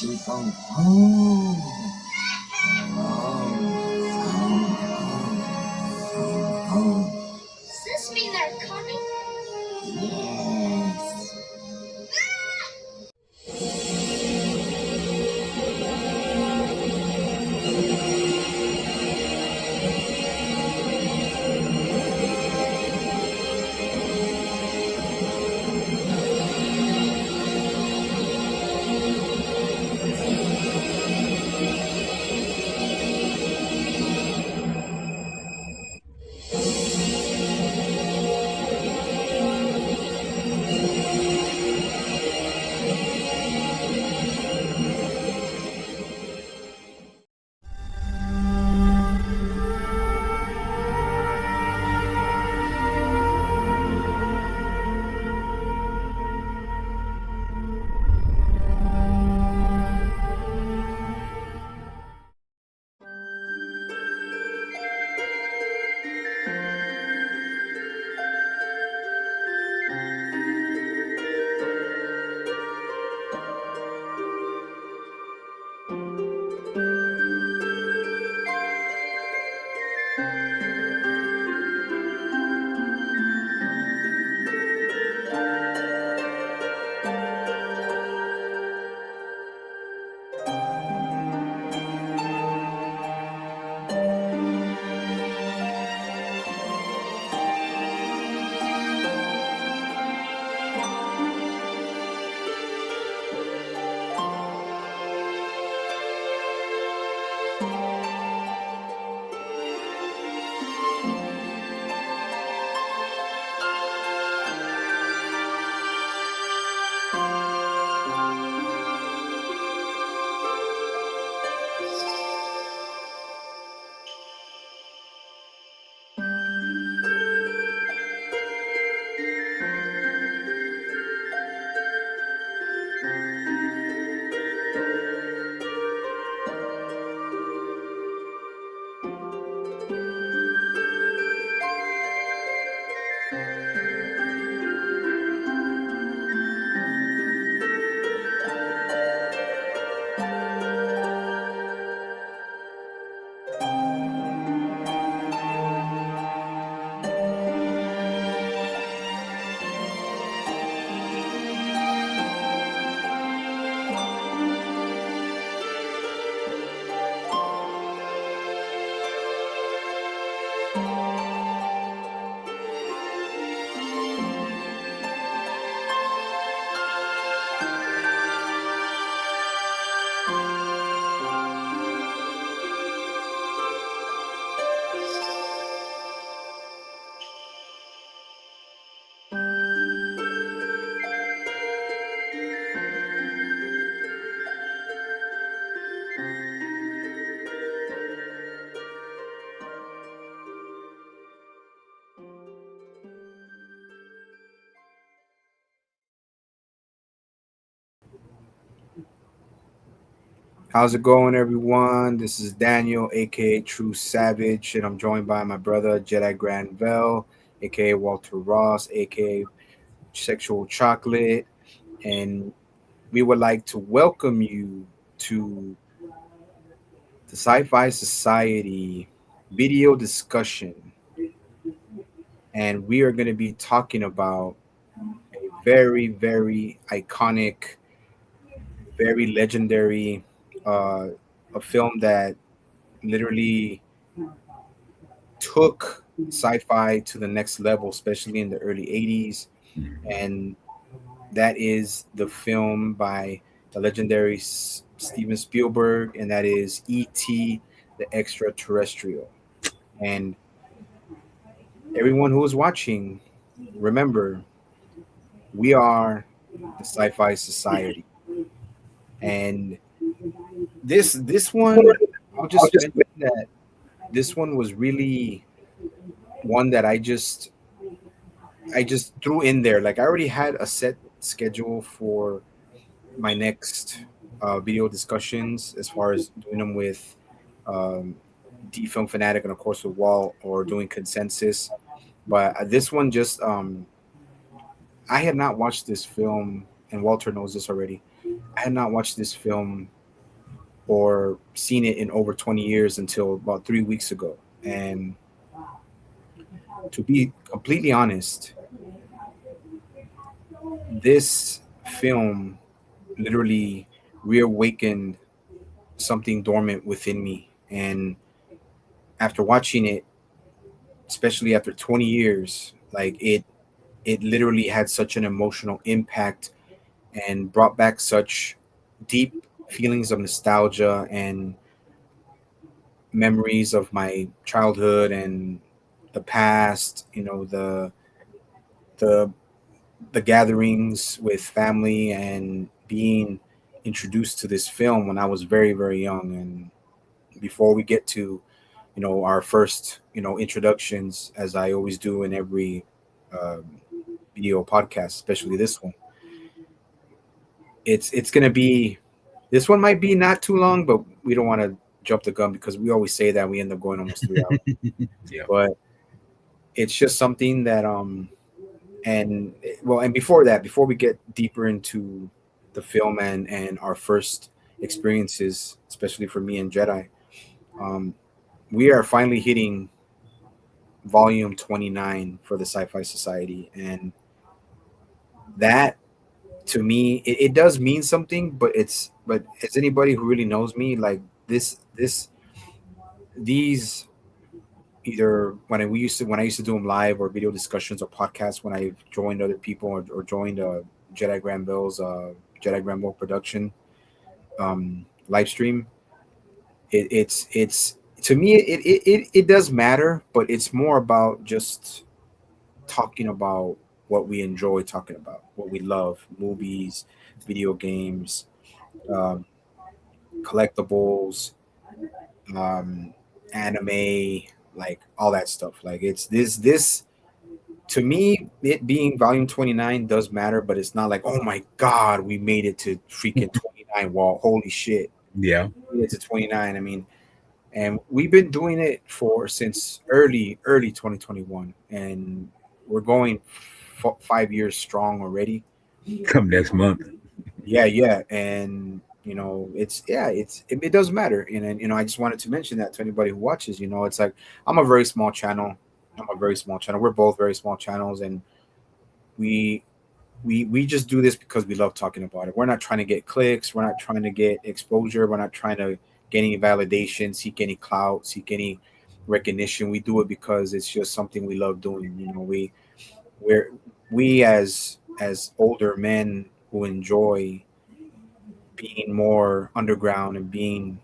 G-Phone. Oh. Does this mean they're coming? Yes. How's it going, everyone? This is Daniel, aka True Savage, and I'm joined by my brother Jedi Granville, aka Walter Ross, aka Sexual Chocolate, and we would like to welcome you to the Sci Fi Society video discussion. And we are going to be talking about a very, very iconic, very legendary, uh, a film that literally took sci-fi to the next level, especially in the early 80s. And that is the film by the legendary Steven Spielberg, and that is E.T. the Extraterrestrial. And everyone who is watching, remember, we are the Sci-Fi Society. And this one, I'll just mention that this one was really one that I just threw in there. Like I already had a set schedule for my next video discussions, as far as doing them with um, D Film Fanatic and of course with Wall, or doing consensus. But this one just I had not watched this film, and Walter knows this already. I had not watched this film or seen it in over 20 years until about 3 weeks ago. And to be completely honest, this film literally reawakened something dormant within me. And after watching it, especially after 20 years, like it literally had such an emotional impact and brought back such deep feelings of nostalgia and memories of my childhood and the past, the the gatherings with family and being introduced to this film when I was very very young. And before we get to our first introductions, as I always do in every um, video podcast, especially this one, it's gonna be, this one might be not too long, but we don't want to jump the gun because we always say that we end up going almost 3 hours. Yeah. But it's just something that and well, and before that, before we get deeper into the film and our first experiences, especially for me and Jedi, um, we are finally hitting volume 29 for the Sci-Fi Society, and that to me it does mean something. But as anybody who really knows me, like this these, either when I used to do them live or video discussions or podcasts, when I joined other people or joined Jedi Granville's Jedi Granville production live stream, it's to me it does matter, but it's more about just talking about what we enjoy talking about, what we love: movies, video games, um, collectibles, um, anime, like all that stuff. Like it's this to me, it being volume 29 does matter, but it's not like, oh my god, we made it to freaking 29. Well, holy shit, Yeah. we made it to 29. I mean, and we've been doing it for since early 2021, and we're going 5 years strong already. Come next month. Yeah, yeah, and it's, yeah, it does matter. And I just wanted to mention that to anybody who watches. It's like, I'm a very small channel. We're both very small channels, and we we just do this because we love talking about it. We're not trying to get clicks. We're not trying to get exposure. We're not trying to get any validation, seek any clout, seek any recognition. We do it because it's just something we love doing. We're we as older men who enjoy being more underground and being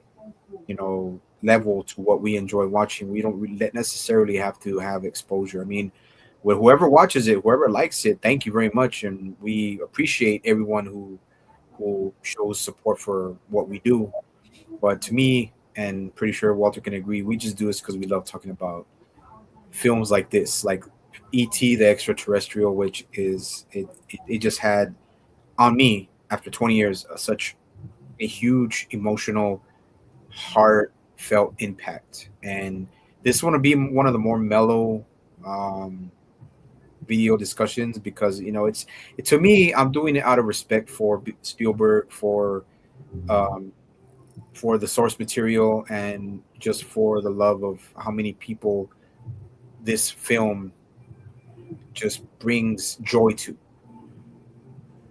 level to what we enjoy watching. We don't really necessarily have to have exposure. I mean, with whoever watches it, whoever likes it, thank you very much, and we appreciate everyone who shows support for what we do. But to me, and pretty sure Walter can agree, we just do this because we love talking about films like this, like E.T. the Extraterrestrial, which it just had on me after 20 years such a huge emotional, heartfelt impact. And this one to be one of the more mellow um, video discussions, because to me, I'm doing it out of respect for Spielberg, um, for the source material, and just for the love of how many people this film just brings joy to.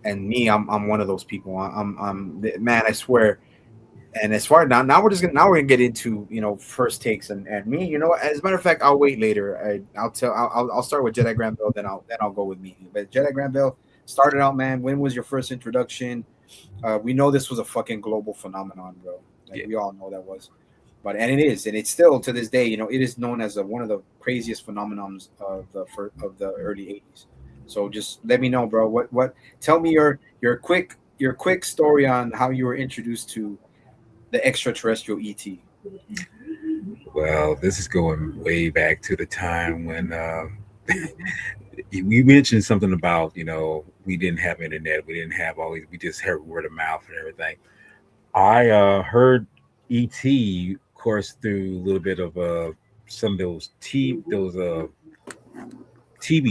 And me, I'm one of those people. I'm man, I swear. And as far now we're gonna get into first takes and me. As a matter of fact, I'll wait later. I'll start with Jedi Granville, then I'll go with me. But Jedi Granville, started out, man. When was your first introduction? We know this was a fucking global phenomenon, bro. Like, Yeah. we all know that was. But and it is, and it's still to this day. It is known as one of the craziest phenomenons of the early '80s. So just let me know, bro. What? Tell me your quick story on how you were introduced to the extraterrestrial ET. Well, this is going way back to the time when we mentioned something about we didn't have internet, we didn't have all these, we just heard word of mouth and everything. I heard ET, of course, through a little bit of some of those TV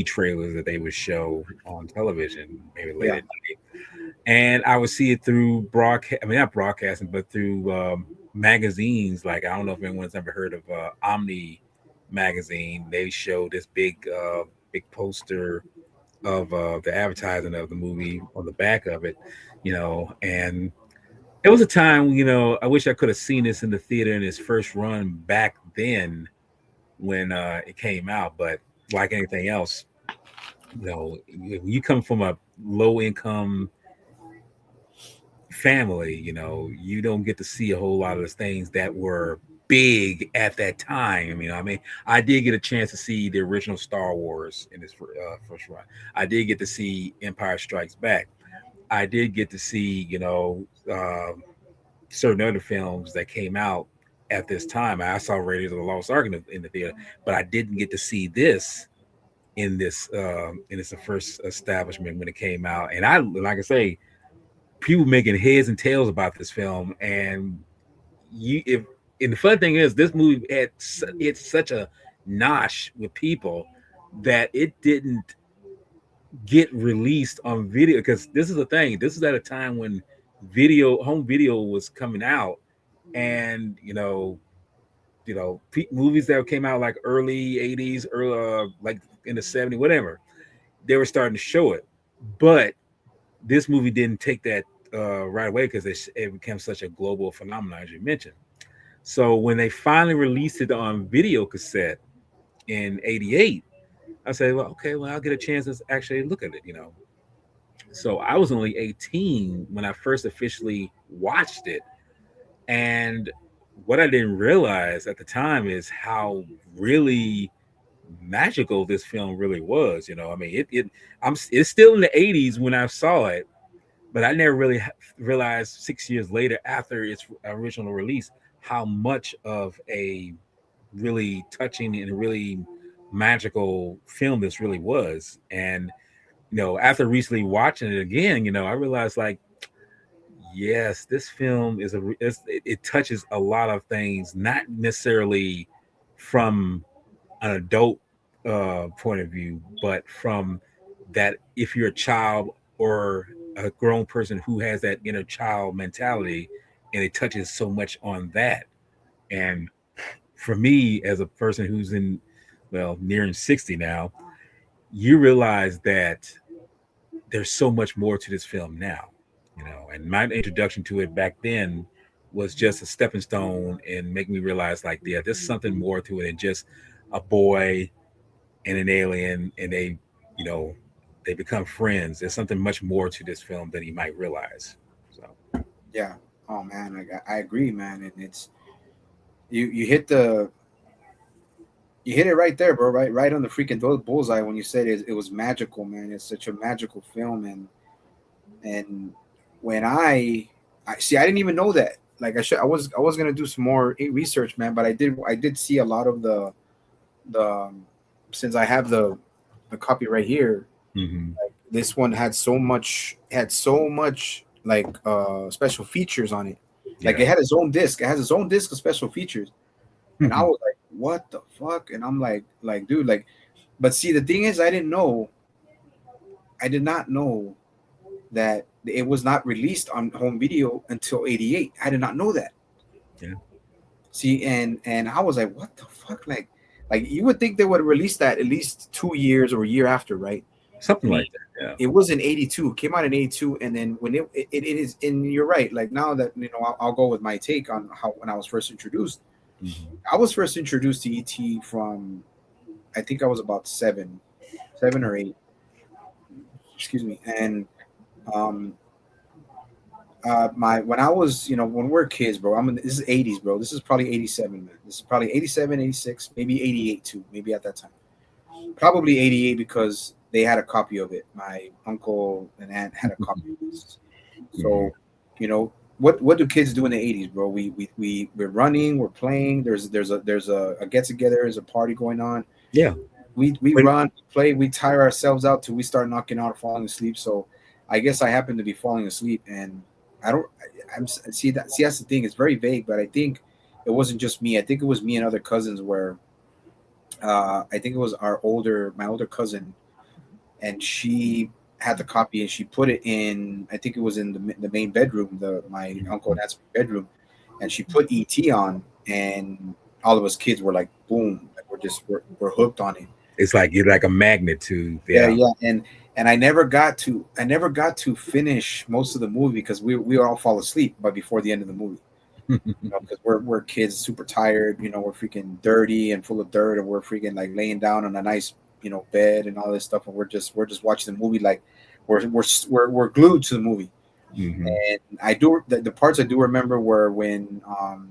trailers that they would show on television, maybe late Yeah, at night. and I would see it through broadcast. I mean, not broadcasting, but through magazines. Like I don't know if anyone's ever heard of Omni magazine. They showed this big poster of the advertising of the movie on the back of it, and it was a time, I wish I could have seen this in the theater in its first run back then when it came out. But like anything else, you come from a low income family, you don't get to see a whole lot of the things that were big at that time. I mean, I did get a chance to see the original Star Wars in this first run. I did get to see Empire Strikes Back. I did get to see, certain other films that came out at this time. I saw Raiders of the Lost Ark in the theater, but I didn't get to see this in its first establishment when it came out. And I, like I say, people making heads and tails about this film, and you if and the fun thing is this movie it's such a nosh with people that it didn't get released on video, because this is the thing, this is at a time when home video was coming out, and movies that came out like early 80s, early like in the 70s, whatever, they were starting to show it. But this movie didn't take that right away, because it became such a global phenomenon, as you mentioned. So when they finally released it on video cassette in '88, I said, well, okay, well, I'll get a chance to actually look at it. So I was only 18 when I first officially watched it. And what I didn't realize at the time is how really magical this film really was. I mean, it's still in the '80s when I saw it, but I never really realized 6 years later after its original release how much of a really touching and really magical film this really was. And after recently watching it again, I realized, like, yes, this film it touches a lot of things, not necessarily from an adult point of view, but from that, if you're a child or a grown person who has that inner child mentality, and it touches so much on that. And for me, as a person who's nearing 60 now, you realize that there's so much more to this film now. And my introduction to it back then was just a stepping stone and make me realize, like, yeah, there's something more to it than just a boy and an alien, and you know they become friends. There's something much more to this film than you might realize. So Yeah. Oh man, I agree, man, and it's you hit you hit it right there, bro. Right on the freaking bullseye when you said it was magical, man. It's such a magical film, and when I see, I didn't even know that. Like I was gonna do some more research, man, but I did see a lot of the since I have the copy right here. hmm This one had so much like special features on it. Like yeah. it had its own disc. It has its own disc of special features. And I was like, what the fuck? And I'm like, dude, like, but see, the thing is, I did not know that it was not released on home video until '88. I did not know that. Yeah, See, and I was like, what the fuck? Like you would think they would release that at least 2 years or a year after, right? something I mean, like that. Yeah. it was in '82. It came out in '82, and then when it is, and you're right. Like now that I'll go with my take on how when I was first introduced. hmm I was first introduced to ET from, I think I was about 7 or 8. Excuse me. And um, my when I was when we're kids, bro. This is '80s, bro. This is probably '87, man. This is probably '87, '86, maybe '88 too. Maybe at that time, probably '88 because they had a copy of it. My uncle and aunt had a copy of this. hmm So, what do kids do in the '80s, bro? We're running, we're playing. There's a get together, there's a party going on. Yeah. We When run, play, we tire ourselves out till we start knocking out or falling asleep. So, I guess I happen to be falling asleep, and I don't. I'm see that. See, that's the thing. It's very vague, but I think it wasn't just me. I think it was me and other cousins where I think it was my older cousin, and she had the copy, and she put it in. I think it was in the main bedroom, my uncle and aunt's bedroom, and she put ET on, and all of us kids were like, boom, like we're hooked on it. It's like you're like a magnet to, Yeah, yeah. yeah, and I never got to finish most of the movie because we all fall asleep, but before the end of the movie, because we're kids, super tired, we're freaking dirty and full of dirt, and we're freaking like laying down on a nice bed and all this stuff, and we're just watching the movie like we're glued to the movie. Hmm. And the parts I do remember were when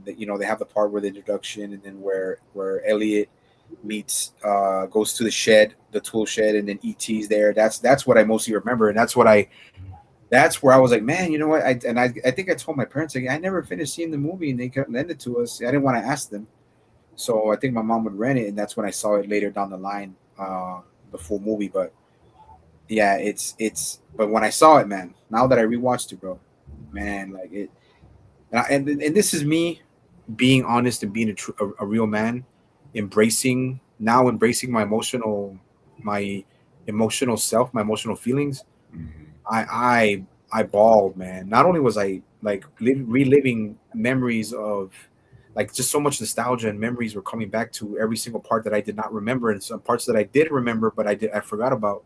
they have the part where the introduction, and then where Elliot meets goes to the shed, the tool shed, and then ET's there. That's what I mostly remember, and that's where I was like, man, you know what? I think I told my parents, like, I never finished seeing the movie, and they couldn't lend it to us. I didn't want to ask them, so I think my mom would rent it, and that's when I saw it later down the line, the full movie. But yeah, it's. But when I saw it, man, now that I rewatched it, bro, man, like it, and this is me being honest and being a real man, embracing my emotional self, my emotional feelings. Hmm. I bawled, man. Not only was I like reliving memories of like just so much nostalgia, and memories were coming back to every single part that I did not remember, and some parts that I did remember but I forgot about.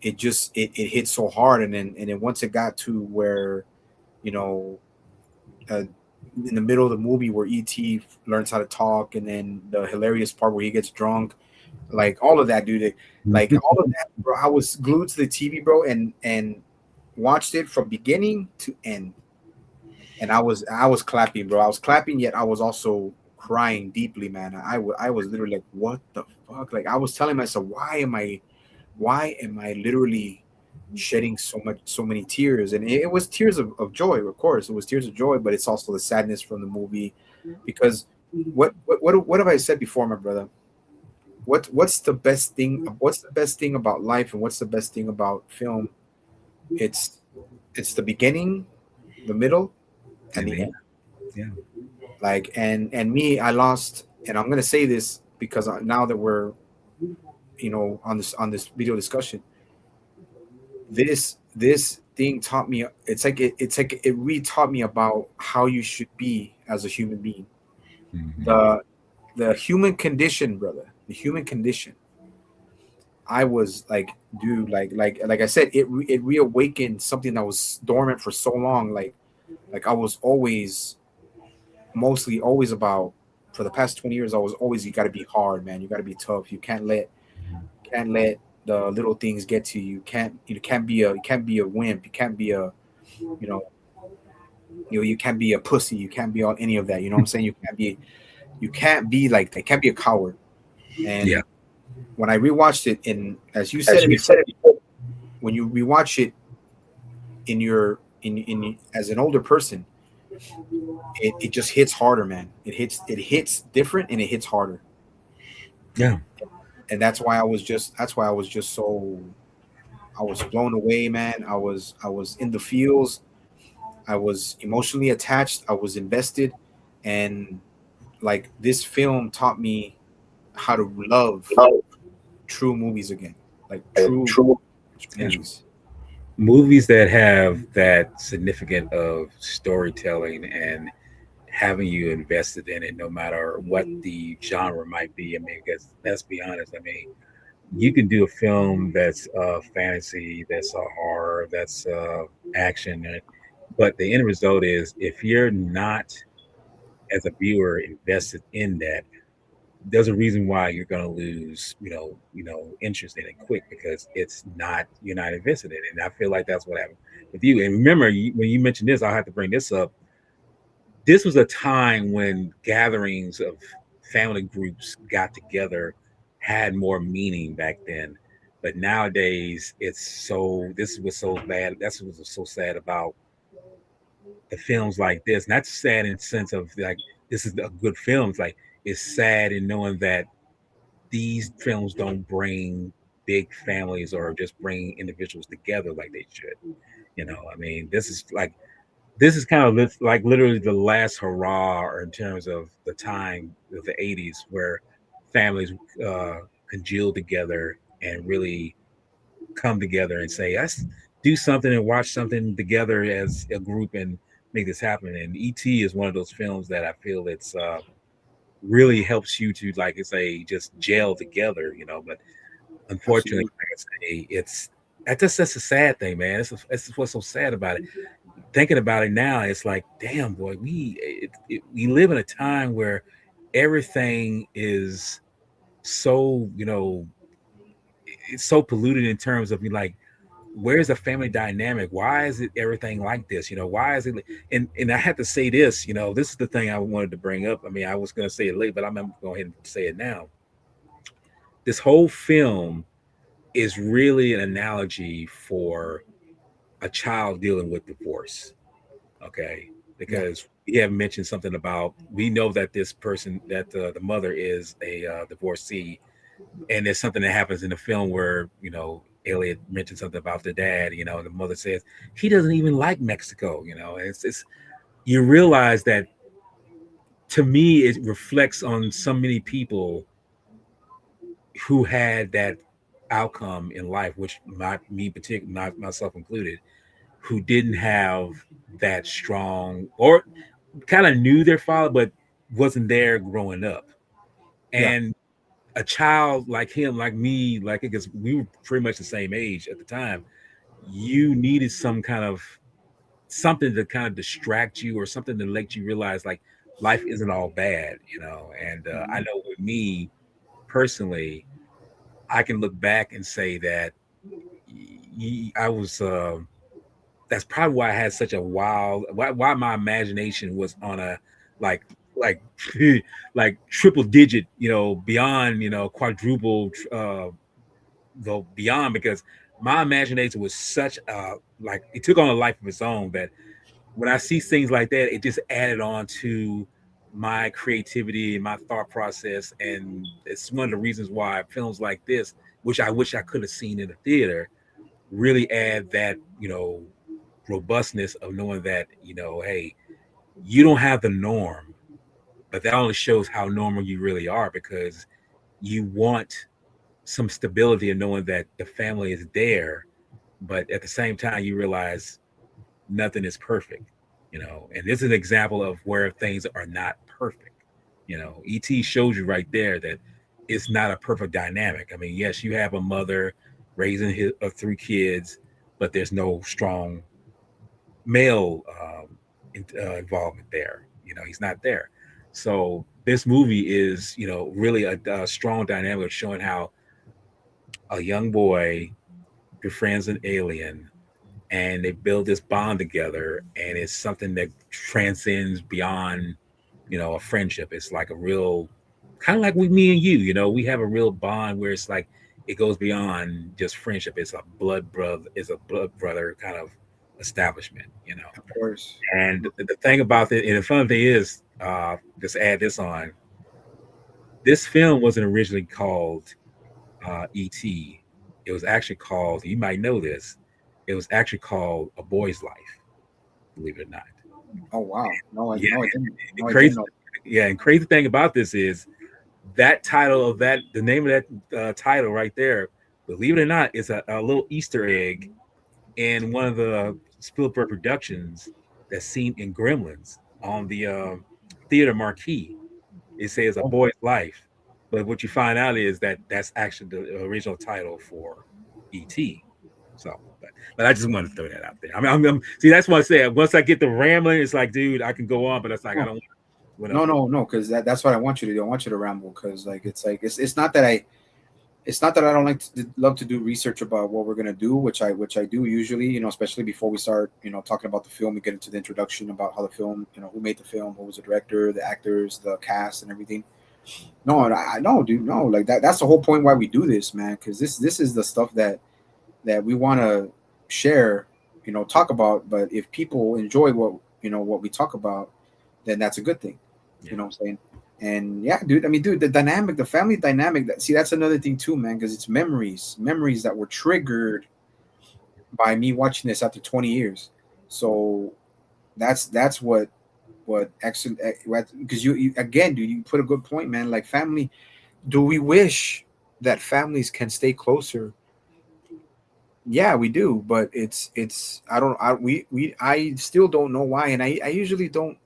It hit so hard, and then once it got to where you know uh, in the middle of the movie where ET learns how to talk, and then the hilarious part where he gets drunk, like all of that, dude. Like all of that, bro. I was glued to the TV, bro, and watched it from beginning to end, and I was clapping, bro. I was clapping, yet I was also crying deeply, man. I was literally like, what the fuck? Like I was telling myself, why am I literally shedding so many tears? And it was tears of joy, of course. It was tears of joy, but it's also the sadness from the movie, because what have I said before, my brother? What's the best thing about life, and what's the best thing about film? It's it's the beginning, the middle, and And the then, end. yeah. Like, and me, I lost, and I'm gonna say this because now that we're on this video discussion, this thing taught me. It's like it really taught me about how you should be as a human being. Hmm. The human condition, brother, the human condition. I was like, dude, like I said, it reawakened something that was dormant for so long. Like I was always, mostly always about, for the past 20 years, I was always, you got to be hard, man. You got to be tough. You can't let the little things get to you. You can't be a wimp. You know you can't be a pussy. You can't be on any of that. You know what I'm saying? You can't be like that. Can't be a coward. Yeah. And when I rewatched it, in as you said As it you before, said it before. when you rewatch it in as an older person, it just hits harder, man. It hits different, and it hits harder. Yeah. And that's why I was just so, I was blown away, man. I was in the feels. I was emotionally attached. I was invested, and like this film taught me how to love Oh, true movies again, like like true true. Yeah. movies. Movies that have that significant of storytelling and having you invested in it, no matter what the genre might be. I mean, because let's be honest. I mean, you can do a film that's fantasy, that's horror, that's action, but the end result is if you're not, as a viewer, invested in that, there's a reason why you're going to lose, interest in it quick, because it's not, you're not invested in it. And I feel like that's what happened with you. And remember, when you mentioned this, I'll have to bring this up. This was a time when gatherings of family groups got together had more meaning back then. But nowadays, it's so. This was so bad. That's what was so sad about the films like this. Not sad in the sense of like this is a good film. It's like it's sad in knowing that these films don't bring big families or just bring individuals together like they should. I mean, this is kind of like literally the last hurrah in terms of the time of the '80s where families uh, congealed together and really come together and say, let's do something and watch something together as a group and make this happen. And ET is one of those films that I feel it's really helps you to, like I say, just gel together, But unfortunately, Absolutely. like I say, that's a sad thing, man. It's what's so sad about it. Thinking about it now, it's like, damn, boy, we live in a time where everything is so, it's so polluted in terms of like, where's the family dynamic? Why is it everything like this? Why is it? And I have to say this. This is the thing I wanted to bring up. I mean, I was going to say it late, but I'm going to go ahead and say it now. This whole film is really an analogy for a child dealing with divorce. Okay, Yeah. because we have mentioned something about, we know that this person, that the mother is a divorcee, and there's something that happens in the film where Elliot mentioned something about the dad. The mother says he doesn't even like Mexico. It's you realize that, to me, it reflects on so many people who had that outcome in life, which me particular, not myself included, who didn't have that strong, or kind of knew their father but wasn't there growing up. Yeah. And a child like him, like me, like, because we were pretty much the same age at the time, you needed some kind of something to kind of distract you, or something to let you realize like life isn't all bad. And I Mhm. know with me personally, I can look back and say that I was that's probably why I had such a wild, why my imagination was on a, like like like triple digit, beyond, quadruple, go beyond, because my imagination was such like, it took on a life of its own, that when I see things like that, it just added on to my creativity and my thought process. And it's one of the reasons why films like this, which I wish I could have seen in the theater, really add that, robustness of knowing that, hey, you don't have the norm, but that only shows how normal you really are, because you want some stability in knowing that the family is there, but at the same time you realize nothing is perfect. And this is an example of where things are not perfect. Et shows you right there that it's not a perfect dynamic. I mean, yes, you have a mother raising his three kids, but there's no strong male involvement there. He's not there. So this movie is, really a strong dynamic of showing how a young boy befriends an alien, and they build this bond together, and it's something that transcends beyond, a friendship. It's like a real, kind of like with me and you. We have a real bond where it's like it goes beyond just friendship. It's a blood brother kind of establishment. Of course. And the thing about it, and the fun thing is, just add this on, this film wasn't originally called E.T. It was actually called, you might know this, it was actually called A Boy's Life, believe it or not. Oh wow. No, I Yeah, no, I didn't. and No, I didn't crazy, know. yeah, and crazy thing about this is that title of that, the name of that title right there, believe it or not, is a little Easter egg in one of the Spielberg productions that's seen in Gremlins on the theater marquee. It says A Oh, Boy's Life, but what you find out is that that's actually the original title for ET. So, but I just wanted to throw that out there. I mean, see, that's what I say. Once I get the rambling, it's like, dude, I can go on, but it's like I oh. don't want No, to. no, no, because that's what I want you to do. I want you to ramble because it's not that I don't love to do research about what we're gonna do, which I do usually, especially before we start, talking about the film. We get into the introduction about how the film, who made the film, who was the director, the actors, the cast, and everything. No, I know, dude. No, like that's the whole point why we do this, man. Because this is the stuff that we want to share, talk about. But if people enjoy what we talk about, then that's a good thing. Yeah, You know what I'm saying? And yeah, dude. I mean, dude, the dynamic, the family dynamic. That's another thing too, man. Because it's memories that were triggered by me watching this after 20 years. So that's what actually, because you again, dude, you put a good point, man. Like family, do we wish that families can stay closer Yeah, we do, but it's I don't I we I still don't know why, and I usually don't.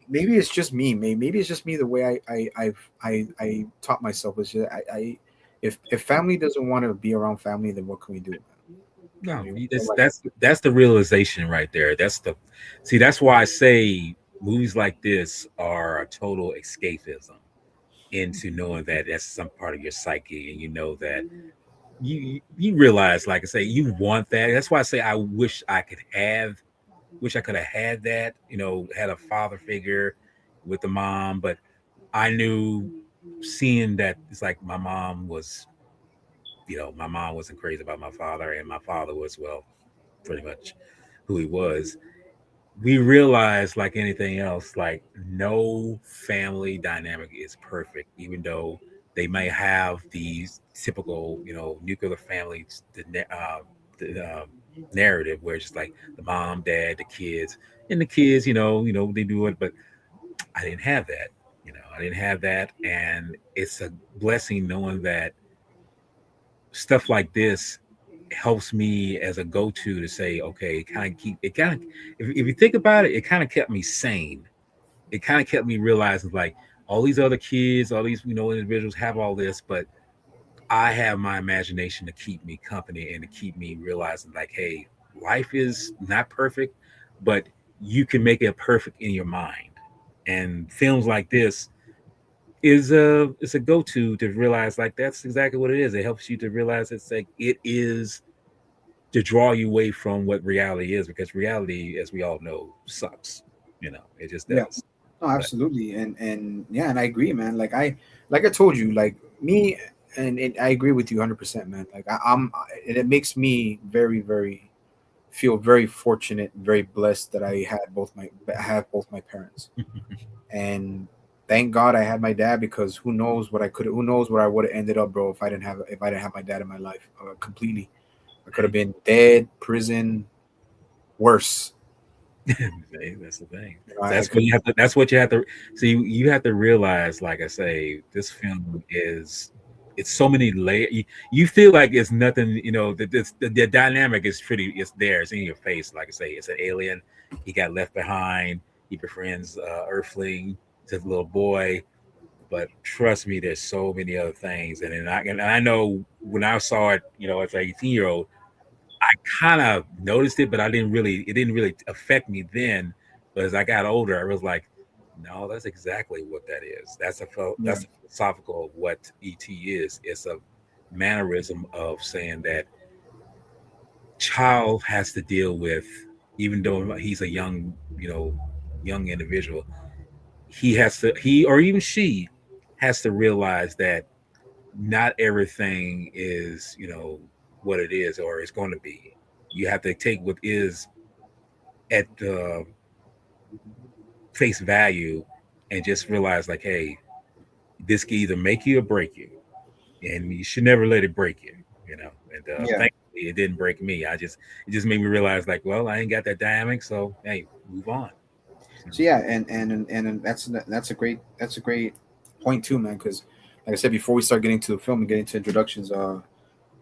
Maybe it's just me. Maybe it's just me. The way I taught myself is just if family doesn't want to be around family, then what can we do? I No, mean, that's like, that's the realization right there. That's the see. That's why I say movies like this are a total escapism into knowing that that's some part of your psyche, and you know that you realize, like I say, you want that. That's why I say I wish I could have had that. Had a father figure with the mom, but I knew seeing that it's like my mom wasn't crazy about my father, and my father was pretty much who he was. We realized, like anything else, like no family dynamic is perfect, even though they may have these typical, nuclear families, the narrative where it's just like the mom, dad, the kids, and the kids, they do it, but I didn't have that. I didn't have that, and it's a blessing knowing that stuff like this helps me as a go-to to say, okay, if you think about it, it kind of kept me sane. It kind of kept me realizing like all these other kids, all these individuals have all this, but I have my imagination to keep me company and to keep me realizing like, hey, life is not perfect, but you can make it perfect in your mind. And films like this is a go-to realize like that's exactly what it is. It helps you to realize it's like it is to draw you away from what reality is, because reality, as we all know, sucks. It just yeah, does. no, But absolutely, and yeah, and I agree, man. Like I told you, like me, and I agree with you 100%, man. Like and it makes me very feel very fortunate, very blessed that I have both my parents, and thank God I had my dad, because who knows where I would have ended up, bro, if I didn't have my dad in my life, completely. I could have been dead, prison, worse. hey, that's the thing. I That's what could. you have to. That's what you have to see. You have to realize, like I say, this film is. It's so many layers. You feel like it's nothing. The dynamic is pretty. It's there. It's in your face. Like I say, it's an alien. He got left behind. He befriends Earthling. He's a little boy. But trust me, there's so many other things. And I know when I saw it, as an 18-year-old, I kind of noticed it, but it didn't really affect me then. But as I got older, I was like, no, that's exactly what that is. Yeah, That's a philosophical of what ET is. It's a mannerism of saying that child has to deal with, even though he's a young individual, he or even she has to realize that not everything is, what it is or it's going to be. You have to take what is at face value and just realize, like, hey, this can either make you or break you, and you should never let it break you. And yeah. thankfully, it didn't break me. It just made me realize, like, well, I ain't got that dynamic, so hey, move on. So, So yeah, and that's a great point too, man. Because like I said before, we start getting to the film and getting to introductions of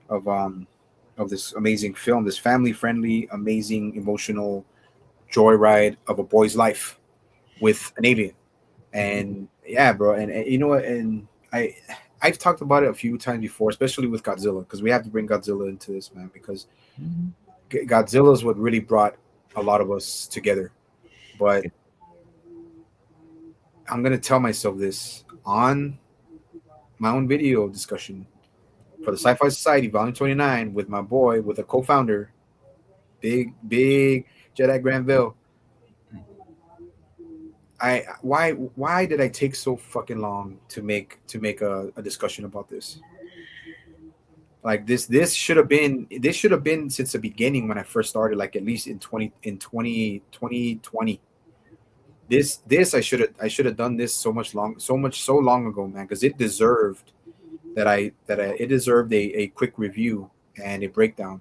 of this amazing film, this family friendly, amazing, emotional joyride of a boy's life with an alien. And yeah, bro, and you know what? And I've talked about it a few times before, especially with Godzilla, because we have to bring Godzilla into this, man, because mhm. Godzilla is what really brought a lot of us together. But I'm gonna tell myself this on my own video discussion for the Sci Fi Society, Volume 29, with my boy, with a co founder, big Jedi Granville. Why did I take so fucking long to make a discussion about this? Like this should have been since the beginning when I first started, like at least in 2020. This I should have done this so long ago, man, because it deserved it deserved a quick review and a breakdown.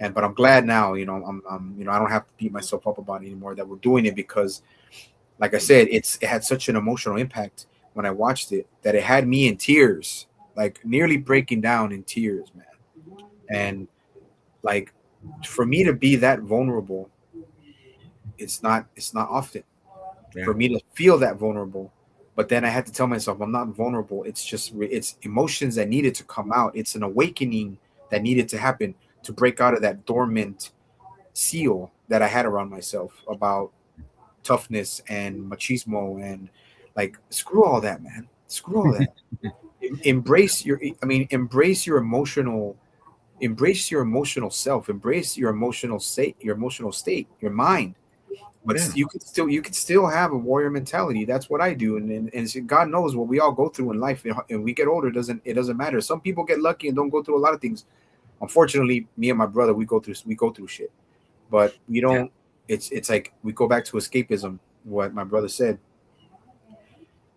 And but I'm glad now, I don't have to beat myself up about it anymore, that we're doing it, because like I said, it had such an emotional impact when I watched it, that it had me in tears, like nearly breaking down in tears, man. And Like for me to be that vulnerable, it's not often Yeah. for me to feel that vulnerable. But then I had to tell myself I'm not vulnerable. It's just it's emotions that needed to come out. It's an awakening that needed to happen to break out of that dormant seal that I had around myself about toughness and machismo and like screw all that, man. Screw all that. Embrace your embrace your emotional self, embrace your emotional state, your mind. But Yeah. you could still have a warrior mentality. That's what I do, and God knows what we all go through in life. And we get older, it doesn't matter. Some people get lucky and don't go through a lot of things. Unfortunately, me and my brother, we go through shit, but we Yeah. don't. It's like we go back to escapism. What my brother said.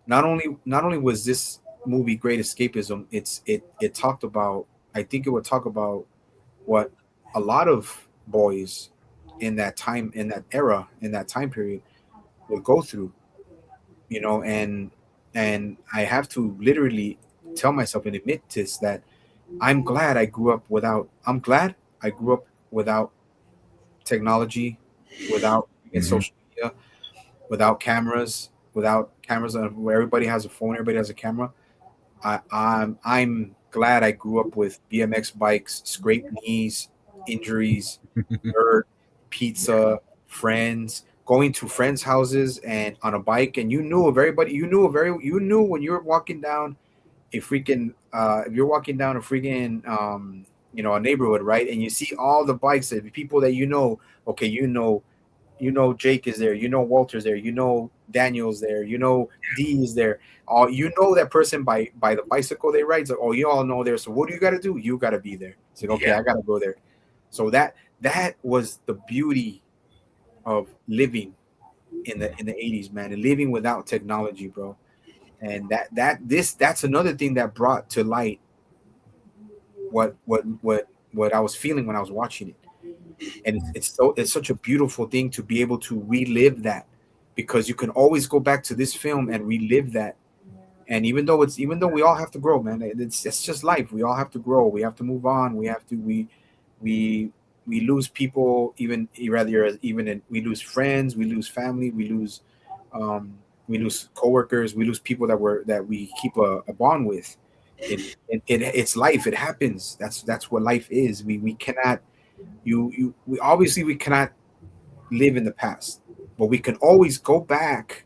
Not only was this movie great escapism, it talked about. I think it would talk about what a lot of boys in that time, in that era, in that time period would go through, and I have to literally tell myself and admit this, that I'm glad I grew up without technology, without Hmm. social media, without cameras where everybody has a phone, everybody has a camera. I'm glad I grew up with BMX bikes, scraped knees, injuries, dirt, Yeah. pizza, friends, going to friends' houses and on a bike, and you knew of everybody. You knew when you were walking down a freaking if you're walking down a freaking a neighborhood, right, and you see all the bikes, the people that you know. Okay, Jake is there, Walter's there, Daniel's there, D is there. All you know that person by the bicycle they ride. So, oh, you all know there. So what do you got to do? You got to be there. It's like, okay, Yeah. I got to go there. So that was the beauty of living in the 80s, man, and living without technology, bro. And that's another thing that brought to light what I was feeling when I was watching it. And it's such a beautiful thing to be able to relive that, because you can always go back to this film and relive that. And even though we all have to grow, man, it's just life. We all have to grow. We have to move on. We we lose people, we lose friends, we lose family, um we lose coworkers, we lose people that we keep a bond with. It's life. It happens. That's what life is. We cannot we obviously we cannot live in the past, but we can always go back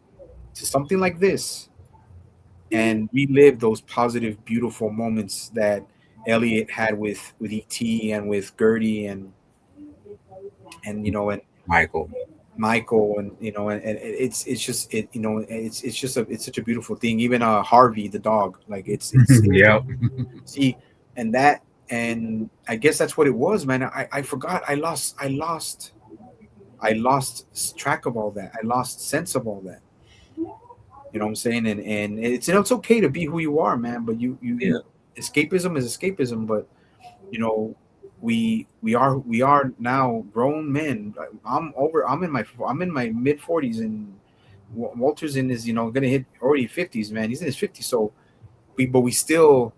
to something like this and relive those positive, beautiful moments that Elliot had with ET and with Gertie and Michael. Michael, and it's just it's such a beautiful thing. Even Harvey the dog, like it's Yeah. see, and that, and I guess that's what it was, man. I forgot. I lost track of all that. I lost sense of all that. You know what I'm saying? And it's okay to be who you are, man. But Yeah. escapism is escapism. But you know, we are now grown men. I'm in my mid 40s, and Walter's in his gonna hit already 50s, man. He's in his 50s, so we still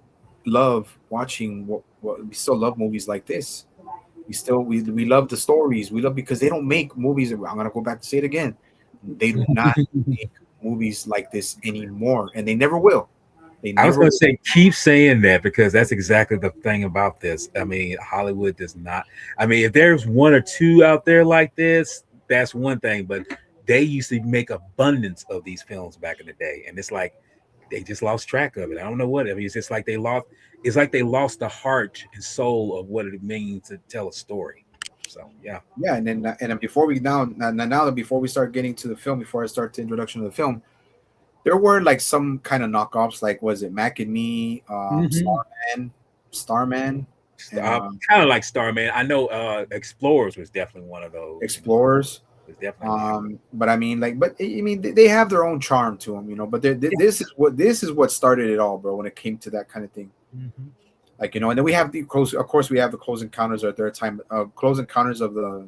love watching what we still love movies like this. We love the stories. We love because they don't make movies. I'm gonna go back to say it again. They do not make movies like this anymore, and they never will. They I was never going to will. say, keep saying that because that's exactly the thing about this. I mean, Hollywood does not. I mean, if there's one or two out there like this, that's one thing. But they used to make abundance of these films back in the day, and it's like they just lost track of it. I don't know what. I mean, it's just like they lost. It's like they lost the heart and soul of what it means to tell a story. So yeah. Yeah, and then before we now that before we start getting to the film, before I start the introduction of the film, there were like some kind of knockoffs, like was it Mac and Me, Hmm. Starman, and Kind of like Starman. I know Explorers was definitely one of those. Explorers. Was definitely a knockoff. But I mean, like, but I mean, they have their own charm to them, But this is what started it all, bro. When it came to that kind of thing, Hmm. like and then we have the close. Of course, we have the Close Encounters of Third Time, Close Encounters of the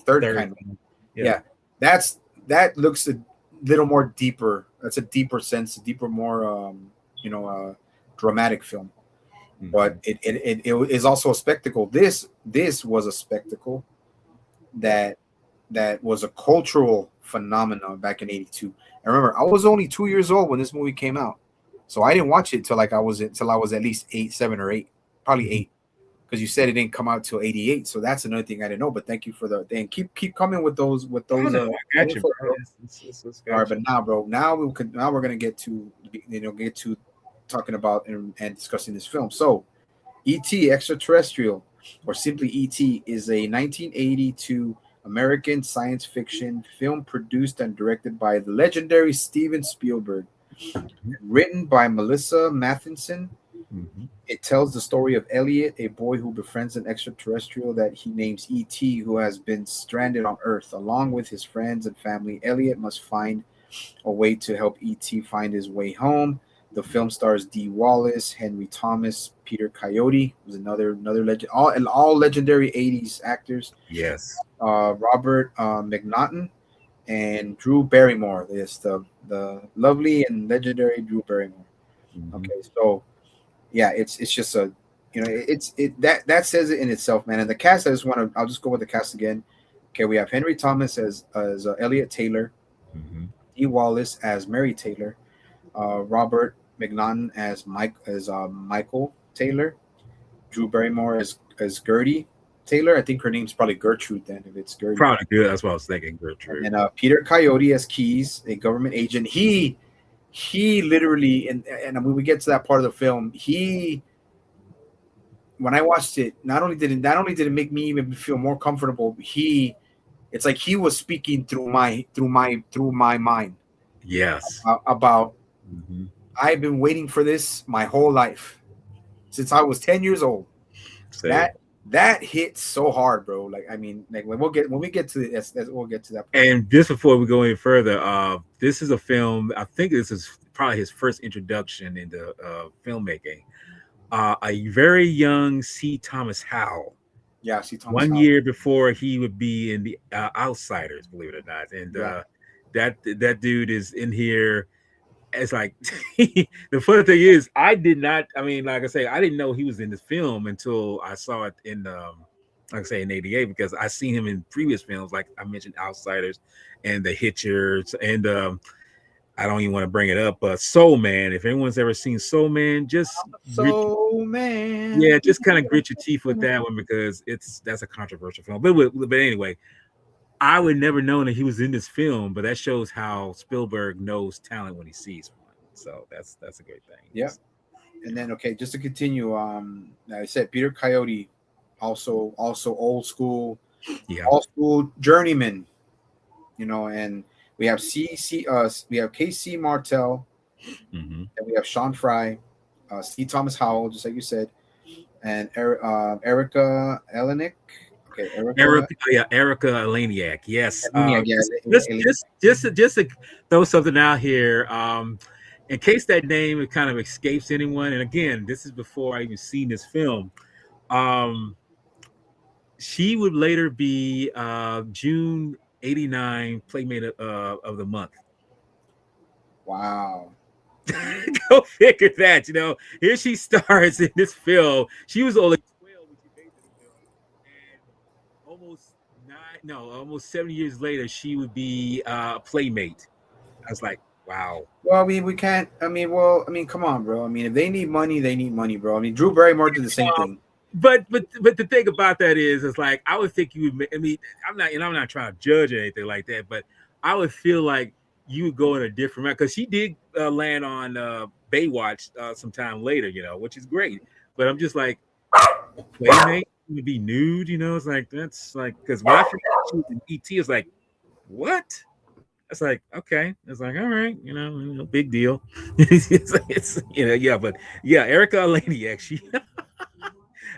Third Third. Kind. Yeah. Yeah, that's that looks a little more deeper. That's a deeper sense, a deeper, more you know, uh, dramatic film. but Hmm. it is also a spectacle. This was a spectacle that was a cultural phenomenon back in '82. I remember I was only 2 years old when this movie came out, so I didn't watch it till I was at least 8, 7 or 8, probably 8, because you said it didn't come out till '88. So that's another thing I didn't know. But thank you for the and keep coming with Oh those no, I got you, info, bro. bro. It's All right, got but you. now, bro, now we're gonna get to talking about and discussing this film. So, E.T. Extraterrestrial, or simply E.T., is a 1982 American science fiction film produced and directed by the legendary Steven Spielberg, Hmm. written by Melissa Matheson. Hmm. It tells the story of Elliot, a boy who befriends an extraterrestrial that he names E.T., who has been stranded on Earth. Along with his friends and family, Elliot must find a way to help E.T. find his way home. The film stars Dee Wallace, Henry Thomas, Peter Coyote, who's another legend, all legendary '80s actors. Yes. Robert McNaughton and Drew Barrymore. Yes, the lovely and legendary Drew Barrymore. Hmm. Okay, so yeah, it's just a that says it in itself, man. And the cast, I'll just go with the cast again. Okay, we have Henry Thomas as Elliot Taylor, Hmm. Dee Wallace as Mary Taylor, Robert McNaughton as Michael Taylor, Drew Barrymore as Gertie Taylor. I think her name's probably Gertrude then, if it's Gertie. Probably good. That's what I was thinking, And Gertrude. then Peter Coyote as Keys, a government agent. He literally, and when we get to that part of the film, he when I watched it, not only did it make me even feel more comfortable, it's like he was speaking through my mind Yes. about Hmm. I've been waiting for this my whole life since I was 10 years old. Say. That that hits so hard, bro. Like I mean, like when we get to we'll get to that part. And just before we go any further, this is a film. I think this is probably his first introduction into filmmaking. A very young C. Thomas Howell, Yeah, see Thomas one Howell. year before he would be in the Outsiders, believe it or not. And Yeah, that dude is in here. It's like the funny thing is, I did not. I mean, like I say, I didn't know he was in this film until I saw it in, like I say, in '88 because I seen him in previous films, like I mentioned, Outsiders and The Hitchers, and I don't even want to bring it up, but Soul Man. If anyone's ever seen Soul Man, so man. yeah, just kind of grit your teeth with that one because that's a controversial film. But anyway, I would never know that he was in this film, but that shows how Spielberg knows talent when he sees one. So that's a great thing. Yeah, and then okay, just to continue, like I said Peter Coyote, also Yeah. old school journeyman, and we have we have KC Martell, Mm-hmm. and we have Sean Fry, C. Thomas Howell, just like you said, and Erica Elenick. Okay, Erica. Erica Laniak. Yes. Yeah, yeah, Just to throw something out here. In case that name kind of escapes anyone, and again, this is before I even seen this film. Um, she would later be June '89 Playmate of the Month. wow. Go figure that. Here she stars in this film. She was only 12 when she made this film, and almost almost 7 years later, she would be a playmate. I was like, wow. Well, I mean, we can't. I mean, come on, bro. I mean, if they need money, they need money, bro. I mean, Drew Barrymore did the same Um, thing. but the thing about that is, it's like I would think you would. I mean, I'm not trying to judge or anything like that, but I would feel like you would go in a different route because she did land on Baywatch sometime later, which is great. But I'm just like, playmate would be nude, it's like that's like because when I found out she was in ET, it's like what? It's like okay, it's like all right, big deal. Yeah, but yeah, Erica Laniak, she.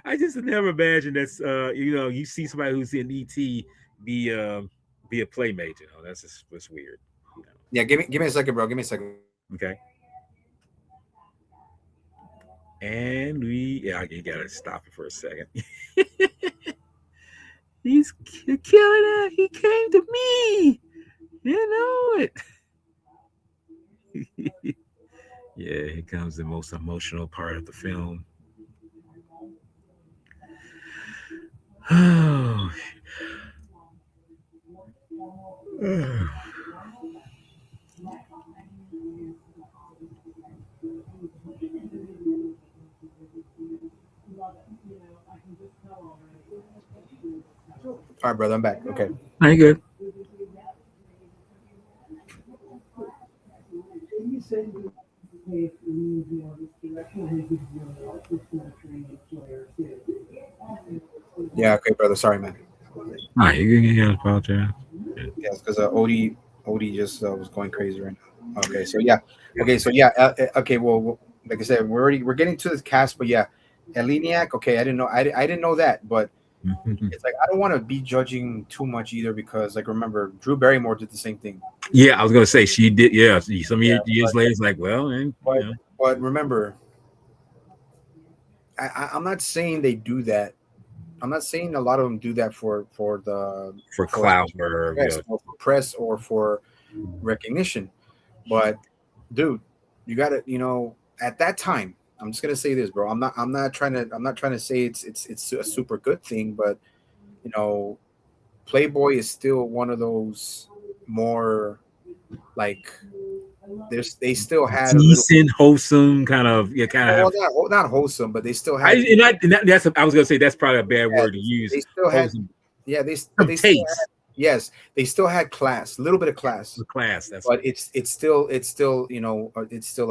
I just never imagined that's you see somebody who's in ET be be a playmate, that's weird, Yeah, give me a second, bro. Give me a second. Okay, and you gotta stop it for a second. He's killing it. He came to me. You know it. Yeah, here comes the most emotional part of the film. Oh, All right, brother, I'm back. Okay. I good. Yeah, okay, brother. Sorry, man. All right, you apologize. Yes, because Odie just was going crazy right now. Okay, so yeah, okay, so yeah, okay. Well, like I said, we're getting to this cast, but yeah, Eleniac. Okay, I didn't know. I didn't know that, but it's like I don't want to be judging too much either because like remember Drew Barrymore did the same thing. Yeah, I was gonna say she did. Yeah, some Yeah, years later, it's like, well, and but but remember, I'm not saying they do that. I'm not saying a lot of them do that for the for for clout or press or for press or for recognition. But dude, you gotta, at that time, I'm just gonna say this, bro. I'm not trying to say it's a super good thing, but you know, Playboy is still one of those more like they still had a little decent, wholesome kind of, yeah, kind of well have. not wholesome, but they still I had that's I was gonna say that's probably a bad yeah, word to use. they still had Wholesome, yeah some they still had taste, yes they still had class, a little bit of class, the class. That's but it's still it's still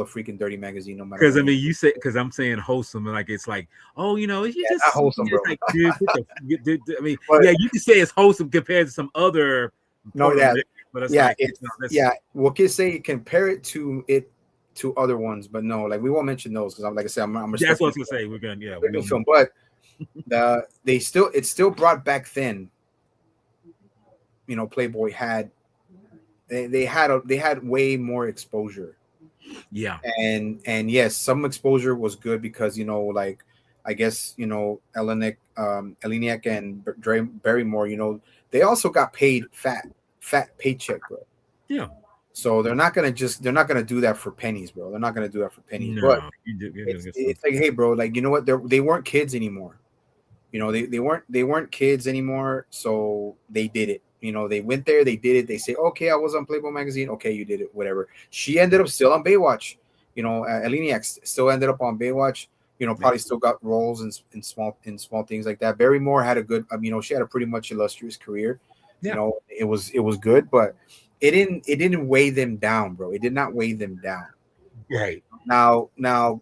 a freaking dirty magazine no matter because what I you mean, you say because I'm saying wholesome, and like it's like, oh, you yeah not just wholesome bro it's like, dude, I mean, but yeah, you can say it's wholesome compared to some other no porno, yeah but it's yeah like, it's that's yeah we can say compare it to other ones but no like we won't mention those because I'm like I said I'm that's what I respecting was gonna say. We're gonna, yeah, the we'll film but it still brought back then Playboy had they had way more exposure yeah, and yes some exposure was good because like I guess Eleniak and Barrymore they also got paid fat paycheck bro yeah, so they're not gonna do that for pennies bro they're not gonna do that for pennies but no, you're gonna it's get some. it's like hey bro like you know what they weren't kids anymore they weren't kids anymore so they did it they went there they did it they say okay I was on Playboy magazine okay you did it whatever she ended up still on Baywatch Eleniak still ended up on Baywatch Yeah, probably still got roles in small things like that Barrymore had a good she had a pretty much illustrious career yeah, it was good but it didn't weigh them down bro it did not weigh them down right. now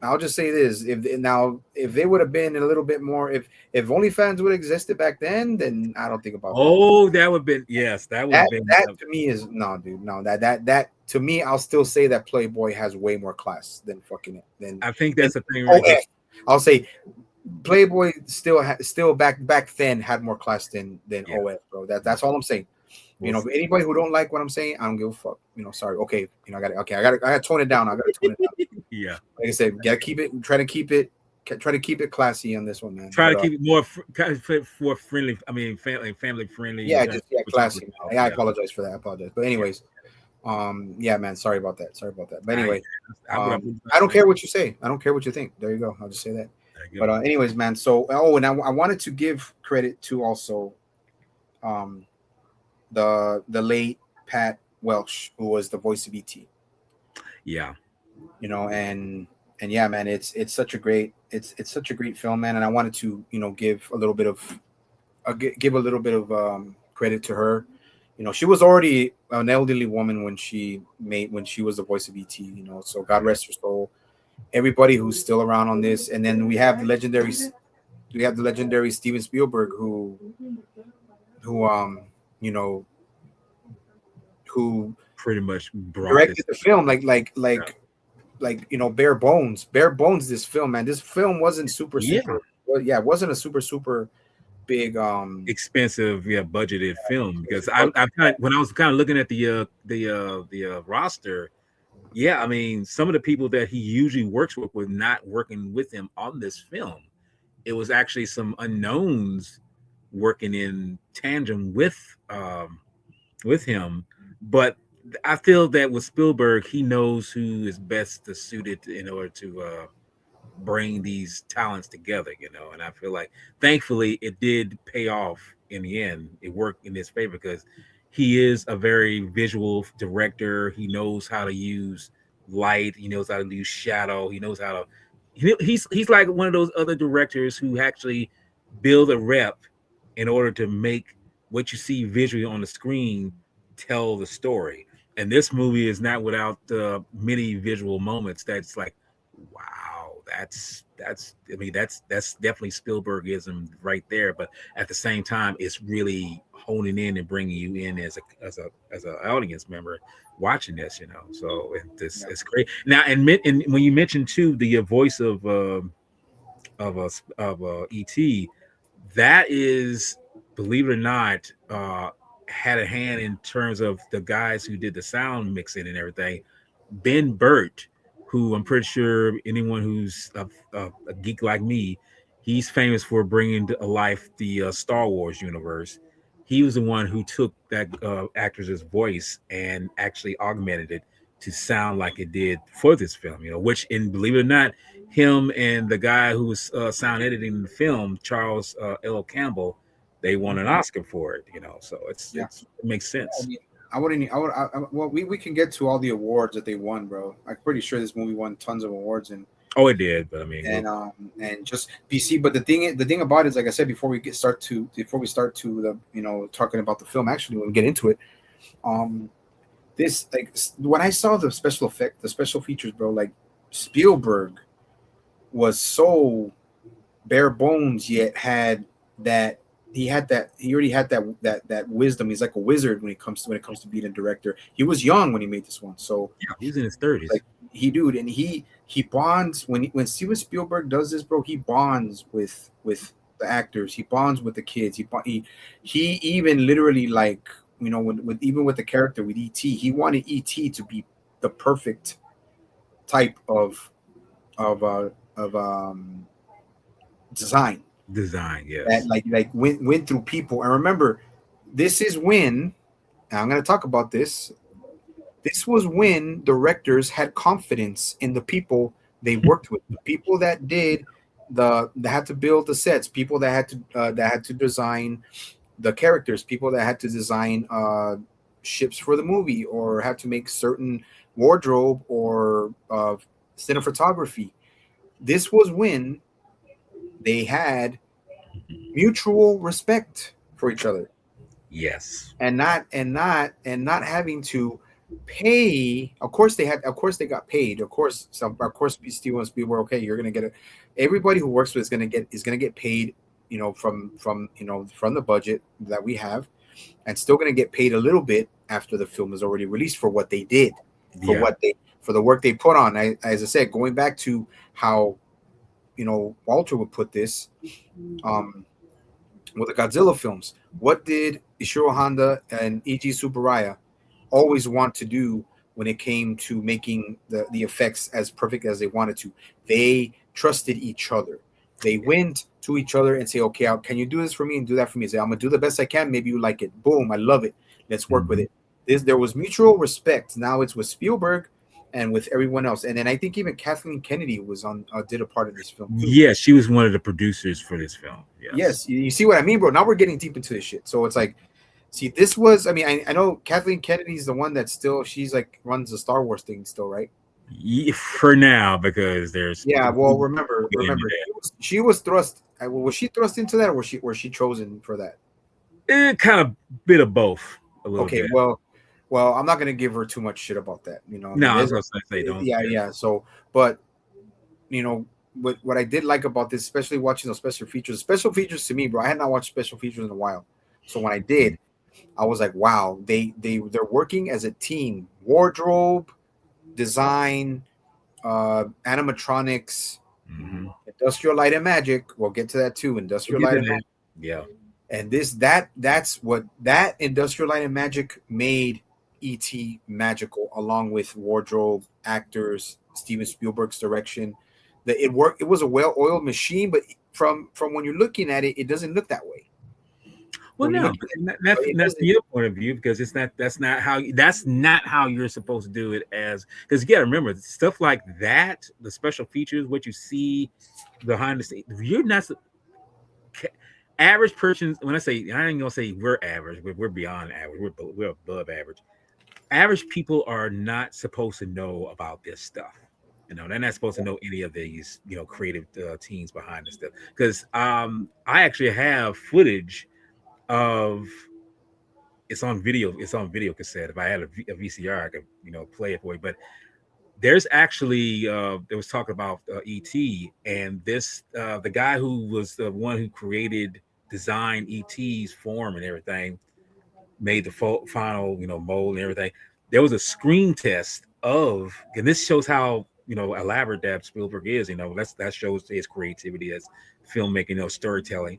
I'll just say this: if they would have been a little bit more, if OnlyFans would have existed back then I don't think about that. Oh, that would have been, yes, that would That have been. that to me is no, dude, no. That to me, I'll still say that Playboy has way more class than fucking than I think than that's the thing right there. OF. I'll say Playboy still back then had more class than Yeah, OF, bro. That's all I'm saying. well, Anybody who don't like what I'm saying, I don't give a fuck. Sorry. Okay, I got to tone it down. I got to tone it down. yeah. Like I said, gotta keep it. Try to keep it classy on this one, man. Try But to keep it more kind of for friendly. I mean, family friendly in yeah, terms just of yeah, what y'all classy, would talk. man. I Yeah, apologize for that. I apologize. But yeah. anyways, yeah, man. Sorry about that. Sorry about that. But I anyway, I would have been I don't saying. care what you say. I don't care what you think. There you go. I'll just say that. Good. But anyways, man. So and I wanted to give credit to also um the late Pat Welsh, who was the voice of ET. Yeah, And yeah, man, it's such a great it's such a great film, man. And I wanted to give a little bit of give a little bit of credit to her. She was already an elderly woman when she was the voice of ET. So God rest her soul. Everybody who's still around on this, and then we have the legendary Steven Spielberg who you know who pretty much brought this. directed the film bare bones this film, man. This film wasn't super Yeah, super well, yeah, it wasn't a super big expensive, yeah, budgeted film because but I kind of when I was kind of looking at the roster. Yeah, I mean, some of the people that he usually works with were not working with him on this film. It was actually some unknowns working in tandem with him. But I feel that with Spielberg, he knows who is best to suit it in order to bring these talents together, you know. And I feel like, thankfully, it did pay off in the end. It worked in his favor because he is a very visual director. He knows how to use light. He knows how to use shadow. He knows how to. He's like one of those other directors who actually build a rep in order to make what you see visually on the screen tell the story. And this movie is not without many visual moments that's like, wow, I mean that's definitely Spielbergism right there. But at the same time, it's really honing in and bringing you in as a audience member watching this, you know. So this Yeah. it's great. Now, and when you mentioned too the voice of ET, that is, believe it or not, had a hand in terms of the guys who did the sound mixing and everything. Ben Burt, who I'm pretty sure anyone who's a geek like me, he's famous for bringing to life the Star Wars universe. He was the one who took that actor's voice and actually augmented it to sound like it did for this film. You know, which, and believe it or not, him and the guy who was sound editing the film, Charles L. Campbell, they won an Mhm. Oscar for it. You know, so Yeah. it makes I sense. mean, I wouldn't. I would. Well, we can get to all the awards that they won, bro. I'm pretty sure this movie won tons of awards, Oh, it did, but I mean, and just BC. But the thing about it is, like I said before, before we start to the talking about the film. Actually, when we get into it, um, this like when I saw the special features, bro, like Spielberg was so bare bones, yet that he already had that wisdom. He's like a wizard when it comes to being a director. He was young when he made this one, so yeah, he was in his 30s. like he bonds when Steven Spielberg does this, bro. He bonds with the actors. He bonds with the kids. He even literally, like, with even with the character with ET, he wanted ET to be the perfect type of uh design Design, that yes. went through people. And remember, this is when, and I'm going to talk about this. This was when directors had confidence in the people they worked with, the people that did that had to build the sets, people that had to design the characters, people that had to design ships for the movie, or had to make certain wardrobe or cinematography. This was when they had mutual respect for each other, Yes. and not having to pay. Of course they got paid. Of course Steven Spielberg, okay, you're gonna get it. Everybody who works with is gonna get paid, from the budget that we have, and still gonna get paid a little bit after the film is already released for what they did, for Yeah. what they for the work they put on. As I said, going back to how Walter would put this, um with the Godzilla films. What did Ishiro Honda and Eiji Tsuburaya always want to do when it came to making the effects as perfect as they wanted to? They trusted each other. They went to each other and say, "Okay, can you do this for me and do that for me?" Say, "I'm gonna do the best I can. Maybe you like it. Boom, I love it. Let's work with Mhm. it." There was mutual respect. Now it's with Spielberg and with everyone else. And then I think even Kathleen Kennedy was on did a part in this film too. Yeah, she was one of the producers for this film. Yes. Yes, you see what I mean, bro. Now we're getting deep into this shit. So it's like, see, this was. I mean, I know Kathleen Kennedy's the one that still she's like runs the Star Wars thing still, right? For now, because there's Yeah. Well, remember, it she was thrust. Was she thrust into that, or was she chosen for that? kind of bit of both a little Okay. bit. Well, I'm not gonna give her too much shit about that. I No, mean, I was there's, gonna say don't. yeah, Yeah. yeah. So, but you know, what I did like about this, especially watching those special features to me, bro. I had not watched special features in a while, so when I did, I was like, wow, they're working as a team. Wardrobe, design, animatronics, Hmm. industrial light and magic. We'll get to that too. We'll Industrial get light to and that. magic. Yeah. And that's what that industrial light and magic made ET magical, along with wardrobe, actors, Steven Spielberg's direction. That it worked. It was a well-oiled machine, but from when you're looking at it, it doesn't look that way. Well, when you look no, at it. and But it that's doesn't. your point of view because it's not that's not how you're supposed to do it as because you got to remember stuff like that, the special features, what you see behind the scenes. You're not average person. When I say I ain't gonna say we're average, but we're beyond average. We're above average. Average people are not supposed to know about this stuff. You know, they're not supposed to know any of these, creative teams behind this stuff. Because I actually have footage of it's on video. It's on video cassette. If I had a VCR, I could play it for you. But there's actually there was talk about ET and this the guy who was the one who created designed ET's form and everything made the final mold and everything. There was a screen test of, and this shows how elaborate that Spielberg is. That shows his creativity as filmmaking, storytelling.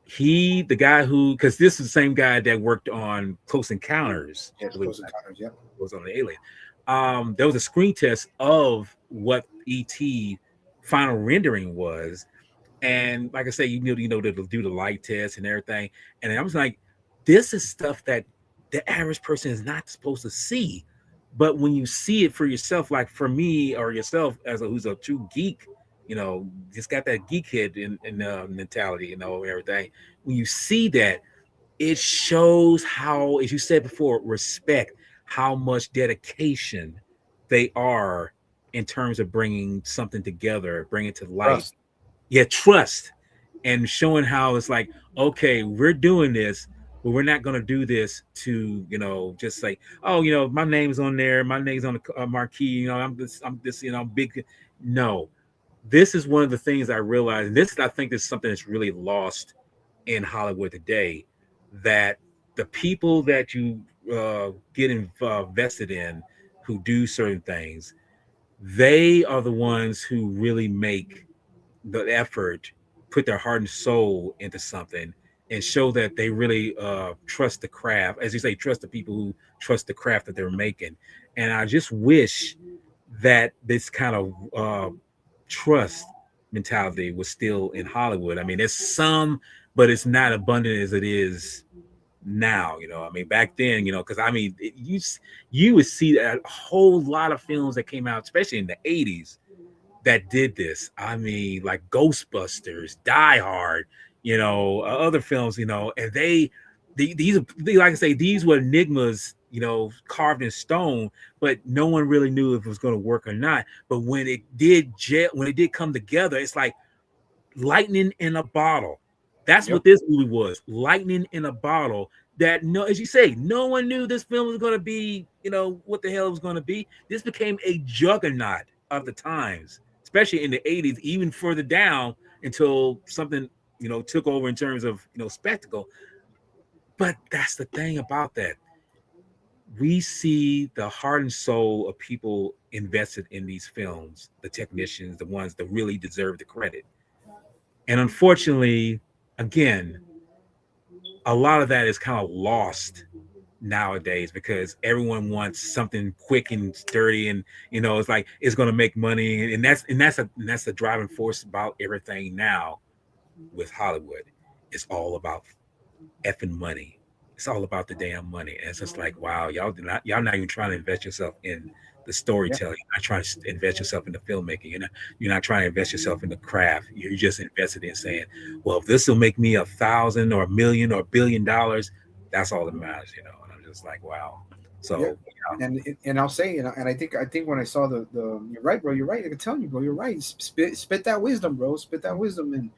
The guy who, because this is the same guy that worked on Close Encounters, Yes, believe it Close or not, Encounters. Yep. was on the Alien. There was a screen test of what ET final rendering was, and like I say, to do the light test and everything. And I was like, this is stuff that the average person is not supposed to see. But when you see it for yourself, like for me or yourself as who's a true geek, just got that geek head in mentality, everything. When you see that, it shows how, as you said before, respect, how much dedication they are in terms of bringing something together, bringing it to life. Trust. Yeah, trust, and showing how it's like, okay, we're doing this, but we're not going to do this to just say, oh, my name's on there, my name's on the marquee, I'm this, I'm big. No, this is one of the things I realized, and this I think is something that's really lost in Hollywood today, that the people that you get invested in, who do certain things, they are the ones who really make the effort, put their heart and soul into something, and show that they really trust the craft. As you say, trust the people who trust the craft that they're making. And I just wish that this kind of trust mentality was still in Hollywood. I mean, there's some, but it's not abundant as it is now. I mean, back then, because I mean, you would see a whole lot of films that came out, especially in the '80s, that did this. I mean, like Ghostbusters, Die Hard, other films, and like I say, these were enigmas, carved in stone, but no one really knew if it was going to work or not. But when it did come together, it's like lightning in a bottle. That's Yep. what this movie was. Lightning in a bottle. That, no, as you say, no one knew this film was going to be, what the hell it was going to be. This became a juggernaut of the times, especially in the '80s, even further down until something, took over in terms of, spectacle. But that's the thing about that. We see the heart and soul of people invested in these films, the technicians, the ones that really deserve the credit. And unfortunately, again, a lot of that is kind of lost nowadays because everyone wants something quick and sturdy, and it's like it's going to make money, and that's the driving force about everything now with Hollywood. It's all about effing money. It's all about the damn money. And it's just like, wow, y'all not even trying to invest yourself in the Yep. storytelling. You're not trying to invest yourself in the filmmaking. You're not trying to invest yourself in the craft. You're just invested in saying, well, if this will make me 1,000 or 1,000,000 or $1 billion, that's all that matters. And I'm just like, wow. Yeah. So And I'll say, and I think when I saw the you're right, bro. You're right. I can tell you, bro. You're right. Spit that wisdom, bro. Spit that wisdom.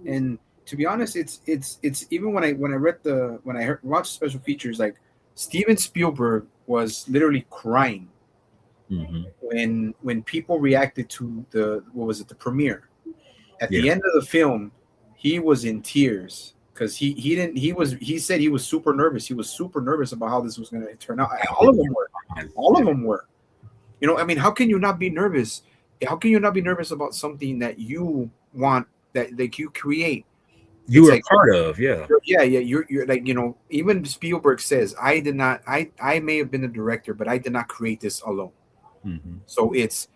And to be honest, it's even when I read watched special features, like Steven Spielberg was literally crying mhm. when people reacted to the what was it, the premiere. At Yeah, the end of the film, he was in tears because he didn't he said he was super nervous. He was super nervous about how this was going to turn out. All of them were. All of yeah. them were. I mean, how can you not be nervous? How can you not be nervous about something that you want, that like you create? You It's were a like, part of, yeah. yeah, yeah. You're like, even Spielberg says, I did not. I may have been the director, but I did not create this alone. Hmm. So it's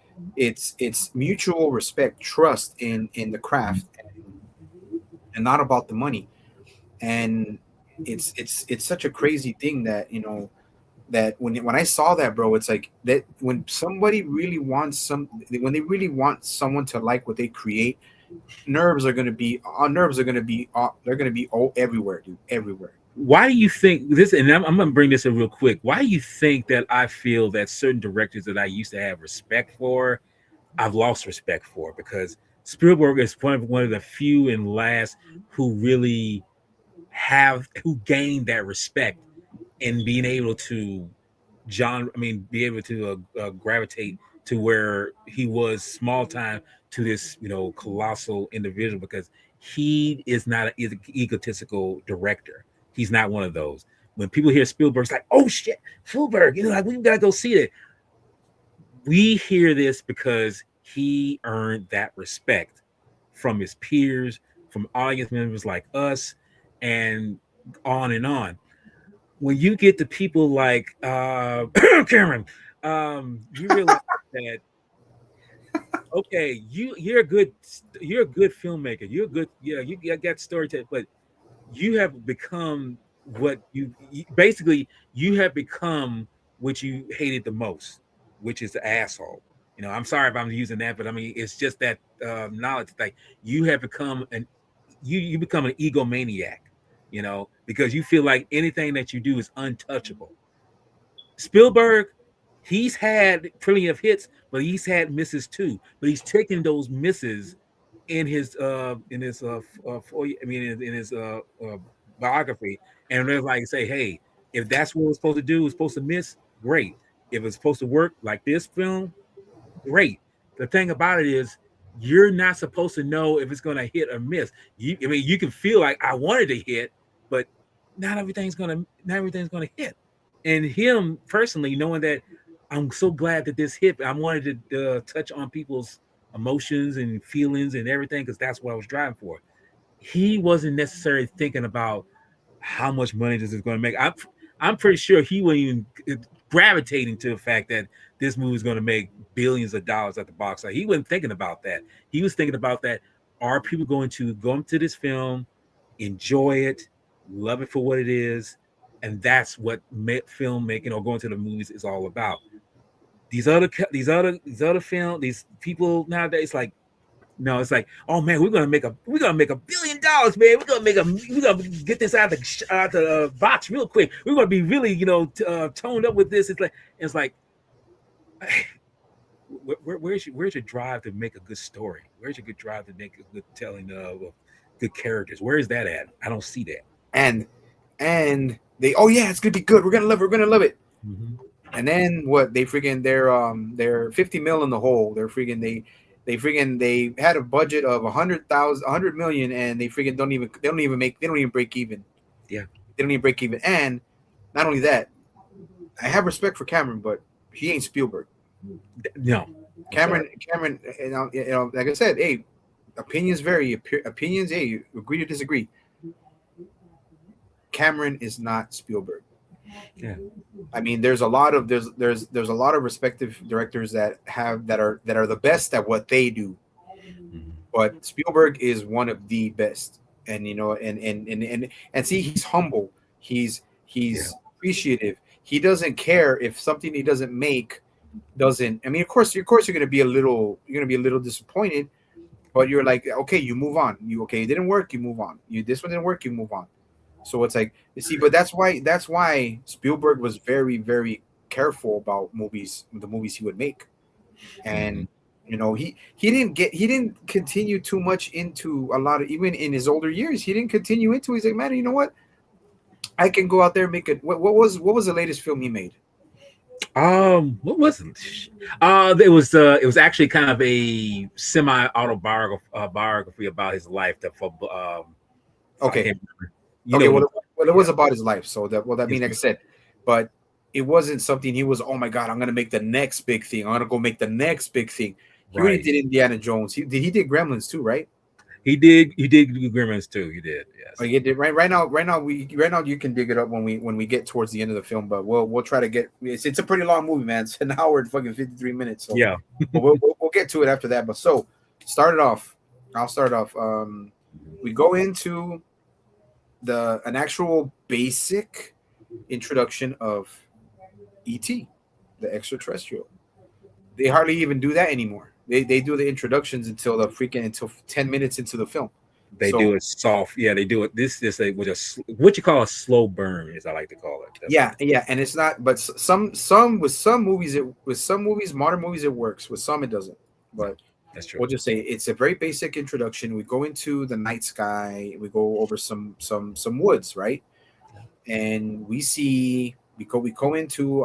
mutual respect, trust in the craft, and not about the money. And it's such a crazy thing that that when I saw that, bro, it's like that when somebody really wants when they really want someone to like what they create, nerves are gonna be they're gonna be all everywhere, dude, everywhere. Why do you think this? And I'm going to bring this in real quick. Why do you think that I feel that certain directors that I used to have respect for, I've lost respect for? Because Spielberg is one of the few and last who really who gained that respect and being able to be able to gravitate to where he was small time to this, colossal individual, because he is not an egotistical director. He's not one of those. When people hear Spielberg, it's like, oh shit, Spielberg, like we gotta go see it. We hear this because he earned that respect from his peers, from audience members like us, and on and on. When you get to people like Cameron, you realize that okay, you're a good filmmaker. You're a good, you got storytelling, but you have become basically you have become what you hated the most, which is the asshole. I'm sorry if I'm using that, but I mean it's just that knowledge. Like you have become you become an egomaniac, because you feel like anything that you do is untouchable. Spielberg, he's had plenty of hits, but he's had misses too. But he's taken those misses in his biography, and they're like say, hey, if that's what it's supposed to do, it's supposed to miss, great. If it's supposed to work like this film, great. The thing about it is, you're not supposed to know if it's going to hit or miss. You can feel like I wanted to hit, but not everything's gonna hit. And him personally knowing that I'm so glad that this hit. I wanted to touch on people's emotions and feelings and everything because that's what I was driving for. He wasn't necessarily thinking about how much money this is going to make. I'm pretty sure he wasn't even gravitating to the fact that this movie is going to make billions of dollars at the box office. He wasn't thinking about that. He was thinking about that. Are people going to go into this film, enjoy it, love it for what it is, and that's what filmmaking or going to the movies is all about. These people nowadays, like, no, it's like, oh man, we're gonna make $1 billion, man. We're gonna get this out the box real quick. We're gonna be really, toned up with this. It's like, where's your drive to make a good story? Where's your good drive to make a good telling of good characters? Where is that at? I don't see that. And they, oh yeah, it's gonna be good. We're gonna love it. Mm-hmm. And then what? They're 50 mil in the hole. They had a budget of 100 million, and they don't even break even. Yeah. They don't even break even. And not only that, I have respect for Cameron, but he ain't Spielberg. No. Cameron, like I said, hey, opinions vary. Opinions, hey, agree to disagree. Cameron is not Spielberg. Yeah. I mean, there's a lot of respective directors that are the best at what they do, but Spielberg is one of the best. And and see, he's humble. He's appreciative. He doesn't care if something he doesn't make doesn't. I mean, of course, you're gonna be a little disappointed, but you're like, okay, you move on. It didn't work, you move on. This one didn't work, you move on. So it's like, you see, but that's why Spielberg was very, very careful about the movies he would make. And he didn't continue too much into a lot of, even in his older years, he didn't continue into. He's like, man, you know what? I can go out there and make it. What was the latest film he made? What was it? It was actually kind of a semi autobiography about his life. Okay. You Okay, know, well, it was about his life. So that means, like I said, but it wasn't something he was, oh my God, I'm gonna make the next big thing. I'm gonna go make the next big thing. He already did Indiana Jones. He did Gremlins too, right? He did Gremlins too. He did, yes. Oh, he did right now you can dig it up when we get towards the end of the film, but we'll try to get. It's a pretty long movie, man. It's an hour and fucking 53 minutes. So yeah, but we'll get to it after that. But so I'll start off. We go into the an actual basic introduction of ET, the extraterrestrial. They hardly even do that anymore. They do the introductions until the freaking until 10 minutes into the film. They do So it soft. Yeah, they do it. This is a with a what you call a slow burn, as I like to call it. That's what. yeah, yeah, and it's not. But some with some movies, with some movies, modern movies, it works. With some, it doesn't. No, But that's true. we'll just say it's a very basic introduction. We go into the night sky. We go over some woods, right? And we go into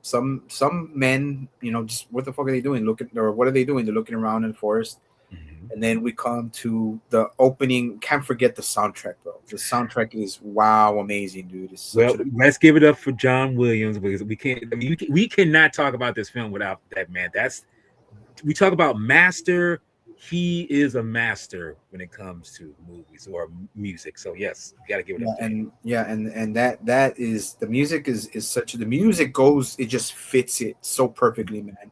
some men, just what the fuck are they doing? Looking, or what are they doing? They're looking around in the forest. Mhm. And then we come to the opening. Can't forget the soundtrack, bro. The soundtrack is wow, amazing, dude. It's such Well, an let's give it up for John Williams because we can't. I mean, we cannot talk about this film without that man. That's we talk about master. He is a master when it comes to movies or music. So yes, you got to give it yeah, up to him. and that is the music is such the music goes, it just fits it so perfectly, man.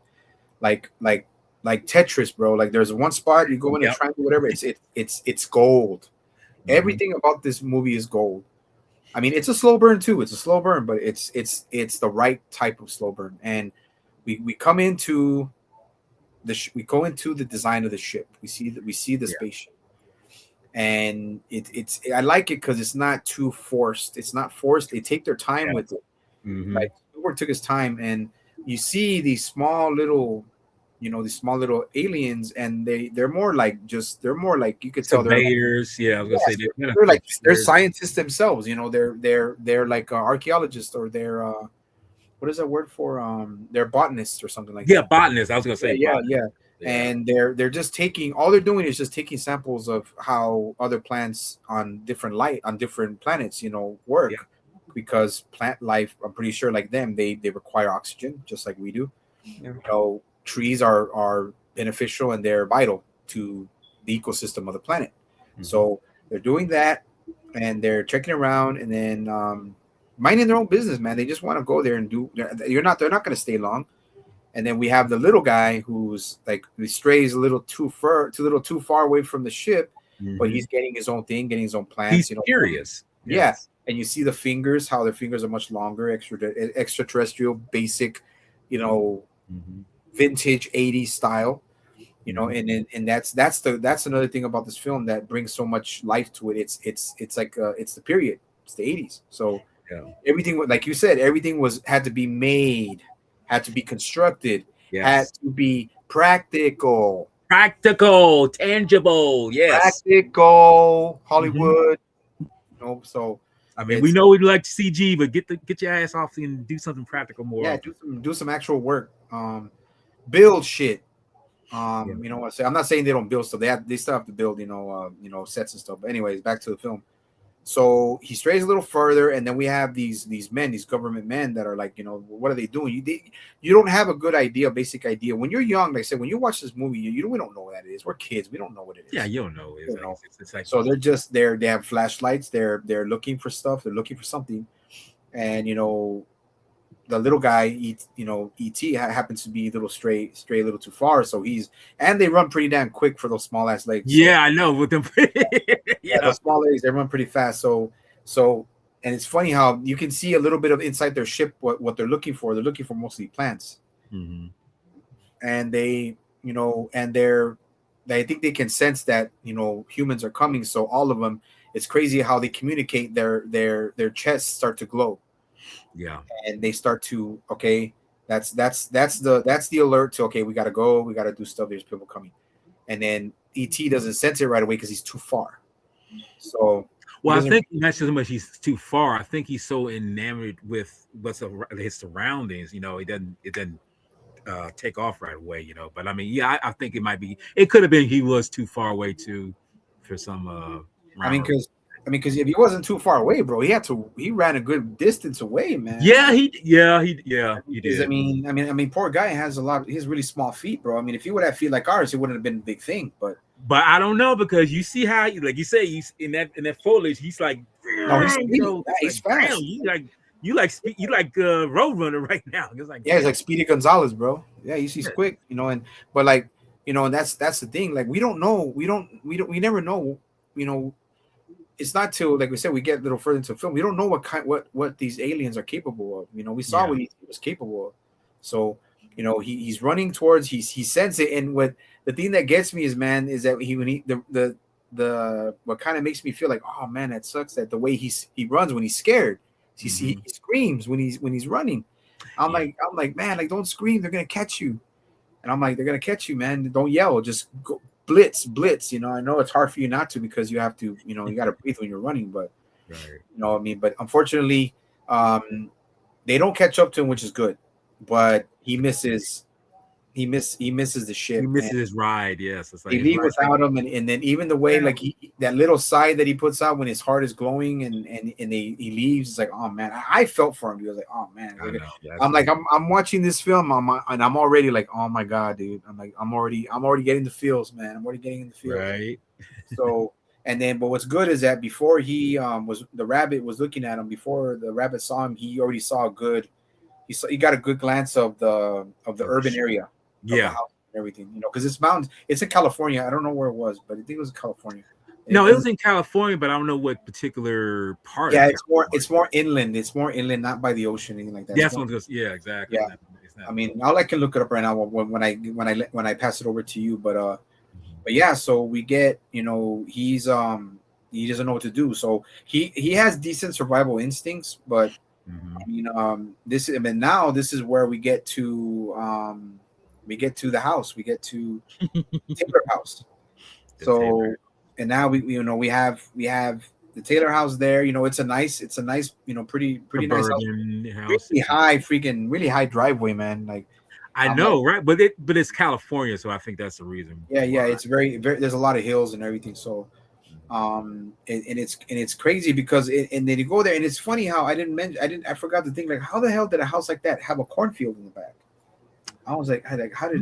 Like like like Tetris, bro. Like there's one spot you go in and Yep. try and do whatever. It's gold. Mhm. Everything about this movie is gold. I mean, it's a slow burn too. It's a slow burn, but it's the right type of slow burn. And we come into we go into the design of the ship. We see the Yeah. spaceship, and it's I like it because it's not too forced. It's not forced. They take their time Yeah. with it. Hmm. Like Spielberg took his time, and you see these small little, these small little aliens, and they're more like you could tell they're like Surveyors. Yeah, I was gonna say yes, they're kind of they're considered. scientists themselves. They're like archaeologists, or they're what is that word for they're botanists or something like Yeah, that. botanists. I was gonna Yeah, say yeah, botanists. yeah. Yeah. And they're just taking all they're doing is just taking samples of how other plants on different planets, Yeah. work, because plant life, I'm pretty sure, like them, they require oxygen just like we do. Yeah. Trees are beneficial and they're vital to the ecosystem of the planet. Hmm. So they're doing that, and they're checking around, and then minding their own business, man. They just want to go there and do. They're not going to stay long. And then we have the little guy who's like he strays a little too far away from the ship, but Hmm. he's getting his own thing, getting his own He's plants. curious. Yeah. Yes. And you see the fingers, how their fingers are much longer, extraterrestrial, basic, you know, Hmm. vintage '80s style. Hmm. And that's another thing about this film that brings so much life to it. It's like it's the period, it's the '80s. So Yeah. everything, like you said, everything was had to be made, had to be constructed, had Yes. to be practical, Practical, tangible. Yes. practical Hmm. Hollywood. So I mean, we it's know we like CG, but get your ass off and do something practical more yeah, often. do some actual work. Build shit. Yeah. What I say. I'm not saying they don't build stuff. They still have to build, sets and stuff. But anyways, back to the film. So he strays a little further, and then we have these men, these government men that are like, what are they doing? You don't have a good idea, basic idea when you're young. Like I said, when you watch this movie, we don't know what that is. We're kids, we don't know what it Yeah, is. you don't know. You know. It's like So they're just there. They have flashlights. They're looking for stuff. They're looking for something, and the little guy, Et happens to be a little stray a little too far. So and they run pretty damn quick for those small ass legs. So yeah, I know with them. yeah, Yeah. those small legs, they run pretty fast. So, and it's funny how you can see a little bit of inside their ship what they're looking for. They're looking for mostly plants, Hmm. and I think they can sense that humans are coming. So all of them, it's crazy how they communicate. Their chests start to glow, Yeah. and they start to okay. That's the alert to okay. We gotta go. We gotta do stuff. There's people coming, and then ET doesn't sense it right away because he's too far. So he Well, I doesn't. think not so much he's too far. I think he's so enamored with his surroundings. It doesn't take off right away. But I mean, yeah, I think it might be. It could have been he was too far away too for some I mean, rhyme. because if he wasn't too far away, bro, he ran a good distance away, man. Yeah, he Because did. poor guy has he has really small feet, bro. I mean, if he would have feet like ours, it wouldn't have been a big thing. But But I don't know because you see how, like you say, he's in that foliage. He's like, no, he's speedy. Yeah, it's he's like, damn, fast. you like Roadrunner right now. It's like, Yeah, he's damn. like Speedy Gonzalez, bro. Yeah, he's Yeah. quick, but and that's the thing. Like we don't know, we never know, you know, it's not till, like we said, we get a little further into the film. We don't know what these aliens are capable of. You know, we saw Yeah. what he was capable of. So, you know, he's running towards. He sends it, and what the thing that gets me is, man, is that when he the what kind of makes me feel like, oh man, that sucks. That the way he runs when he's scared, he screams when he's running. Yeah. I'm like, man, like don't scream, they're gonna catch you. And I'm like, they're gonna catch you, man. Don't yell, just go blitz. You know, I know it's hard for you not to because you have to, you know, you got to breathe when you're running, but Right. you know what I mean. But unfortunately, they don't catch up to him, which is good. But he misses the He ship, and misses his ride. Yes, it's like they his leave ride. without him, and then even the way Yeah. like that little sigh that he puts out when his heart is glowing, and he leaves. It's like, oh man, I felt for him. He was like, oh man, I know. That's I'm like, right. I'm watching this film, and I'm already like, oh my god, dude. I'm like, I'm already getting the feels, man. I'm already getting in the feels. Right. So, and then, but what's good is that before he was the rabbit was looking at him, before the rabbit saw him, he already saw a good. He got a good glance of the Of the urban area of the Yeah. house and everything, you know, because it's mountains. It's in California. I don't know where it was, but I think it was in California. No, it was in California, but I don't know what particular part of Yeah, California. it's more inland. It's more inland, not by the ocean, anything like that. It's That's more, one goes. Yeah, exactly. yeah. It's not I mean, I can look it up right now when I pass it over to you, Mhm. but yeah. So we get, you know, he doesn't know what to do. So he has decent survival instincts, but Mhm. I mean, now this is where we get to the house. We get to Taylor House. The Taylor. So, and now we have the Taylor House there. You know, it's a nice, you know, pretty nice house. Suburban house. Really high driveway, man. Like I I'm like, know, right? But it's California, so I think that's the reason yeah. why. It's very. There's a lot of hills and everything. So, and it's crazy because and then you go there and it's funny how I forgot to think, like, how the hell did a house like that have a cornfield in the back? I was like, how did that I was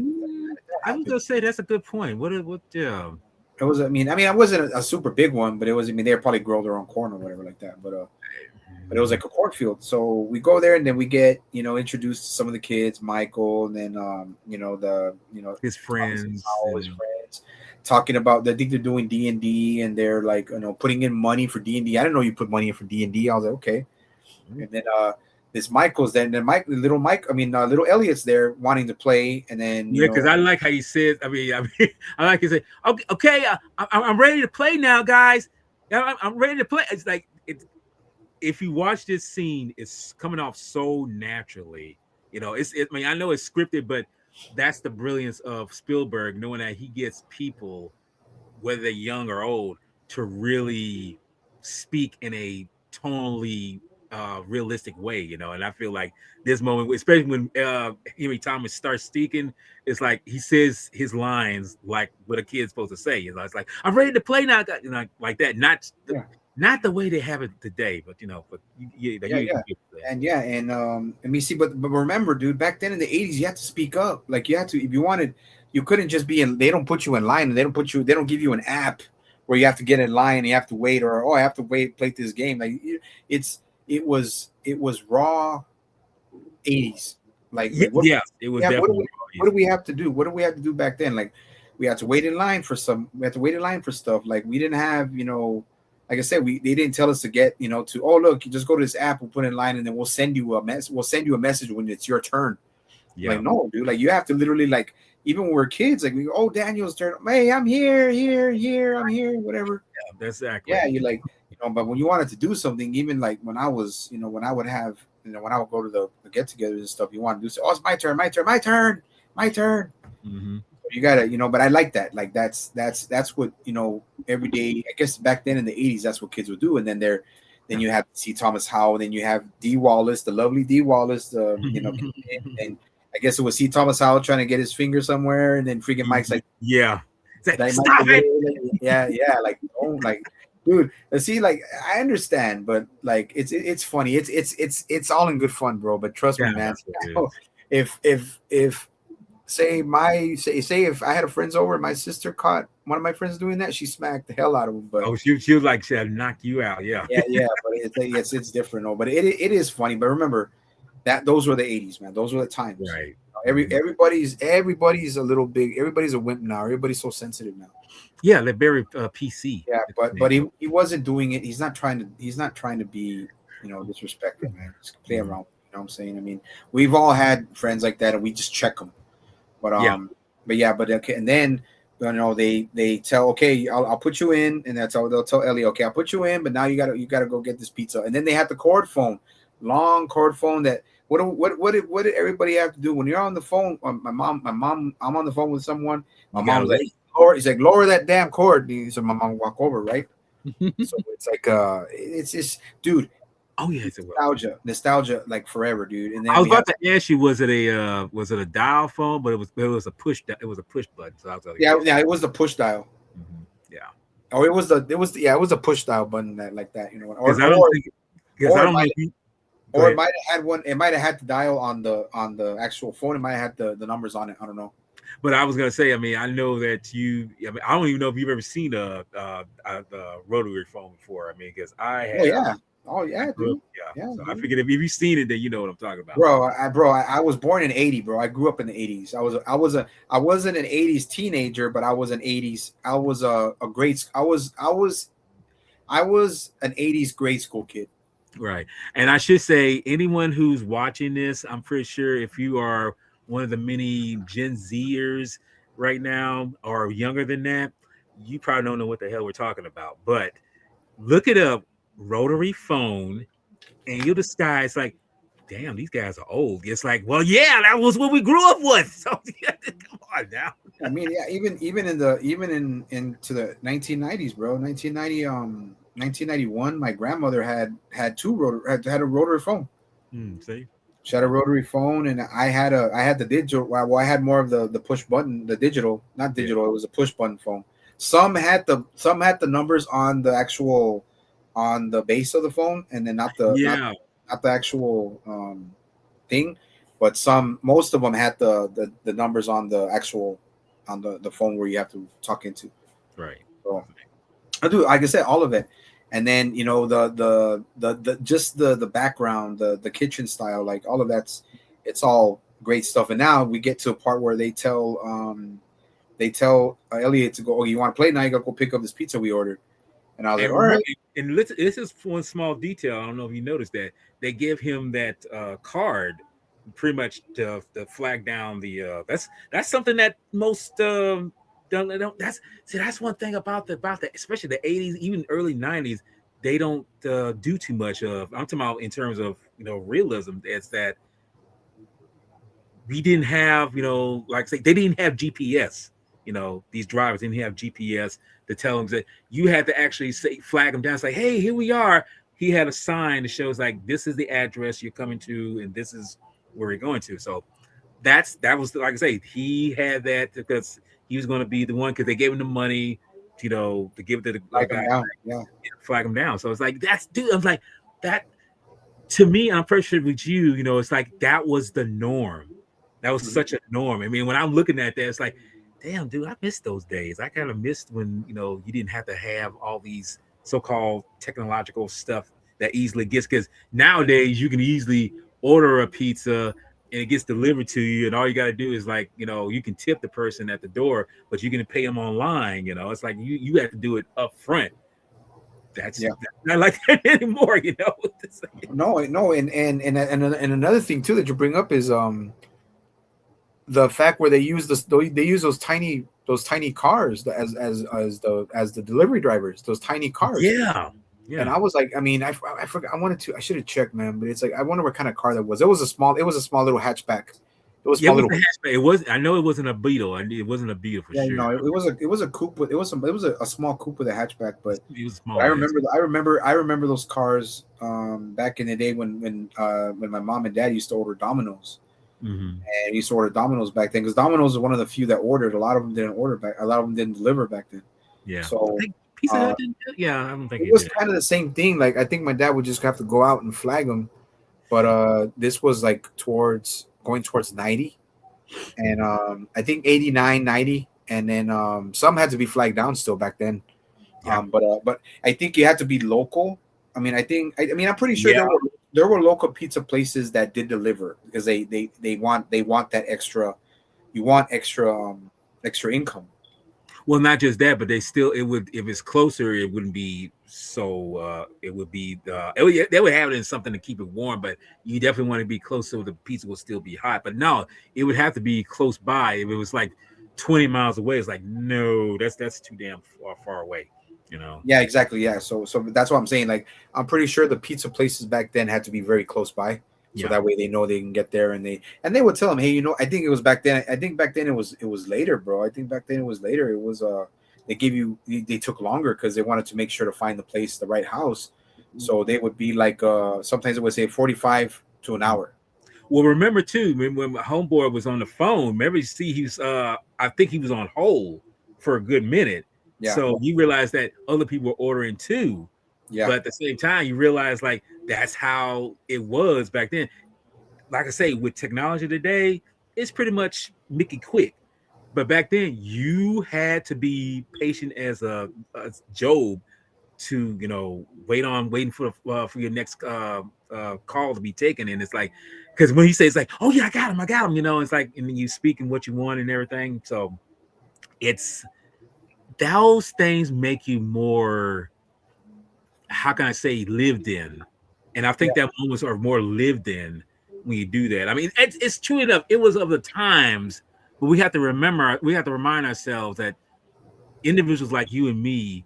happen? gonna say that's a good point. What? It was. I wasn't a super big one, but it was. I mean, they probably grow their own corn or whatever like that. But it was like a cornfield. So we go there and then we get, you know, introduced to some of the kids, Michael, and then you know, His Thomas and friends Powell, his and friends, talking about. I think they're doing D&D, and they're like, you know, putting in money for D&D. I didn't know you put money in for D&D. I was like, okay. And then this Michael's there, and then little Elliot's there wanting to play, and then you yeah, because know, I like how he says. I like he say, okay, I'm ready to play now, guys. I'm ready to play. It's like if you watch this scene, it's coming off so naturally. You know, I mean, I know it's scripted, but that's the brilliance of Spielberg, knowing that he gets people, whether they're young or old, to really speak in a tonally realistic way, you know. And I feel like this moment, especially when Henry Thomas starts speaking, it's like he says his lines like what a kid's supposed to say. You know, it's like, I'm ready to play now, you know, like that. yeah, Not the way they have it today, but you know, but yeah. And let me see, but remember, dude, back then in the 80s, you had to speak up. Like you had to, if you wanted, you couldn't just be in. They don't put you in line, and they don't give you an app where you have to get in line and you have to wait, or I have to wait, play this game. Like it was raw 80s. Like what? Yeah, it was Yeah, definitely what do we have to do? What do we have to do back then? Like we had to wait in line for some. We had to wait in line for stuff. Like we didn't have, you know. Like I said, they didn't tell us to get, you know, to, oh look, you just go to this app, we'll put in line, and then we'll send you a message when it's your turn. Like, yeah. no, dude, like you have to literally, like, even when we're kids, like we go, oh, Daniel's turn. Hey, I'm here, I'm here, whatever. That's Yeah, exactly. you like, you know, but when you wanted to do something, even like when I was, you know, when I would have, you know, when I would go to the get-togethers and stuff, you want to do so, oh, it's my turn, my turn. Mm-hmm. You gotta, you know, but I like that. Like that's what, you know, every day. I guess back then in the 80s, that's what kids would do. And then you have C. Thomas Howell, then you have D. Wallace, the lovely D. Wallace, you know, and I guess it was C. Thomas Howell trying to get his finger somewhere, and then freaking Mike's like, Yeah. like, Mike's Stop like, it. yeah, like, oh, like, dude, see, like, I understand, but like, it's funny, it's all in good fun, bro. But trust me, Yeah, man, that's what it is. if say if I had a friends over and my sister caught one of my friends doing that, she smacked the hell out of him. But Oh, she was like, she had knocked you out. Yeah. yeah, but it's different. No, but it is funny. But remember that those were the 80s, man. Those were the times. Right. Everybody's a little big. Everybody's a wimp now. Everybody's so sensitive now. Yeah, they're very PC. Yeah, At the but same time. he wasn't doing it. He's not trying to be, disrespectful, man. Just play Mhm. around. You know what I'm saying? I mean, we've all had friends like that, and we just check them. But Yeah, but yeah, but okay, and then they tell, okay, I'll put you in, and that's all they'll tell Ellie, okay, I'll put you in, but now you gotta go get this pizza, and then they have the cord phone, long cord phone that what did everybody have to do when you're on the phone? I'm on the phone with someone. My you gotta mom's like, wait. he's like, lower that damn cord. So my mom walk over, right? So it's like it's just, dude, Oh yeah, it's a well. nostalgia, like forever, dude. And I then was we have, about to ask you, was it a dial phone? But it was a push. It was a push button. So I was like, yeah, yeah, it was the push dial. yeah, Or it was a push dial button that, like that, because I don't think because I or it don't know might if you go or it ahead. might have had one. It might have had the dial on the actual phone. It might have had the numbers on it. I don't know. But I was gonna say, I mean, I know that I mean, I don't even know if you've ever seen a rotary phone before. I mean, because I Oh have. yeah, oh I yeah, grew up, dude. yeah. Yeah, So I dude. figured if you've seen it, then you know what I'm talking about. I was born in '80, bro. I grew up in the '80s. I wasn't an '80s teenager, but I was an '80s. I was a great. I was an '80s grade school kid. Right. And I should say, anyone who's watching this, I'm pretty sure if you are one of the many Gen Zers right now or younger than that, you probably don't know what the hell we're talking about. But look it up, rotary phone, and you'll disguise it's like, damn, these guys are old. It's like, well, yeah, that was what we grew up with. So come on now. I mean, yeah, even in into the 1990s, bro. 1991, my grandmother had a rotary phone. See? She had a rotary phone, and I had the digital. Well, I had more of the push button, the digital, not Yeah. digital. It was a push button phone. Some had the numbers on the actual, on the base of the phone, and then not the not Yeah. not the actual thing, but most of them had the numbers on the actual, on the phone where you have to talk into. Right. So I do, like I said, all of it. And then the just the background, the kitchen style, like all of that's, it's all great stuff. And now we get to a part where they tell Elliot to go, oh, you want to play now, you gotta go pick up this pizza we ordered. And I was like, And all right. remember, and this is one small detail. I don't know if you noticed that they give him that card, pretty much to flag down the. That's something that most don't. That's one thing about the especially the 80s, even early 90s. They don't do too much of. I'm talking about in terms of realism. It's that we didn't have, like I say, they didn't have GPS. These drivers didn't have GPS to tell them that you had to actually say, flag them down, say, hey, here we are. He had a sign that shows like this is the address you're coming to, and this is where you're going to. So that was like I say, he had that because he was going to be the one because they gave him the money, to give it to the Like them guy, down. Yeah. flag him down. So it's like that's dude. I was like that to me, I'm pretty sure with you, it's like that was the norm. That was Mhm. such a norm. I mean, when I'm looking at that, it's like, damn, dude, I missed those days. I kind of missed when, you didn't have to have all these so-called technological stuff that easily gets because nowadays you can easily order a pizza and it gets delivered to you, and all you got to do is like, you can tip the person at the door, but you can pay them online. It's like you have to do it up front. That's Yeah. not like that anymore. No, no, and another thing too that you bring up is the fact where they use those tiny cars as the delivery drivers, those tiny cars. Yeah, And yeah. I was like, I mean, I forgot, I should have checked, man, but it's like, I wonder what kind of car that was. It was a small little hatchback. It was Yeah, it small was little. a hatchback. It was. I know it wasn't a Beetle. It wasn't a Beetle for Yeah, sure. it was a coupe. It was a small coupe with a hatchback, but It was But small. I Yes. remember, I remember, I remember those cars back in the day when my mom and dad used to order Domino's, Hmm. and we used to order Domino's back then because Domino's was one of the few that ordered. A lot of them didn't order back. A lot of them didn't deliver back then. Yeah. I So think Pizza uh, Hut didn't. Yeah, I don't think it it was did. kind of the same thing. Like, I think my dad would just have to go out and flag them, but this was like going towards 90, and Mhm. I think 89, 90, and then some had to be flagged down still back then. Yeah. But I think you had to be local. I mean, I mean, I'm pretty sure Yeah. there were. there were local pizza places that did deliver because they want that extra. You want extra income. Well, not just that, but they still it would if it's closer, it wouldn't be so. It would be they would have it in something to keep it warm, but you definitely want to be close so the pizza will still be hot. But no, it would have to be close by. If it was like 20 miles away, it's like no, that's too damn far away. You know. Yeah, exactly. Yeah, so that's what I'm saying. Like, I'm pretty sure the pizza places back then had to be very close by, so Yeah. that way they know they can get there, and they would tell them, hey, I think it was back then. I think back then it was later, bro. I think back then it was later. It was they gave you they took longer because they wanted to make sure to find the place, the right house. So they would be like sometimes it would say 45 to an hour. Well, remember too when my homeboy was on the phone. Remember, you see, he was. I think he was on hold for a good minute. Yeah, So you realize that other people were ordering too, yeah, but at the same time, you realize like that's how it was back then. Like I say, with technology today, it's pretty much Mickey quick. But back then, you had to be patient as Job to waiting for your next call to be taken. And it's like because when he says like, oh yeah, I got him, it's like and then you speaking what you want and everything. So it's those things make you more, how can I say, lived in. And I yeah, think that moments are more lived in when you do that. I mean, it's true enough. It was of the times, but we have to remind ourselves that individuals like you and me,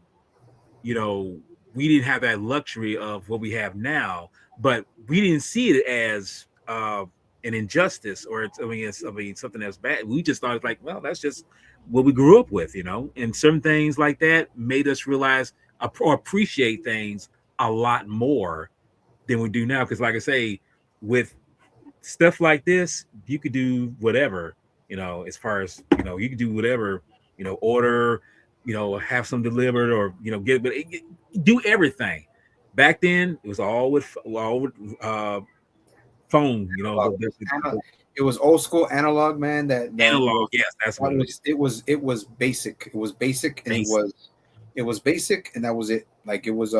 you know, we didn't have that luxury of what we have now, but we didn't see it as an injustice or something that's bad. We just thought it's like, well, that's just what we grew up with, and certain things like that made us realize or appreciate things a lot more than we do now. Because, like I say, with stuff like this, you could do whatever, as far as, you could do whatever, order, have some delivered or, do everything. Back then, it was all with phone, analog. It was old school analog, man. That analog. was Yes, that's what what it it is. was. It was basic. It was basic, and Basic. it was basic, and that was it. Like, it was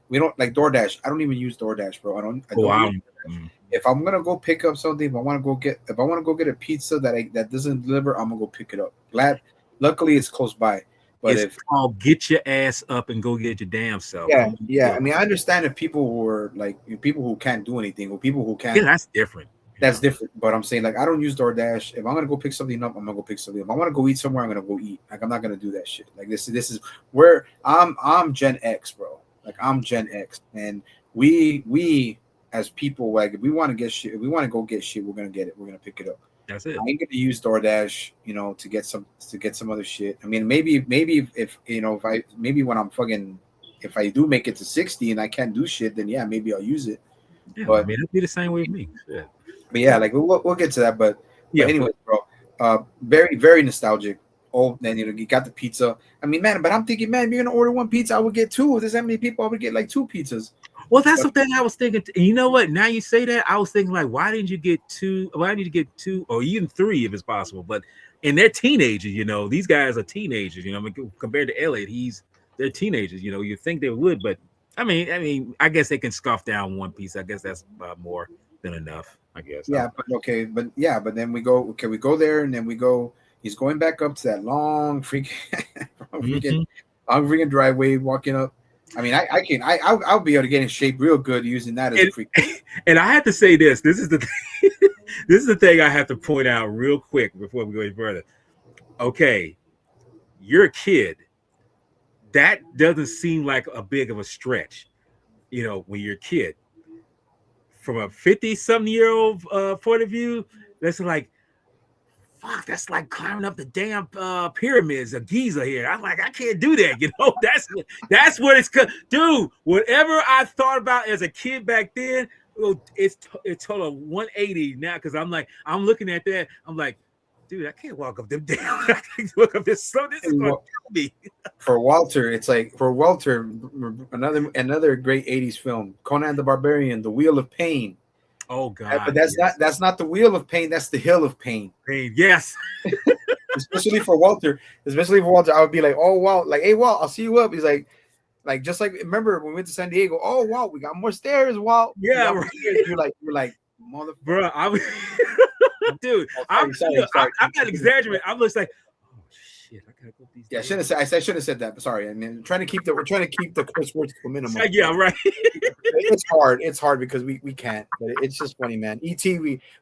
we don't like DoorDash. I don't even use DoorDash, bro. I Oh, don't use. I don't. If I'm gonna go pick up something, if I want to go get a pizza that doesn't deliver, I'm gonna go pick it up. Luckily it's close by. But It's if called get your ass up and go get your damn self. yeah, Come on, yeah. I look. mean, I understand if people who are like people who can't do anything, or people who Yeah, can't. that's different. That's different. But I'm saying, like, I don't use DoorDash. If I'm gonna go pick something up, I'm gonna go pick something up. If I want to go eat somewhere, I'm gonna go eat. Like, I'm not gonna do that shit. Like, this is where I'm Gen X, bro. Like, I'm Gen X, and we as people, like, if we want to get shit, if we want to go get shit, we're gonna get it. We're gonna pick it up. That's I it. ain't gonna use DoorDash, to get some other shit. I mean, maybe if maybe when I'm fucking, if I do make it to 60 and I can't do shit, then yeah, maybe I'll use it. Yeah, I But mean, it'd be the same way with me. Shit. but yeah, like we'll get to that. But Yeah, anyway, bro, very very nostalgic. Oh, then you got the pizza. I mean, man, but I'm thinking, man, if you're gonna order one pizza, I would get two. If there's that many people, I would get like two pizzas. well, that's But the thing I was thinking. You know what? Now you say that, I was thinking like, why didn't you get two? Why didn't you get two or even three if it's possible? But and they're teenagers. These guys are teenagers. I mean, compared to Elliot, they're teenagers. You think they would, but I guess they can scoff down one piece. I guess that's more than enough. I guess. I yeah, don't but okay, but yeah, but then we go. Okay, we go there, and then we go. He's going back up to that long freaking, know. freaking, long freaking driveway, walking up. I mean, I'll be able to get in shape real good using that as a And, freak. and I have to say this. This is the this is the thing I have to point out real quick before we go any further. Okay, you're a kid. That doesn't seem like a big of a stretch. When you're a kid. From a 50-something-year-old point of view, that's like, fuck, that's like climbing up the damn pyramids of Giza here. I'm like, I can't do that. That's what it's, dude. Whatever I thought about as a kid back then, it's total 180 now. Because I'm looking at that. I'm like, dude, I can't walk up them damn. I can't walk up this. So this is going to kill me. For Walter, it's like for Walter, another great '80s film, Conan the Barbarian, The Wheel of Pain. Oh God! But that's not the Wheel of Pain. That's the Hill of Pain. Yes. Especially for Walter. I would be like, oh wow, like, hey Walt, I'll see you up. He's like, Like just like remember when we went to San Diego. Oh wow, we got more stairs. Wow, we Yeah, got more right. stairs. You're like motherfucker. Bro. I was, dude. Oh, I'm, sorry. I'm not exaggerating. I'm just like, oh shit, I gotta go up these Yeah, I stairs. shouldn't have said. I shouldn't have said that. But sorry. I mean, we're trying to keep the curse words to a minimum. Yeah, right. It's hard. It's hard because we can't. But it's just funny, man. Et,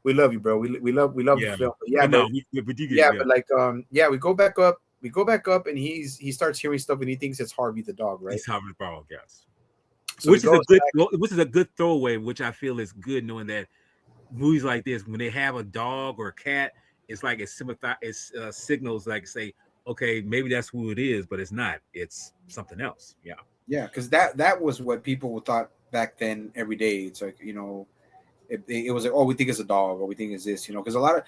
we love you, bro. We love the Yeah, film. But but no, but you get, yeah, yeah, but like yeah, we go back up. We go back up, and he starts hearing stuff, and he thinks it's Harvey the dog, right? he's Harvard Ball, yes. So he goes back. Which is a good throwaway, which I feel is good knowing that movies like this, when they have a dog or a cat, it's like it's signals like say, okay, maybe that's who it is, but it's not. It's something else. Yeah. Yeah, because that was what people thought back then. Every day, it's like it was like, oh, we think it's a dog, or we think it's this, because a lot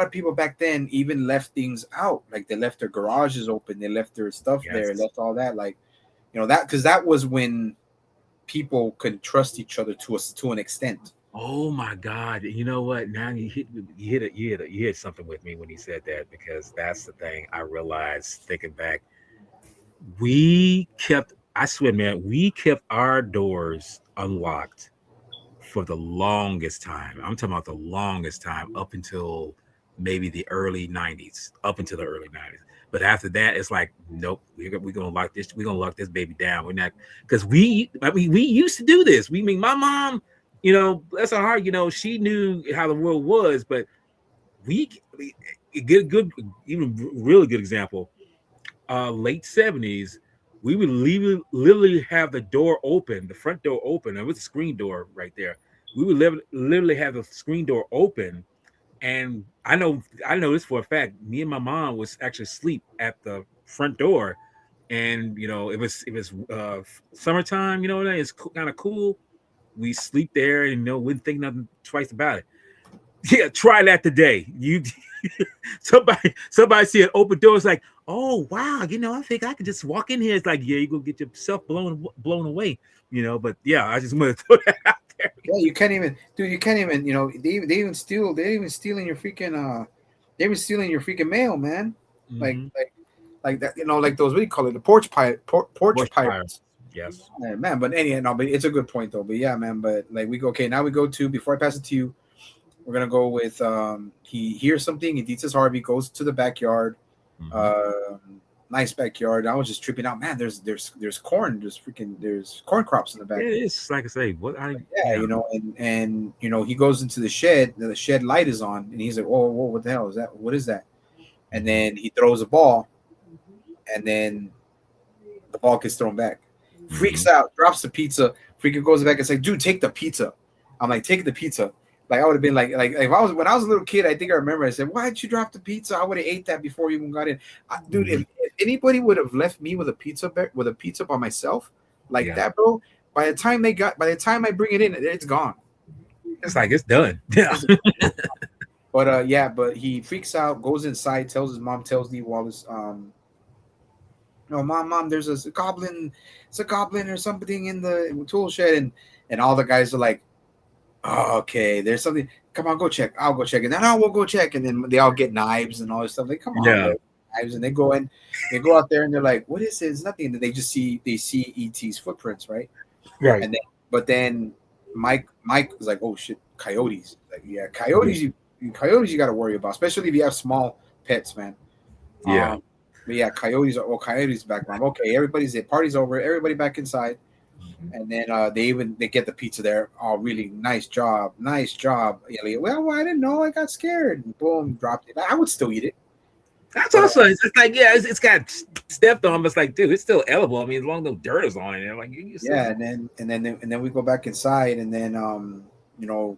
of people back then even left things out, like they left their garages open, they left their stuff there, Yes. left all that, like that because that was when people could trust each other to an extent. Oh my God! You know what? Now you hit something with me when he said that, because that's the thing I realized thinking back. We kept, I swear, man, we kept our doors unlocked for the longest time. I'm talking about the longest time, up until maybe the early '90s. Up until the early '90s. But after that, it's like, nope, we're gonna lock this. We're gonna lock this baby down. We're not, because we used to do this. We mean my mom, bless her heart, she knew how the world was, but we get good, even really good example. Late '70s, we would literally have the door open, the front door open, and with the screen door right there. We would literally have the screen door open, and I know this for a fact. Me and my mom was actually asleep at the front door, and it was summertime. It's kind of cool. We sleep there, and wouldn't think nothing twice about it. Yeah, try that today. You somebody see an open door. It's like, oh wow, I think I could just walk in here. It's like, yeah, you go get yourself blown away. But yeah, I just want to throw that out there. Yeah, you can't even, dude. You can't even. They even stealing your freaking they even stealing your freaking mail, man. Like Mhm. like that. Like those, what do you call it? The porch porch Bush fire. pirates. Yes. Yeah, man. But but it's a good point though. But yeah, man. But like we go. Okay, now we go to, before I pass it to you, we're gonna go with he hears something. He thinks it's Harvey. Goes to the backyard. Mhm. Nice backyard. I was just tripping out, man. There's corn. There's corn crops in the back. It's like I say, what I Yeah, yeah. and he goes into the shed. The shed light is on, and he's like, "Whoa, whoa, what the hell is that? What is that?" And Mhm. then he throws a ball, and then the ball gets thrown back. Freaks Mhm. out, drops the pizza. Freaking goes back and says, "Dude, take the pizza." I'm like, "Take the pizza." Like I would have been like if I was when I was a little kid, I think I remember I said, "Why did you drop the pizza?" I would have ate that before you even got in. Dude, Mhm. if anybody would have left me with a pizza by myself like Yeah. that, bro, by the time I bring it in, it's gone. It's like it's done. Yeah. It's- But yeah, but he freaks out, goes inside, tells his mom, tells Lee Wallace, no, mom, there's a goblin, it's a goblin or something in the tool shed, and all the guys are like, oh, okay, there's something. Come on, go check. I'll go check. And then I will go check. And then they all get knives and all this stuff. Like, come on, Yeah. bro. Knives. And they go in, they go out there and they're like, what is it? It's nothing. And then they see ET's footprints, right? Right. And then Mike was like, oh shit, coyotes. Like, yeah, Yeah. coyotes you got to worry about, especially if you have small pets, man. Yeah. But yeah, coyotes back, mom. Okay, everybody's it. Party's over. Everybody back inside. Mhm. And then they get the pizza there. Oh, really nice job, Elliot. Well, I didn't know. I got scared. Boom, dropped it. I would still eat it, That's but also, it's like, yeah, it's got stepped on, but it's like, dude, it's still edible. I mean, as long as no dirt is on it, like you still. yeah. And then we go back inside, and then you know,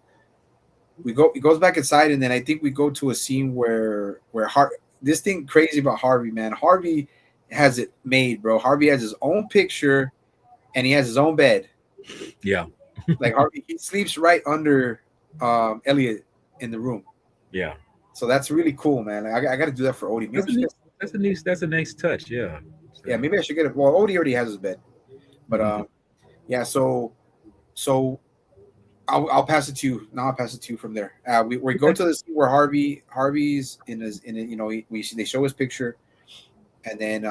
he goes back inside, and then I think we go to a scene where this thing crazy about Harvey, man. Harvey has it made, bro. Harvey has his own picture, and he has his own bed. Yeah. Like Harvey, he sleeps right under Elliot in the room. Yeah. So that's really cool, man. Like, I got to do that for Odie. Maybe I That's a should new, get, that's a nice touch. Yeah. yeah, So, maybe I should get it. Well, Odie already has his bed, but mhm. yeah. So I'll pass it to you. Now I'll pass it to you from there. We go Okay. to the scene where Harvey's in his, they show his picture, and then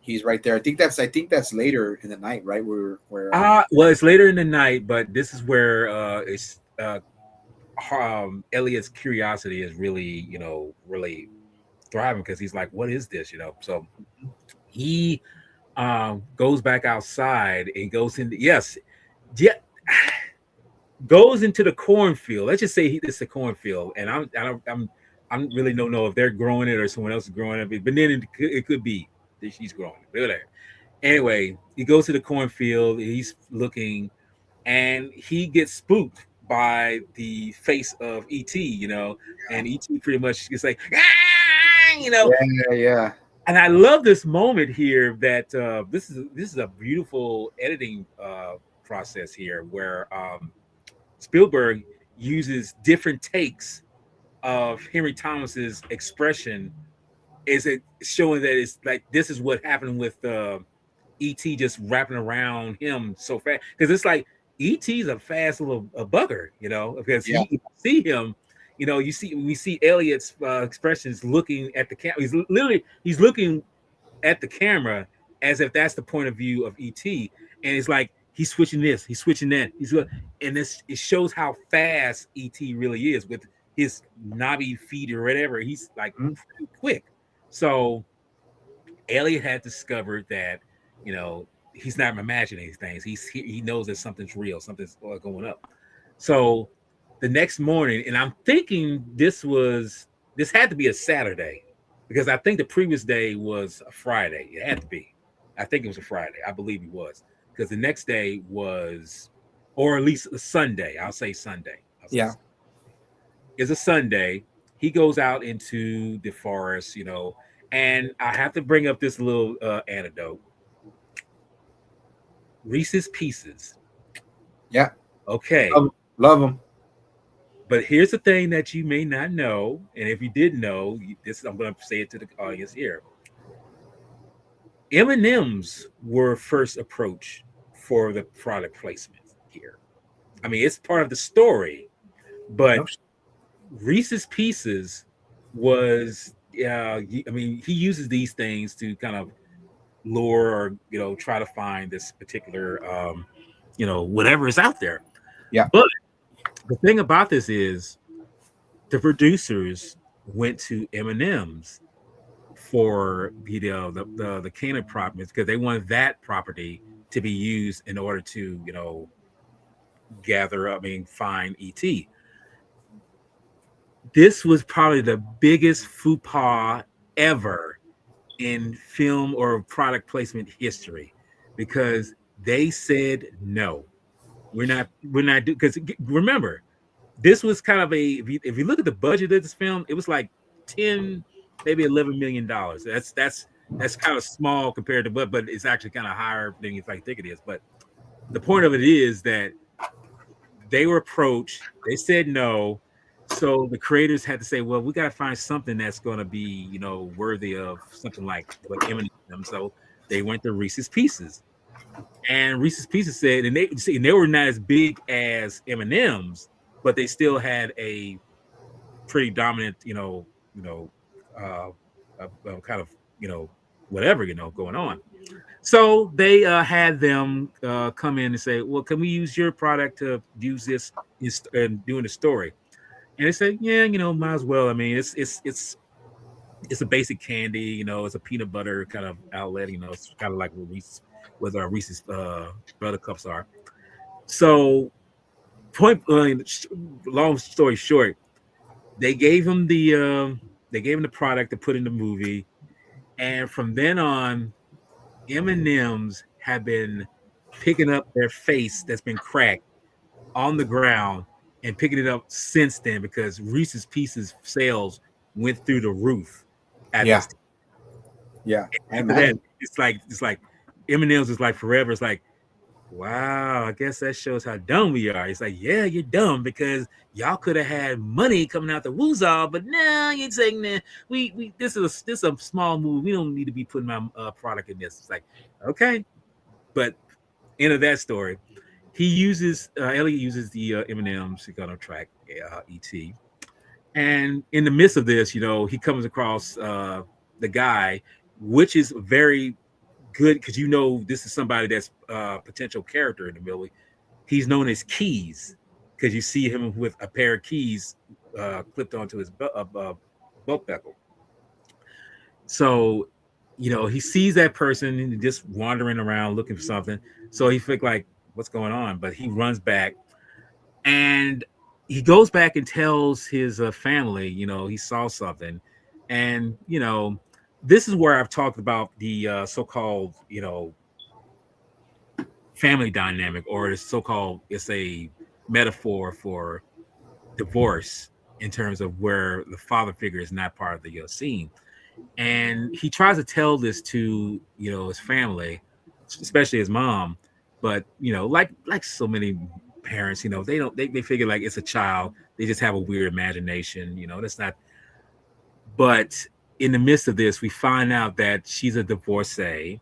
He's right there. I think that's later in the night, right? Where Well, it's later in the night, but this is where it's Elliot's curiosity is really, really thriving because he's like, "What is this?" So he goes back outside and goes into yeah, goes into the cornfield. Let's just say this is a cornfield, and I'm really don't know if they're growing it or someone else is growing it, but then it could be that she's growing it. Whatever. Anyway, he goes to the cornfield. He's looking, and he gets spooked by the face of ET. And ET pretty much is like, "Ah!" yeah, yeah, And I love this moment here that this is a beautiful editing process here where Spielberg uses different takes of Henry Thomas's expression. Is it showing that it's like this is what happened with ET just wrapping around him so fast because it's like ET's a fast little bugger, because yeah. he see him, we see Elliot's expressions looking at the camera. He's looking at the camera as if that's the point of view of ET, and it's like he's switching this, he's switching that, and this it shows how fast ET really is with his knobby feet or whatever. He's like Mhm. pretty quick. So Elliot had discovered that he's not imagining these things. He knows that something's real, something's going up. So the next morning, and I'm thinking this had to be a Saturday because I think the previous day was a Friday. It had to be. I think it was a Friday. I believe it was because the next day was, or at least a Sunday. I'll say Sunday. Yeah. It's a Sunday. He goes out into the forest, and I have to bring up this little anecdote. Reese's Pieces. Yeah. Okay. Love him. But here's the thing that you may not know. And if you did know, I'm going to say it to the audience here. M&M's were first approached for the product placement here. I mean, it's part of the story, but Reese's Pieces was, he uses these things to kind of lure or try to find this particular whatever is out there. Yeah. But the thing about this is the producers went to M&M's for the Canaan property because they wanted that property to be used in order to find ET. This was probably the biggest faux pas ever in film or product placement history because they said no, we're not doing, because remember this was kind of if you look at the budget of this film, it was like 10 maybe $11 million. That's kind of small compared to but it's actually kind of higher than you think it is. But the point of it is that they were approached, they said no. So the creators had to say, well, we got to find something that's going to be, worthy of something like M&M. So they went to Reese's Pieces, and Reese's Pieces said, and they were not as big as M&M's, but they still had a pretty dominant, kind of, whatever, going on. So they had them come in and say, well, can we use your product to use this in doing the story? And they say, yeah, might as well. I mean, it's a basic candy, it's a peanut butter kind of outlet, it's kind of like what our Reese's Buttercups are. So, long story short, they gave him the product to put in the movie, and from then on, M&M's have been picking up their face that's been cracked on the ground and picking it up since then because Reese's Pieces sales went through the roof at Yeah. this time. Yeah. I After that, imagine. it's like M&M's is like forever. It's like, wow, I guess that shows how dumb we are. It's like, yeah, you're dumb because y'all could have had money coming out the woozah, but now you're saying that this is a small move. We don't need to be putting my product in this. It's like, okay, but end of that story. Elliot uses the M&M's to kind of track ET, and in the midst of this, he comes across the guy, which is very good because this is somebody that's potential character in the movie. He's known as Keys because you see him with a pair of keys clipped onto his belt buckle. So, he sees that person just wandering around looking for something. So he think like, what's going on? But he runs back and he goes back and tells his family, he saw something. And, this is where I've talked about the so-called, family dynamic, or the so-called, it's a metaphor for divorce in terms of where the father figure is not part of the scene. And he tries to tell this to his family, especially his mom. But like so many parents, they don't they figure like it's a child, they just have a weird imagination, that's not. But in the midst of this, we find out that she's a divorcee.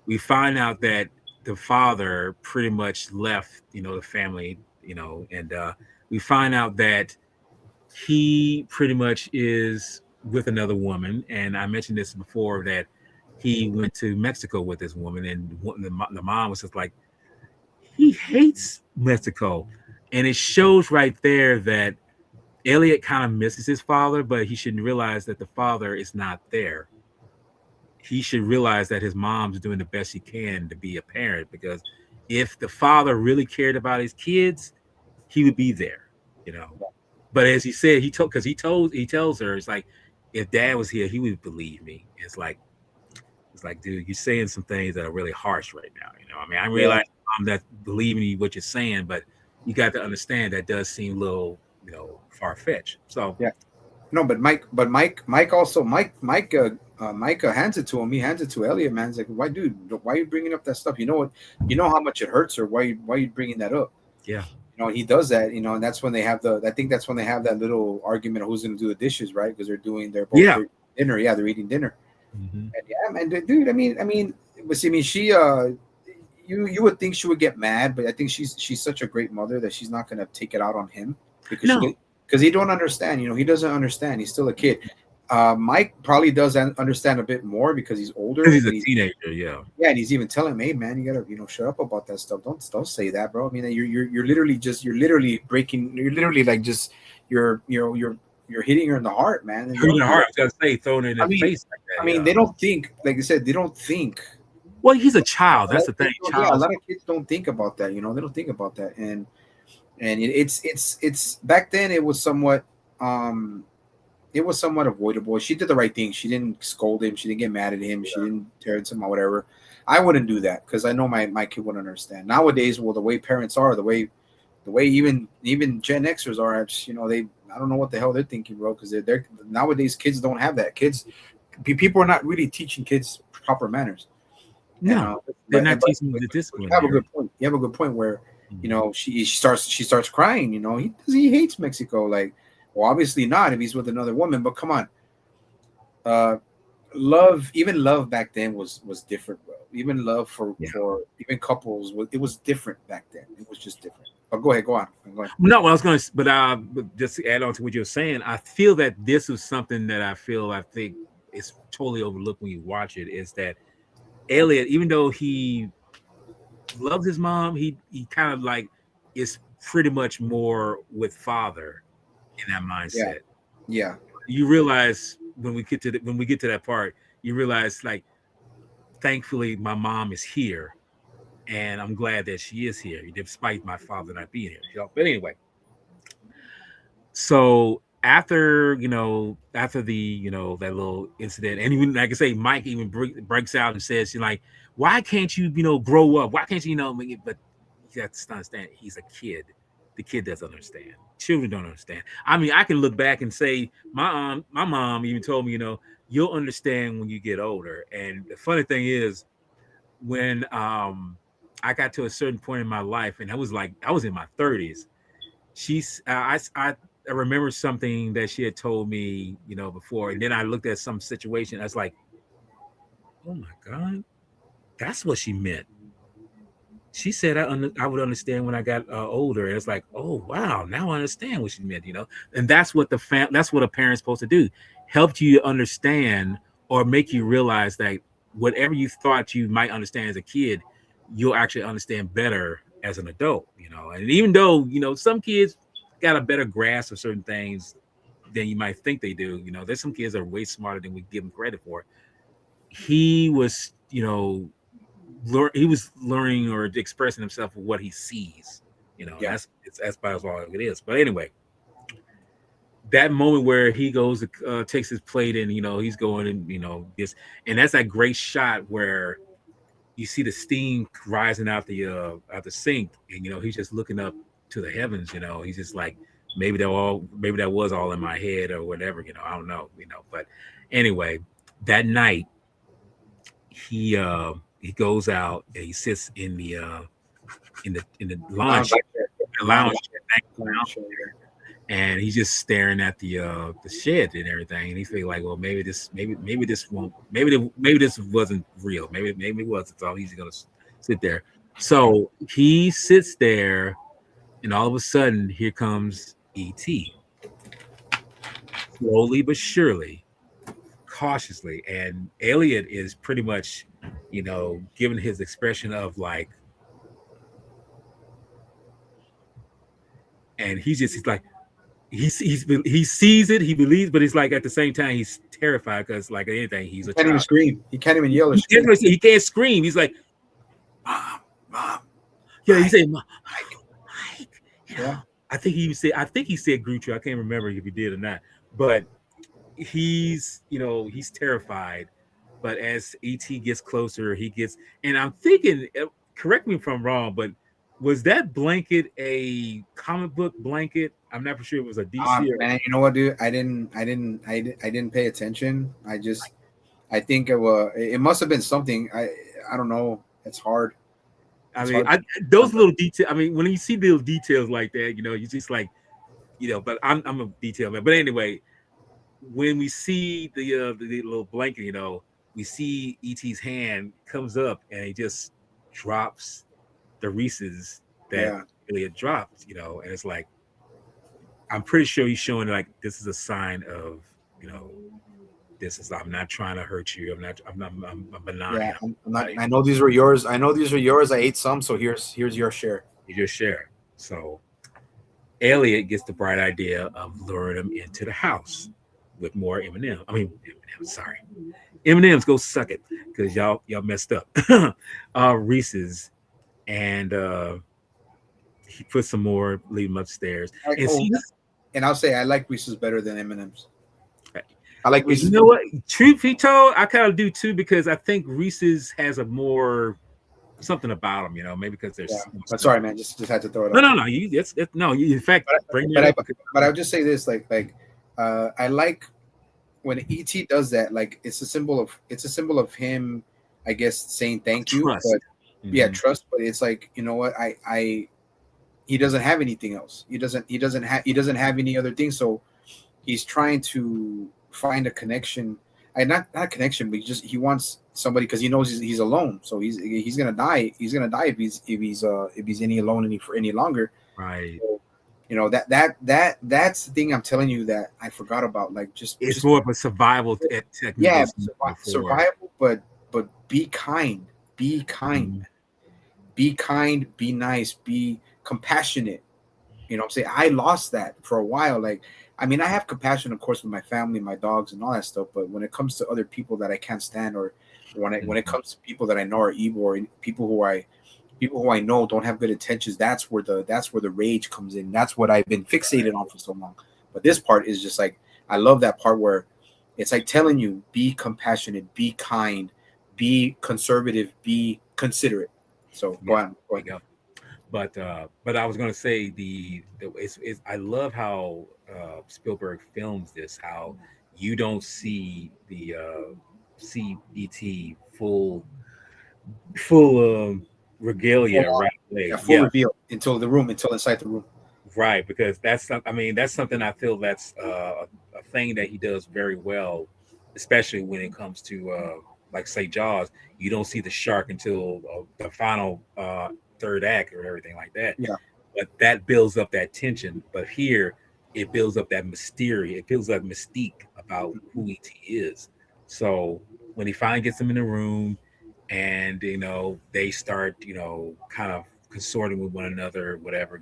We find out that the father pretty much left the family, and we find out that he pretty much is with another woman. And I mentioned this before, that he went to Mexico with this woman, and the mom was just like, he hates Mexico. And it shows right there that Elliot kind of misses his father, but he should realize that the father is not there. He should realize that his mom's doing the best she can to be a parent, because if the father really cared about his kids, he would be there. But as he said, he tells her, it's like, if dad was here, he would believe me. It's like, dude, you're saying some things that are really harsh right now. I mean, I Yeah, realize I'm not believing you what you're saying, but you got to understand that does seem a little, far fetched. So yeah. No, Mike also Mike hands it to him. He hands it to Elliot. Man, he's like, why, dude? Why are you bringing up that stuff? You know what? You know how much it hurts her. Why are you bringing that up? yeah, He does that. And that's when they have the. I think that's when they have that little argument of who's going to do the dishes, right? Because they're both yeah. dinner. Yeah, they're eating dinner. Hmm. And yeah, man, dude. But see, she you would think she would get mad, but I think she's such a great mother that she's not going to take it out on him, because No, he don't understand. He doesn't understand. He's still a kid. Mike probably does understand a bit more because he's older, because he's a and he's teenager. Yeah, yeah, and he's even telling me, hey man, you gotta shut up about that stuff. Don't say that, bro. I mean, you're literally breaking. You're literally like just you're hitting her in the heart, man. And they hurt in don't the do heart. that. I was gonna say, throwing it in I the mean, face like that. Yeah. they don't think, like I said, they don't think. Well, he's a child. A lot That's the of thing. kids don't, yeah, a Child. lot of kids don't think about that. They don't think about that, and it's back then um it was somewhat avoidable. She did the right thing. She didn't scold him. She didn't get mad at him. She didn't tear him or whatever. I wouldn't do that because I know my kid wouldn't understand. Nowadays, well, the way parents are, the way even Gen Xers are, they, I don't know what the hell they're thinking, bro. Because they're nowadays kids don't have that. People are not really teaching kids proper manners. And No, they're not but teaching the you discipline have a there. good point. You have a good point where Mhm. she starts crying. He hates Mexico. Like, well, obviously not if he's with another woman. But come on, uh, love back then was different, bro. Even love Yeah. for even couples was different back then. It was just different. But go ahead, go on, go on. No, I was going to, but just to add on to what you're saying, I feel that this is something that I think is totally overlooked when you watch it. Is that Elliot, even though he loves his mom, he kind of like is pretty much more with father in that Yeah, mindset. yeah, You realize when we get to that part, you realize like, thankfully my mom is here, and I'm glad that she is here, despite my father not being here. But anyway, so after the that little incident, and even like I say, Mike even breaks out and says, like, why can't you grow up? Why can't you make it? But you have to understand, he's a kid. The kid doesn't understand. Children don't understand. I mean, I can look back and say my mom even told me, you'll understand when you get older. And the funny thing is, when I got to a certain point in my life, and I was in my 30s, she's I remember something that she had told me, before, and then I looked at some situation. I was like, oh my god, that's what she meant. She said I would understand when I got older. And it's like, oh wow, now I understand what she meant. And that's what that's what a parent's supposed to do, help you understand or make you realize that whatever you thought you might understand as a kid, you'll actually understand better as an adult, And even though, some kids got a better grasp of certain things than you might think they do, there's some kids that are way smarter than we give them credit for. He was, he was learning or expressing himself with what he sees, Yeah. that's about all it is. But anyway, that moment where he goes, takes his plate, and he's going, and this, and that's that great shot where you see the steam rising out the sink, and he's just looking up to the heavens. He's just like, maybe that was all in my head or whatever. I don't know. But anyway, that night he goes out and he sits in the Lounge lounge chair. lounge, Lounge chair. and he's just staring at the shed and everything, and he's feeling like, well, maybe this won't, maybe this wasn't real, maybe it wasn't. So he's gonna sit there. So he sits there, and all of a sudden, here comes ET, slowly but surely, cautiously, and Elliot is pretty much, giving his expression of like, and he's like, he sees it, he believes, but it's like at the same time he's terrified because, like anything, he's a Can't even child. scream. He can't even yell or He scream. can't scream. He's like, mom. Yeah, he said, Mike. Yeah. I think he said Grutra. I can't remember if he did or not. But he's terrified. But as ET gets closer, and I'm thinking, correct me if I'm wrong, but was that blanket a comic book blanket? I'm not for sure it was a DC. Man, you know what, dude? I didn't pay attention. I think it must have been something. I don't know. It's hard. Those little details. I mean, when you see little details like that, you just like, But I'm a detail man. But anyway, when we see the little blanket, we see ET's hand comes up and he just drops the Reese's that Elliot dropped, and it's like, I'm pretty sure he's showing like this is a sign of, I'm not trying to hurt you. I'm benign. Yeah, I'm not, I know these were yours. I ate some, so here's your share. You just share. So Elliot gets the bright idea of luring him into the house with more M&M. I mean, M&M, sorry. M&M's, go suck it, because y'all messed up. Reese's, and he put some more, leave him upstairs. And I'll say I like Reese's better than M&M's. I like Reese's. You know what? Truth be told, I kind of do too, because I think Reese's has a more something about them, maybe because there's. Yeah. But sorry, man, just had to throw it. No. In fact, but I'll just say this, like I like when ET does that. Like it's a symbol of him, I guess, saying thank you. Trust. But trust. But it's like, you know what, he doesn't have anything else. He doesn't have any other thing. So he's trying to find a connection. Not a connection, but he wants somebody, because he knows he's alone. So he's gonna die. He's gonna die if he's any alone for any longer. Right. So, that's the thing I'm telling you that I forgot about. Like it's more of a survival technique. Yeah, survival, but be kind. Be kind. Mm-hmm. Be kind. Be nice. Be compassionate. You know what I'm saying? I lost that for a while. Like, I mean, I have compassion, of course, with my family, my dogs, and all that stuff. But when it comes to other people that I can't stand, or when it comes to people that I know are evil, or people who I know don't have good intentions, that's where the rage comes in. That's what I've been fixated on for so long. But this part is just like, I love that part where it's like telling you, be compassionate, be kind, be conservative, be considerate. So go on. But I was going to say I love how Spielberg films this. How you don't see ET full regalia right away. Full reveal until inside the room. Right, because that's something I feel that's a thing that he does very well, especially when it comes to like say Jaws. You don't see the shark until the final third act or everything like that. Yeah. But that builds up that tension. But here it builds up that mystique. It builds up mystique about who ET is. So when he finally gets them in the room, and they start kind of consorting with one another, whatever.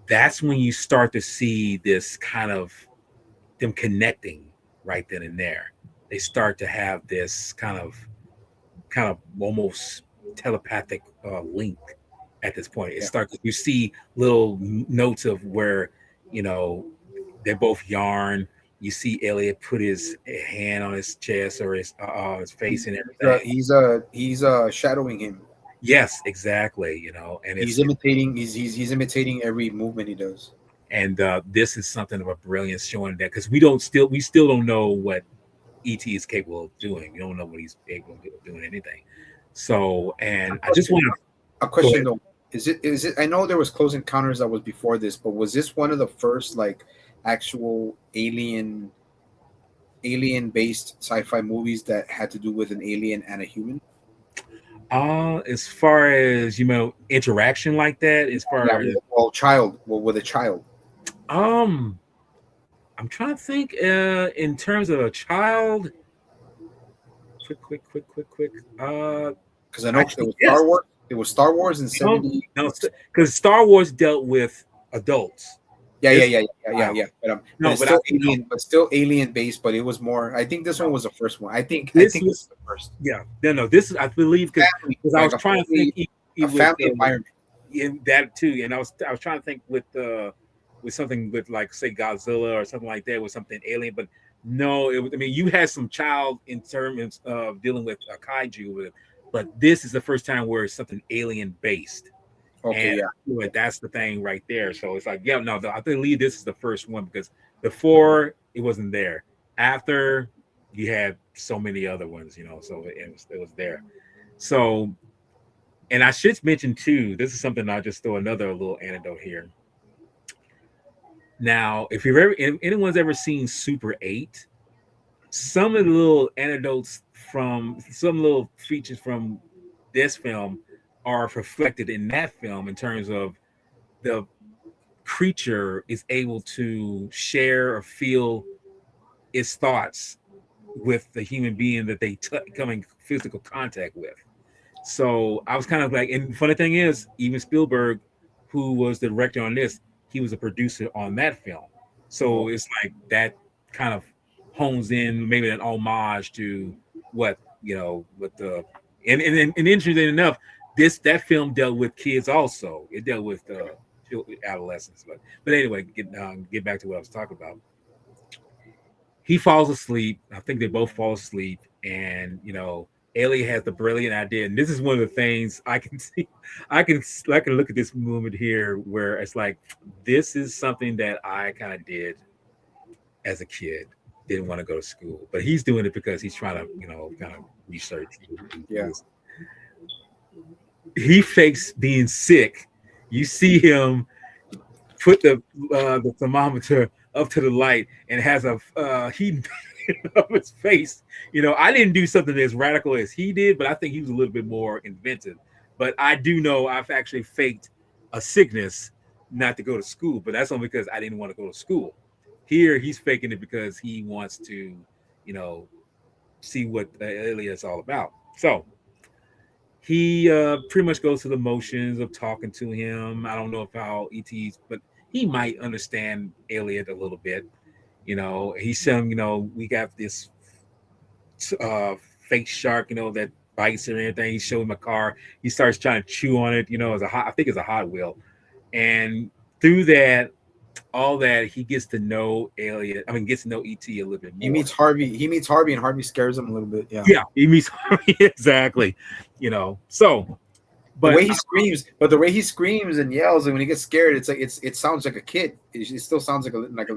That's when you start to see this kind of them connecting right then and there. They start to have this kind of almost telepathic link at this point. It Yeah. starts. You see little notes of where you know they both yarn. You see Elliot put his hand on his chest or his face and everything. He's shadowing him. Yes, exactly. And He's imitating. He's imitating every movement he does. this is something of a brilliance showing that because we still don't know what ET is capable of doing. We don't know what he's able of doing anything. So, A and I just question, want to a go question ahead. though. Is it? I know there was Close Encounters that was before this, but was this one of the first like actual alien based sci-fi movies that had to do with an alien and a human? As far as interaction like that, as Yeah. far as With a child. um, I'm trying to think. In terms of a child, quick. Because I know it Actually, was yes. Star Wars. It was Star Wars in No, '70. no, because Star Wars dealt with adults. Yeah, yeah, This yeah, was yeah, yeah, child. yeah. But No, it's but I still no, alien, based. But it was more. I think this one no. was the first one. I This think this was was the first yeah. No. This is I believe because family, I like was trying to think a with family environment. in that too, and I was trying to think with something with like say Godzilla or something like that with something alien, but no, it was. I mean, you had some child in terms of dealing with a kaiju with it, but this is the first time where it's something alien based, Okay, and yeah, I feel like that's the thing right there. So it's like, yeah, no, I believe this is the first one because before it wasn't there. After you had so many other ones, so it was there. So, and I should mention too, this is something I'll just throw another little anecdote here. Now, if anyone's ever seen Super 8, some of the little anecdotes from some little features from this film are reflected in that film in terms of the creature is able to share or feel its thoughts with the human being that they come in physical contact with. So I was kind of like, and the funny thing is, even Spielberg, who was the director on this, he was a producer on that film. So well, it's like that kind of hones in maybe an homage to what what the and interesting enough, that film dealt with kids also. It dealt with adolescents, but anyway, get back to what I was talking about. He falls asleep. I think they both fall asleep, and Ellie has the brilliant idea. And this is one of the things I can see. I can look at this moment here where it's like this is something that I kind of did as a kid. Didn't want to go to school, but he's doing it because he's trying to kind of research. yeah. He fakes being sick. You see him put the thermometer up to the light and has a heat of his face. I didn't do something as radical as he did, but I think he was a little bit more inventive. But I do know I've actually faked a sickness not to go to school, but that's only because I didn't want to go to school. Here, he's faking it because he wants to, you know, see what Iliad's all about. So he pretty much goes through the motions of talking to him. I don't know if how ET's, but he might understand Elliot a little bit. He's saying, we got this uh, fake shark, that bites and everything. He showed him a car. He starts trying to chew on it, as I think it's a Hot Wheel. And through that, all that, he gets to know Elliot. I mean, gets to know ET a little bit He more. meets Harvey. He meets Harvey, and Harvey scares him a little bit. Yeah. Yeah, he meets Harvey exactly. So, The but way he screams, but the way he screams and yells, and when he gets scared, it's like it sounds like a kid. It still sounds like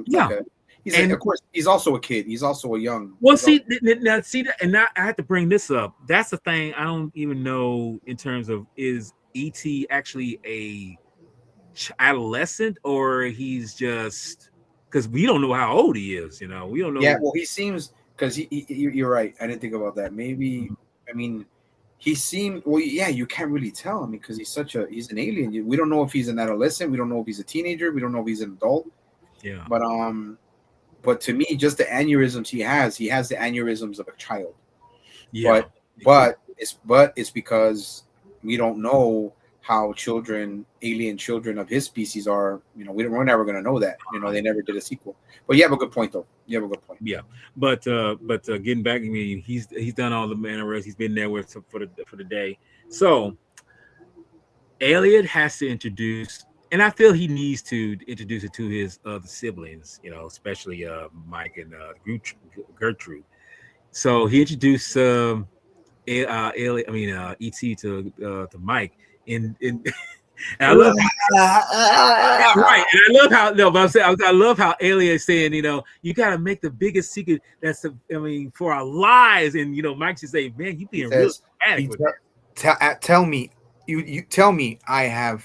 yeah, a. and Of course, he's also a kid. He's also a young. well, He's also, now see that, and now I have to bring this up. That's the thing. I don't even know in terms of is ET actually a adolescent or he's just because we don't know how old he is. We don't yeah. know. Well, he seems because you're right. I didn't think about that. Maybe I mean, he seemed well. Yeah, you can't really tell. I mean, because he's an alien. We don't know if he's an adolescent. We don't know if he's a teenager. We don't know if he's an adult. Yeah, But to me, just the aneurysms he has the aneurysms of a child. Yeah. but but it's because we don't know how alien children of his species are. We're never gonna know that. They never did a sequel. But you have a good point, though. You have a good point. Yeah, but getting back, I mean, he's done all the manners. He's been there with for the day. So Elliot has to introduce, and I feel he needs to introduce it to his other siblings. Especially Mike and Gertrude. So he introduced Elliot, I mean ET to Mike, and and I love right, and I love how no, but I'm saying I love how Elliot is saying, you got to make the biggest secret I mean, for our lives, and Mike should say, man, you He being real says, dramatic he with that. tell me, you tell me, I have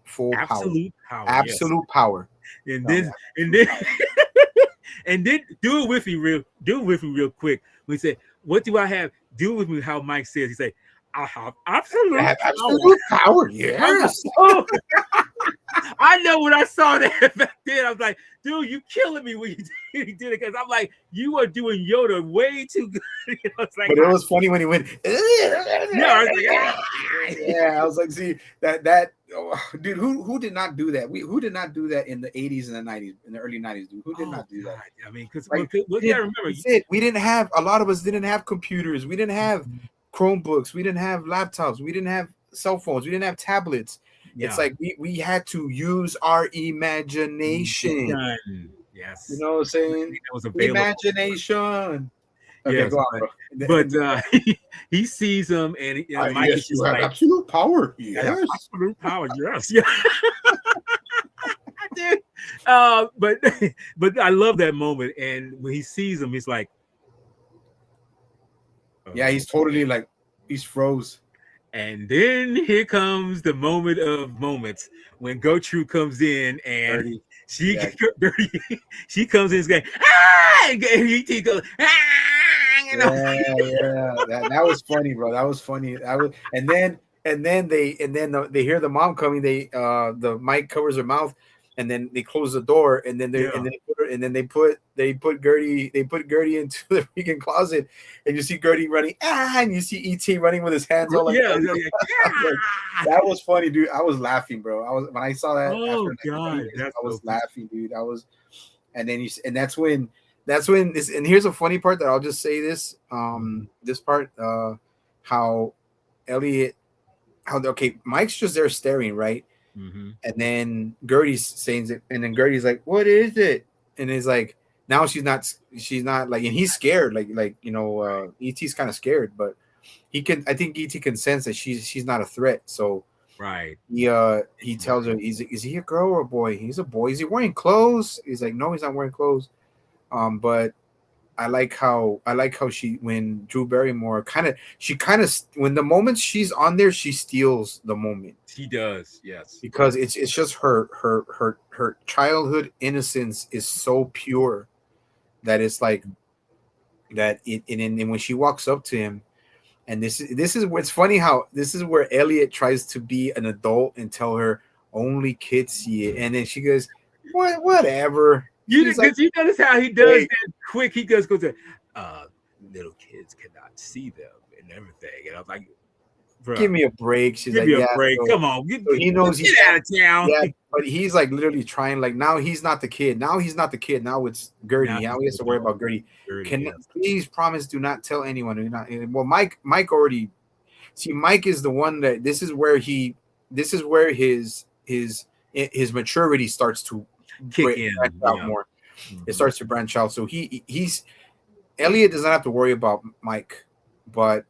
full power, Absolute power, yes, absolute power. and Tell me, then and absolute then power. and then do it with me real quick. We say, what do I have? Do it with me how Mike says. He say, I have I absolute have power. absolute power. I was like, Yes. oh, I know when I saw that back then, I was like, dude, you killing me when you did it, because I'm like, you are doing Yoda way too good. It's like, But it was funny when he went. yeah, I was like, Yeah, I was like, see that oh, dude, who did not do that? Who did not do that in the 80s and the 90s, in the early 90s, dude? Who did oh not do that? God, I mean, because Like, what you gotta remember, that's it. We didn't have, a lot of us didn't have computers. We didn't have Chromebooks. We didn't have laptops. We didn't have cell phones. We didn't have tablets. It's yeah, like we had to use our imagination. done. You Yes, know what I'm saying? that was available. Imagination. Okay, Yes, go on, but bro. but he sees him, and Mike is Yes, you just have like, absolute power. I have Yes. absolute power. Yes, yeah, dude. But but I love that moment, and when he sees him, he's like, Yeah, he's totally like, he's froze. and then here comes the moment of moments when Gertrude comes in, and Dirty. she Yeah. she comes in going, ah, and he goes, ah, Yeah. That was funny, bro. That was funny. And then they hear the mom coming. The mic covers her mouth, and then they close the door, and then yeah, they put Gertie into the freaking closet, and you see Gertie running, and you see ET running with his hands all like yeah, that. yeah, Like, ah! that was funny, dude. I was laughing, bro. I was When I saw that after Oh like 20 God, years, that's I so was funny. laughing, dude. And then and that's when this. And here's a funny part that I'll just say this. This part, how Elliot, how okay, Mike's just there staring, right? Mm-hmm. And then Gertie's saying it, and then Gertie's like, "What is it?" And it's like, now she's not like, and he's scared, ET's kind of scared, but I think ET can sense that she's not a threat, so Right, he tells her, is he a girl or a boy? He's a boy. Is he wearing clothes? He's like, no, he's not wearing clothes. But I like how she, when Drew Barrymore kind of when the moment she's on there, she steals the moment, he does. Yes, because it's just her childhood innocence is so pure that it's like that and when she walks up to him, and this is what's funny, how this is where Elliot tries to be an adult and tell her only kids see it, and then she goes, whatever. She's like, because you notice how he does wait, that quick. He goes to, uh, little kids cannot see them and everything, and I'm like, give bro, me a break. She's give like, me a yeah. break. So, Come on, so he knows get he's out of town. yeah, but he's like literally trying. Like, now he's not the kid. Now he's not the kid. Now it's Gertie. Now Now he's he has the to worry adult. about Gertie. Dirty, Can yes. please promise, do not tell anyone. Do not. Well, Mike already. See, Mike is the one that this is where his maturity starts to Kick branch in, out yeah. more. It Mhm. starts to branch out. So he's Elliot does not have to worry about Mike, but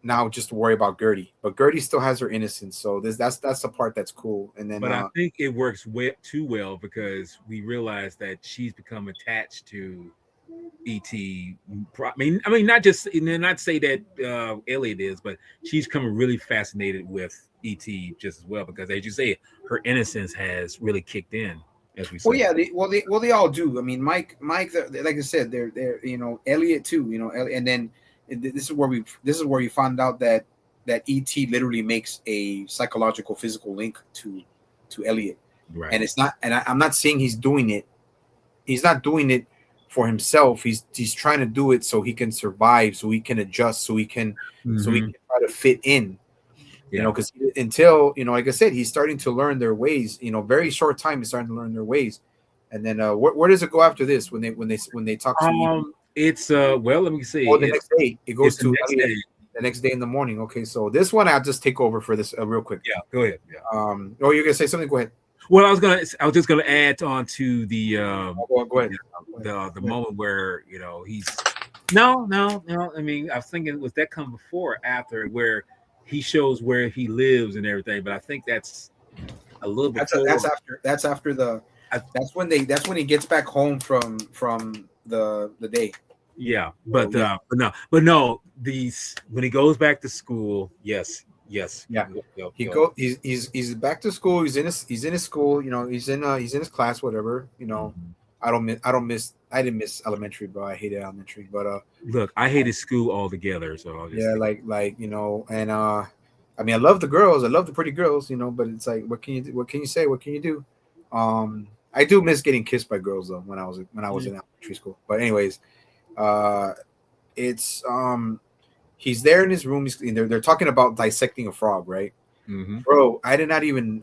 now just to worry about Gertie. But Gertie still has her innocence. So that's the part that's cool. And then But I think it works too well, because we realize that she's become attached to ET. I mean, not just, not say that Elliot is, but she's coming really fascinated with ET just as well, because, as you say, her innocence has really kicked in, as we well, say. yeah, they all do. I mean, Mike, like I said, they're Elliot too. And then this is where you find out that ET literally makes a psychological, physical link to Elliot, Right. and it's not. And I'm not saying he's doing it. He's not doing it for himself. He's trying to do it so he can survive, so he can adjust, so he Hmm. can try to fit in. Yeah. Because until like I said, he's starting to learn their ways. Very short time, he's starting to learn their ways. And then where does it go after this when they talk to E? It's well, let me see. Oh, the next day it goes It's the to next Elliot day. the next day in the morning. Okay, so this one I'll just take over for this real quick. Yeah, go ahead. Yeah. Oh, you're gonna say something? Go ahead. Well, I was just gonna add on to the Go ahead. Go ahead. the Go ahead. moment where he's no. I mean, I was thinking, was that come before or after where he shows where he lives and everything? But I think that's a little That's before. after. That's after the. I, That's when he gets back home from the day. yeah, So yeah, but no. These when he goes back to school, yes. yeah. Yo. He's back to school. He's in his school. He's in his class. Whatever. Mhm. I didn't miss elementary, bro. I hated elementary, but Look, I hated school altogether, so I'll just yeah, say, and I mean, I love the girls. I love the pretty girls. But it's like, what can you do? What can you say? What can you do? I do miss getting kissed by girls though when I was in elementary school. But anyways, uh, it's he's there in his room. They're talking about dissecting a frog, right? mm-hmm. Bro, I did not even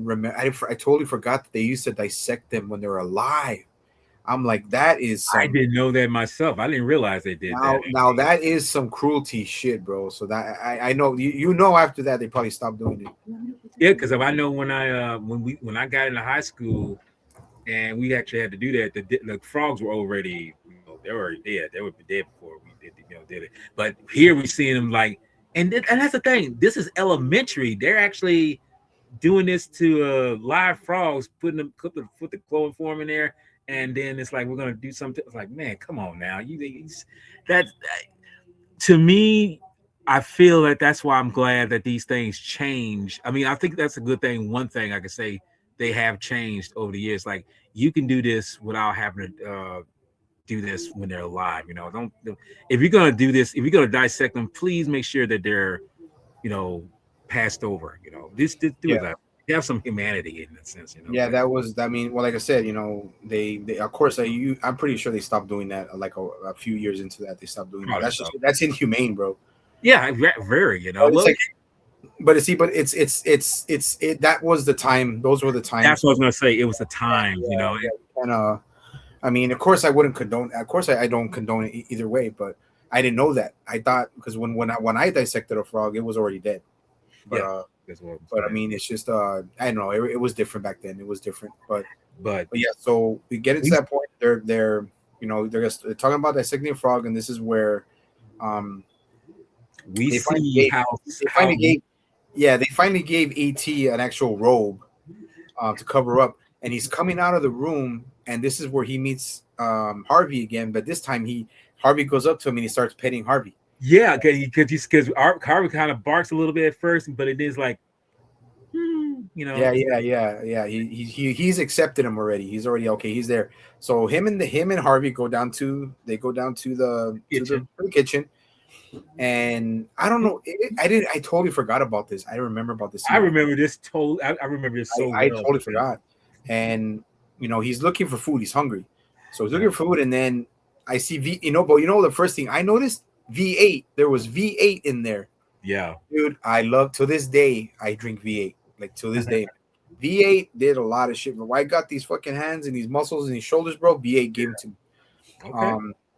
remember. I totally forgot that they used to dissect them when they were alive. I'm like, that is I some didn't know that myself. I didn't realize they did that. now that is some cruelty shit, bro. So that I know you after that they probably stopped doing it. Yeah, because I know when I got into high school and we actually had to do that, the frogs were already they were already dead. They were dead before we did it. But here we seeing them like, and that's the thing. This is elementary. They're actually doing this to live frogs, put the chloroform in there, and then it's like we're gonna do something. It's like, man, come on now, that to me, I feel that that's why I'm glad that these things change. I mean, I think that's a good thing. One thing I could say they have changed over the years. Like you can do this without having to do this when they're alive. Don't if you're gonna do this, if you're gonna dissect them, please make sure that they're you know passed over. Just do Yeah. it. Like, have some humanity in that sense. Yeah, that was. I mean, well, like I said, they of course, I'm pretty sure they stopped doing that. Like a few years into that, they stopped doing that. Probably so. That's inhumane, bro. Yeah, very. But it's Well, like, but it. That was the time. Those were the that's times. what I was gonna say. It was a Yeah, time. yeah, yeah. And I mean, of course, I wouldn't condone. Of course, I don't condone it either way. But I didn't know that. I thought because when I dissected a frog, it was already dead. But Yeah, that's what I'm but I saying. mean, it's just I don't know. It was different back then. It was different. But But yeah, so we get into we that point. They're talking about dissecting a frog, and this is where um we they finally see gave they how finally gave yeah they finally gave AT an actual robe to cover up, and he's coming out of the room, and this is where he meets Harvey again. But this time Harvey goes up to him and he starts petting Harvey. yeah, because Harvey kind of barks a little bit at first, but it is like Yeah, yeah. He's accepted him already. He's already okay. He's there. So him and Harvey go down to the kitchen, and I don't know. I totally forgot about this. I remember about this I scene. remember this I remember this so I well. totally forgot. And he's looking for food. He's hungry, so he's looking for food. And then I see but the first thing I noticed V8. There was V8 in there. Yeah. Dude, I love to this day. I drink V8 like to this day. V8 did a lot of shit, bro. I got these fucking hands and these muscles and these shoulders, bro. V8 gave it to me. Okay.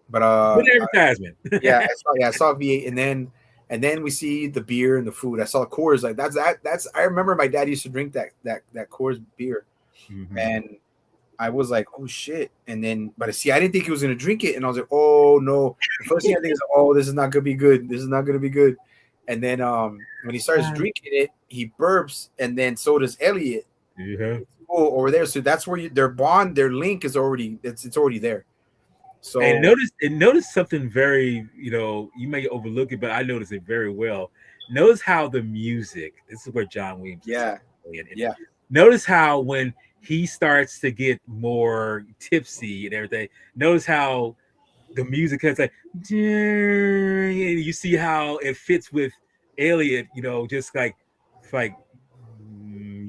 But Good advertisement. I saw V8, and then we see the beer and the food. I saw Coors. Like that's. I remember my dad used to drink that Coors beer, Mhm. and I was like, oh shit. And then, but see, I didn't think he was gonna drink it, and I was like, oh no. The first thing I think is, oh, this is not gonna be good. This is not gonna be good. And then when he starts drinking it, he burps, and then so does Elliot. Yeah. Over there. So that's where their bond, their link is already it's already there. So And notice something very, you may overlook it, but I noticed it very well. Notice how the music, this is where John Williams is yeah, playing it. yeah. Notice how when he starts to get more tipsy and everything, notice how the music has like, you see how it fits with Elliot, just like, it's like,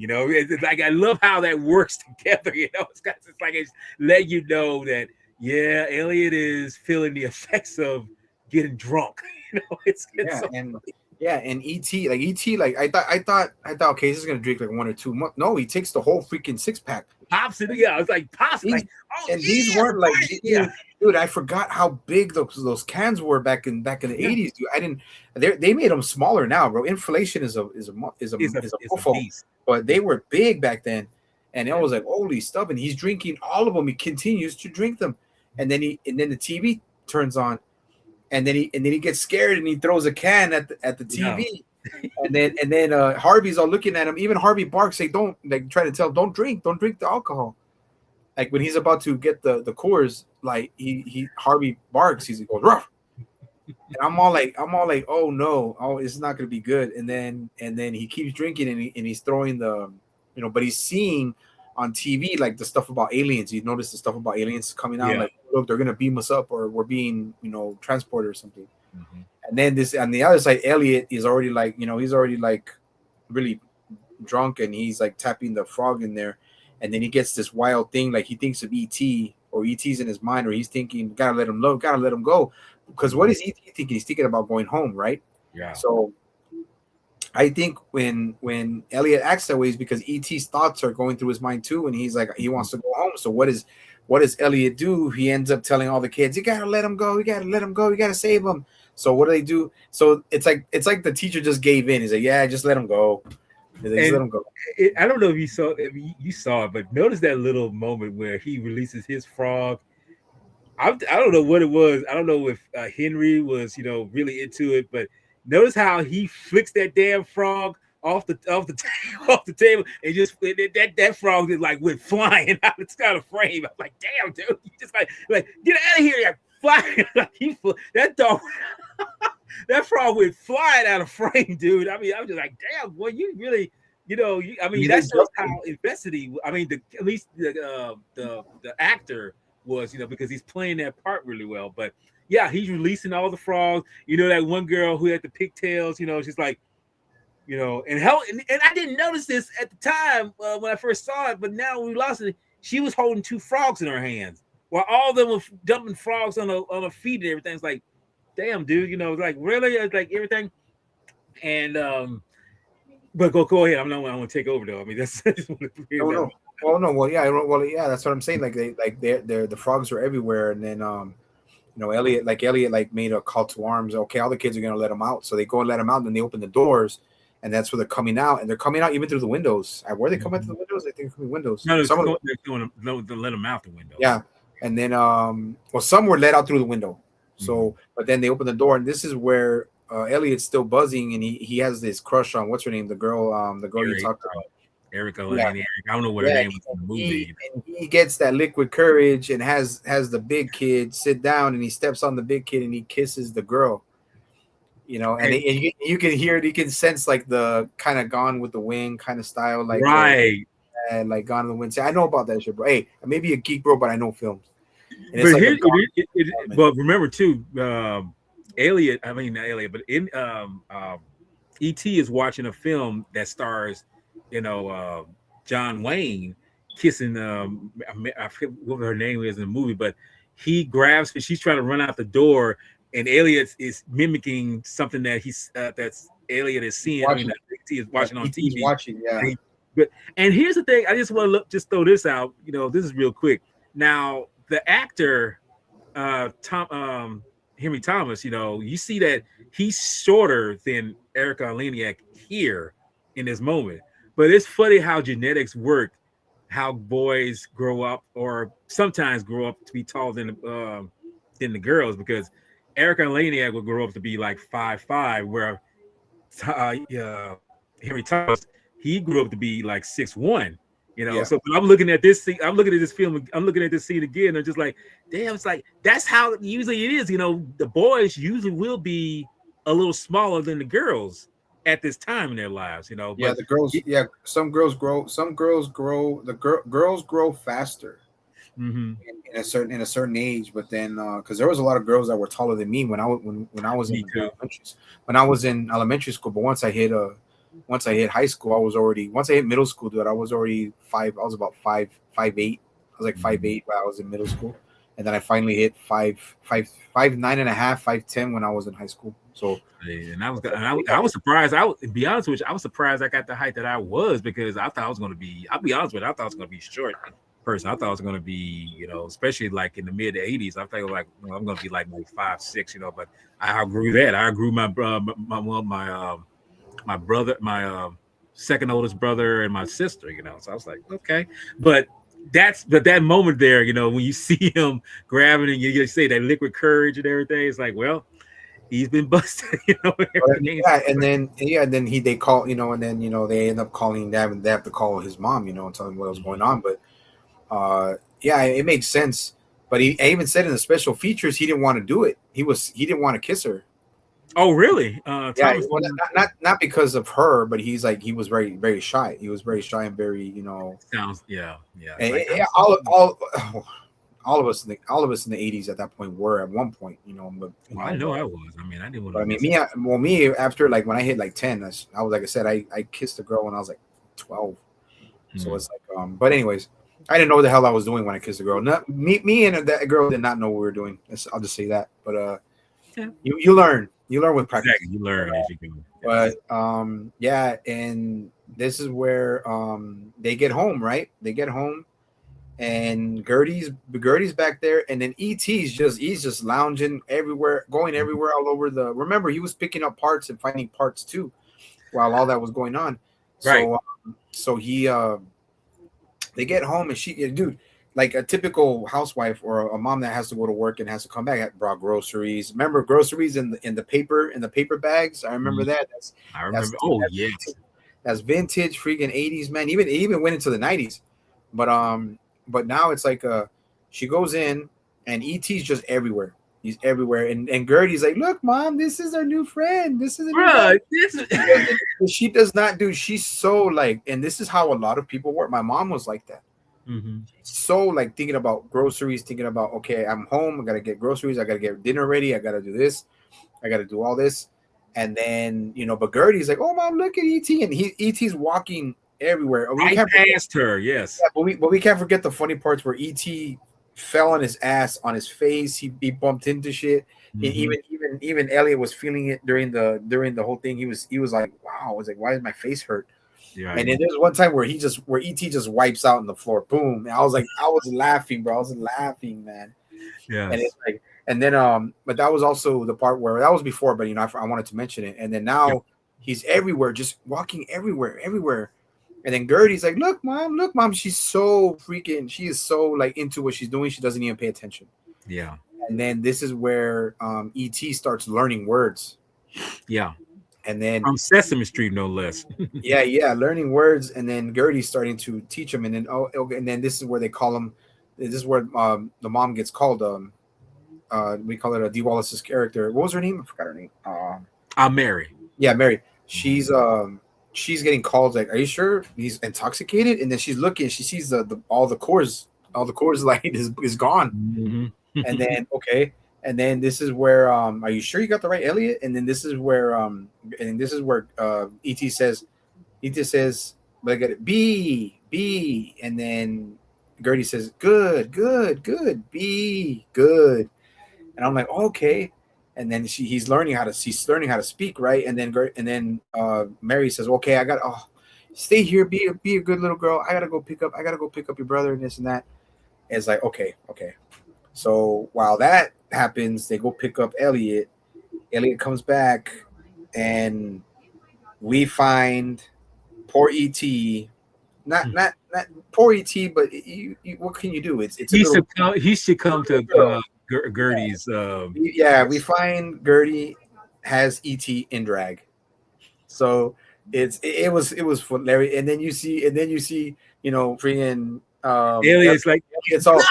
it's like I love how that works together. It's like it's let you know that Yeah, Elliot is feeling the effects of getting drunk. It's Yeah, so and yeah, and ET, like I thought, okay, this is gonna drink like one or two. No, he takes the whole freaking six pack. pops it. Yeah, I was like pops These like, oh and these yeah, weren't like, right, yeah, dude. I forgot how big those cans were back in the yeah. '80s, dude. I didn't. They made them smaller now, bro. Inflation is a It's a mofo, beast. but they were big back then. And I Yeah, was like, holy stuff! And he's drinking all of them. He continues to drink them, and then the TV turns on, and then he gets scared and he throws a can at the yeah, TV, and then Harvey's all looking at him. Even Harvey barks, say, "Don't," like try to tell him, don't drink the alcohol." Like when he's about to get the Coors, like he Harvey barks, he goes rough, and I'm all like, oh no, oh it's not gonna be good. And then he keeps drinking and he's throwing but he's seeing on TV like the stuff about aliens. You notice the stuff about aliens coming out, yeah. like look, they're gonna beam us up or we're being transported or something. Mhm. And then this on the other side, Elliot is already like he's already like really drunk and he's like tapping the frog in there, and then he gets this wild thing like he thinks of ET or ET's in his mind, or he's thinking gotta let him go, because what Mhm. is ET thinking? He's thinking about going home, right? Yeah. So I think when Elliot acts that way is because ET's thoughts are going through his mind too, and he's like he Mhm. wants to go home. So what does Elliot do? He ends up telling all the kids, "You gotta let him go. You gotta let him go. You gotta save him." So what do they do? So it's like the teacher just gave in. He's like, "Yeah, just let him go. Just let And him go." I don't know if you saw it, but notice that little moment where he releases his frog. I don't know what it was. I don't know if Henry was, really into it, but notice how he flicks that damn frog off the off the table, and just that frog just like went flying out. It's got a frame. I'm like, damn, dude, you just like get out of here, like, fly. Like, that dog, that frog went flying out of frame, dude. I mean, I'm just like, damn, boy, you really. I mean, He that did shows how justice. invested he. I mean, at least the actor was, because he's playing that part really well. But yeah, he's releasing all the frogs. That one girl who had the pigtails. She's like, and I didn't notice this at the time when I first saw it, but now we lost it. She was holding two frogs in her hands, while all of them were dumping frogs on her feet and everything. It's like, damn, dude, it's like really, it's like everything. And but go ahead. I want to take over though. I mean, that's I just want to hear No, that. no. Oh no. Well, yeah. That's what I'm saying. They're the frogs are everywhere, and then Elliot like made a call to arms. Okay, all the kids are gonna let him out, so they go and let him out, and then they open the doors, and that's where they're coming out, and they're coming out even through the windows. Where they come out through the windows? I think through the windows. No, Some of them, they're going to no, to let him out the window. yeah, and then well, some were let out through the window. Mhm. So, but then they open the door, and this is where Elliot's still buzzing, and he has this crush on what's her name, the girl you Eric, talked about. Erica Yeah, and Eric. I don't know what her yeah, name was in the movie. he gets that liquid courage and has the big kid sit down, and he steps on the big kid and he kisses the girl. And, And you can hear it, you can sense like the kind of Gone with the Wind kind of style, like where right, like Gone with the Wind. See, I know about that shit, bro. Hey, I may be a geek, bro, but I know films, and it's but like a here Gone moment. but remember too, Elliot. I mean not Elliot, but in ET is watching a film that stars, you know, uh, John Wayne kissing. I forget what her name is in the movie, but he grabs her. She's trying to run out the door, and Elliot is mimicking something that's Elliot is seeing. I mean, Watching that ET is that watching on ET's TV. watching, yeah. And but and here's the thing, I just want to just throw this out. This is real quick. Now, the actor Tom Henry Thomas, you see that he's shorter than Erica Leniak here in this moment. But it's funny how genetics work, how boys grow up or sometimes grow up to be taller than the girls, because Erica Leniak will grow up to be like 5'5", where Henry Thomas, he grew up to be like 6'1". Yeah. So when I'm looking at this scene, I'm looking at this film, I'm looking at this scene again, and I'm just like, damn, it's like that's how usually it is. The boys usually will be a little smaller than the girls at this time in their lives. Yeah, But the girls. Yeah, girls grow faster mm-hmm, in a certain age. But then, because there was a lot of girls that were taller than me when I was me in too. elementary school. But once I hit high school, once I hit middle school, dude, I was already five. I was about 5'8". I was like 5'8" while I was in middle school, and then I finally hit 5'9.5", 5'10" when I was in high school. So And I was surprised. I was, to be honest with you, I was surprised I got the height that I was because I thought I was going to be. I'll be honest with you, I thought I was going to be short person. I thought I was going to be, especially like in the mid '80s. I thought like I'm going to be like maybe 5'6", But I outgrew that. I outgrew my brother, my second oldest brother, and my sister. So I was like, okay, but. But that moment there, when you see him grabbing and you say that liquid courage and everything, it's like, well, he's been busted, everything. and then they call, and then they end up calling them, and they have to call his mom, and tell him what was going on. But yeah, it made sense. But I even said in the special features he didn't want to do it. He didn't want to kiss her. Oh, really? Yeah, well, not because of her, but he's like he was very very shy. He was very shy and very sounds yeah. And, like, all of us in the '80s at that point were at one point, But I know I was. I mean, I didn't want But to. I mean, me after like when I hit like 10, I was like I said, I kissed a girl when I was like 12. So it's like, but anyways, I didn't know what the hell I was doing when I kissed a girl. Not me and that girl did not know what we were doing. I'll just say that. But you learn with practice. Exactly. You learn as you go. But yeah, and this is where they get home, right? They get home, and Gertie's back there, and then he's just lounging everywhere, going everywhere, all over the. Remember, he was picking up parts and finding parts too, while all that was going on. Right. So he they get home, and she, dude, like a typical housewife or a mom that has to go to work and has to come back, brought groceries. Remember groceries in the paper bags? I remember that. I remember. Yes. That's vintage freaking 80s, man. It even went into the 90s. But now it's like she goes in and ET's just everywhere. He's everywhere. And Gertie's like, look, mom, this is our new friend. This is a new she does not do. She's so like, and this is how a lot of people work. My mom was like that. Mm-hmm. So like thinking about groceries, thinking about, okay, I'm home. I got to get groceries. I got to get dinner ready. I got to do this. I got to do all this. And then, but Gertie's like, oh, mom, look at ET. And ET's walking everywhere. I passed her, yes. Yeah, but we can't forget the funny parts where ET fell on his ass, on his face. He bumped into shit. Mm-hmm. And even Elliot was feeling it during the whole thing. He was like, wow. I was like, why is my face hurt? Yeah. And then there's one time where ET just wipes out on the floor. Boom. And I was laughing, bro. I was laughing, man. Yeah. And it's like, and then but that was also the part where that was before, but I wanted to mention it. And then now he's everywhere, just walking everywhere. And then Gertie's like, look, mom, she's so freaking, she is so like into what she's doing, she doesn't even pay attention. Yeah. And then this is where ET starts learning words. Yeah. And then on Sesame Street, no less. yeah, learning words. And then Gertie's starting to teach him. And then and then this is where they call him. This is where the mom gets called. We call it Dee Wallace's character. What was her name? I forgot her name. Mary. Yeah, Mary. She's getting called like, are you sure he's intoxicated? And then she's looking, she sees all the Coors light is gone. Mm-hmm. And then and then this is where are you sure you got the right Elliot? And then this is where ET says, but I got it, B, and then Gertie says, good, B, good. And I'm like, okay. And then she's learning how to speak, right? And then Mary says, okay, I got stay here, be a good little girl. I gotta go pick up your brother and this and that. And it's like, okay. So while that happens, they go pick up Elliot. Elliot comes back, and we find poor ET. Not poor ET, but what can you do? He should come to Gertie's. We find Gertie has ET in drag, so it was hilarious. And then you see freaking Elliot's like, it's all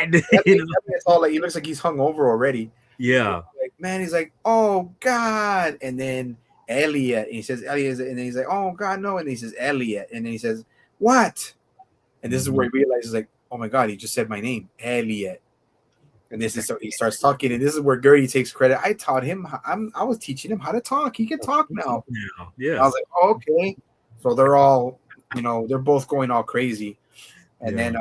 it's all like he looks like he's hungover already. Yeah, like, man, he's like, oh God. And then Elliot, and he says Elliot, and then he's like, oh God, no. And he says Elliot, and then he says, what? And this is where he realizes, like, oh my God, he just said my name, Elliot. And this is so he starts talking, and this is where Gertie takes credit. I taught him. I was teaching him how to talk. He can talk now. Yeah. I was like, oh, okay. So they're all, they're both going all crazy, and then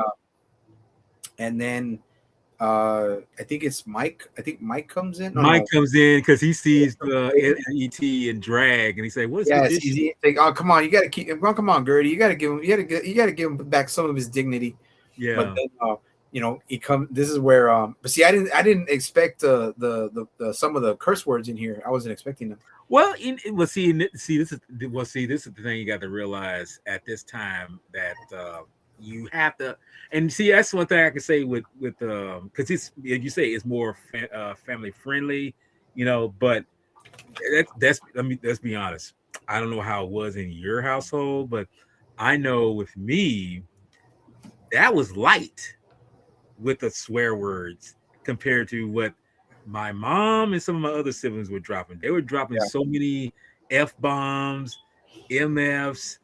I think it's Mike. I think Mike comes in. No, Mike no. comes in because he sees ET and drag, and he say, "What's with Yes, this shit?" he's like, oh, come on, you got to keep. Well, come on, Gertie, you got to give him. You got to give him back some of his dignity. But Yeah. then, he come. This is where. But see, I didn't expect the some of the curse words in here. I wasn't expecting them. Well, well, this is the thing you got to realize at this time that you have to, and see that's one thing I can say with because it's you say it's more family friendly, but that's let's be honest. I don't know how it was in your household, but I know with me that was light with the swear words compared to what my mom and some of my other siblings were dropping. They were dropping Yeah, so many F bombs, MFs,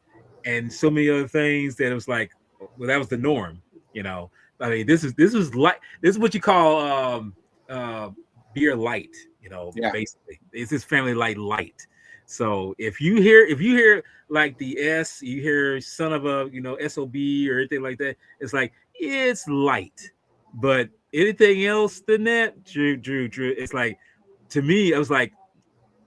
and so many other things that it was like, well, that was the norm, you know. I mean, this is what you call uh, beer light, yeah, basically. It's this family light. So if you hear like the S, you hear son of a SOB or anything like that, it's like it's light. But anything else than that, Drew, it's like to me, I was like,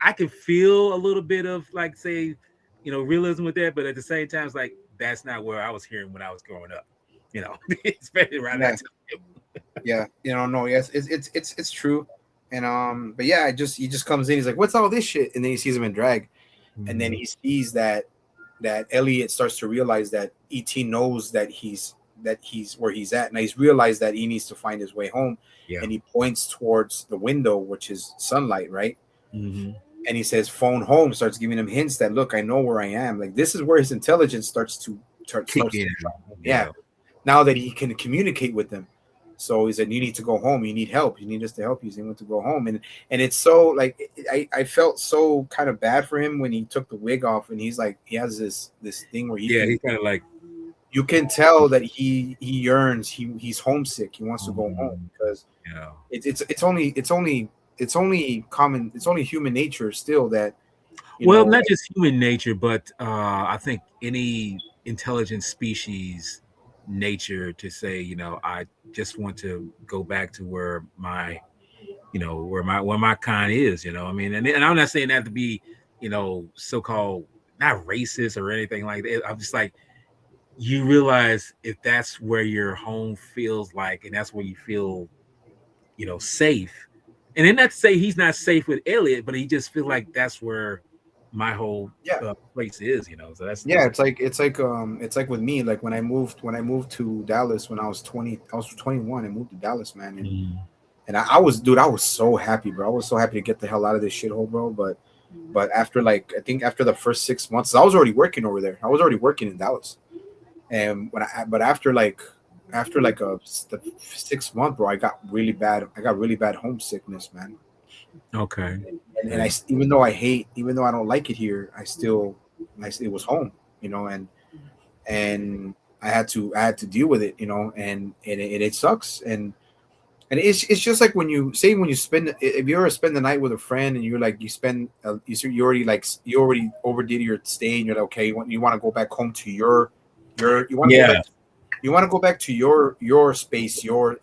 I can feel a little bit of like say, realism with that, but at the same time, it's like that's not where I was hearing when I was growing up, especially around yeah, that time. yeah. No, yes, it's true. And but yeah, he just comes in. He's like, "What's all this shit?" And then he sees him in drag, and then Mhm. he sees that Elliot starts to realize that ET knows that he's where he's at, and he's realized that he needs to find his way home, Yeah. and he points towards the window, which is sunlight, right? Hmm. And he says, "Phone home." Starts giving him hints that, look, I know where I am. Like this is where his intelligence Kick starts to in. drive home. Yeah, Yeah. now that he can communicate with them. So he said, "You need to go home. You need help. You need us to help you." So he went to go home, and it's so like I felt so kind of bad for him when he took the wig off, and he's like he has this thing where he Yeah. can He's kind of like, you can tell that he yearns, he's homesick, he wants to go home um, because you know. it's only common, it's only human nature still that Well, not like just human nature, but I think any intelligent species nature to say, I just want to go back to where my kind is. I mean, and I'm not saying that to be, so-called not racist or anything like that. I'm just like you realize if that's where your home feels like, and that's where you feel, safe. And then not to say he's not safe with Elliot, but he just feels like that's where my whole yeah, place is. So yeah, that's it's like with me, like when I moved to Dallas when I was 21. I moved to Dallas, man, mm, and I was so happy, bro. I was so happy to get the hell out of this shithole, bro. But after, like, I think after the first 6 months, I was already working over there. I was already working in Dallas. And but after like the 6 month, bro, I got really bad homesickness, man. okay. And Okay. even though I don't like it here, it was home, and I had to deal with it, and it sucks. And it's just like when you spend, if you ever spend the night with a friend, and you're like you already overdid your stay, and you're like, okay, you want to go back home to your you want to go Yeah. back you want to go back to your space, your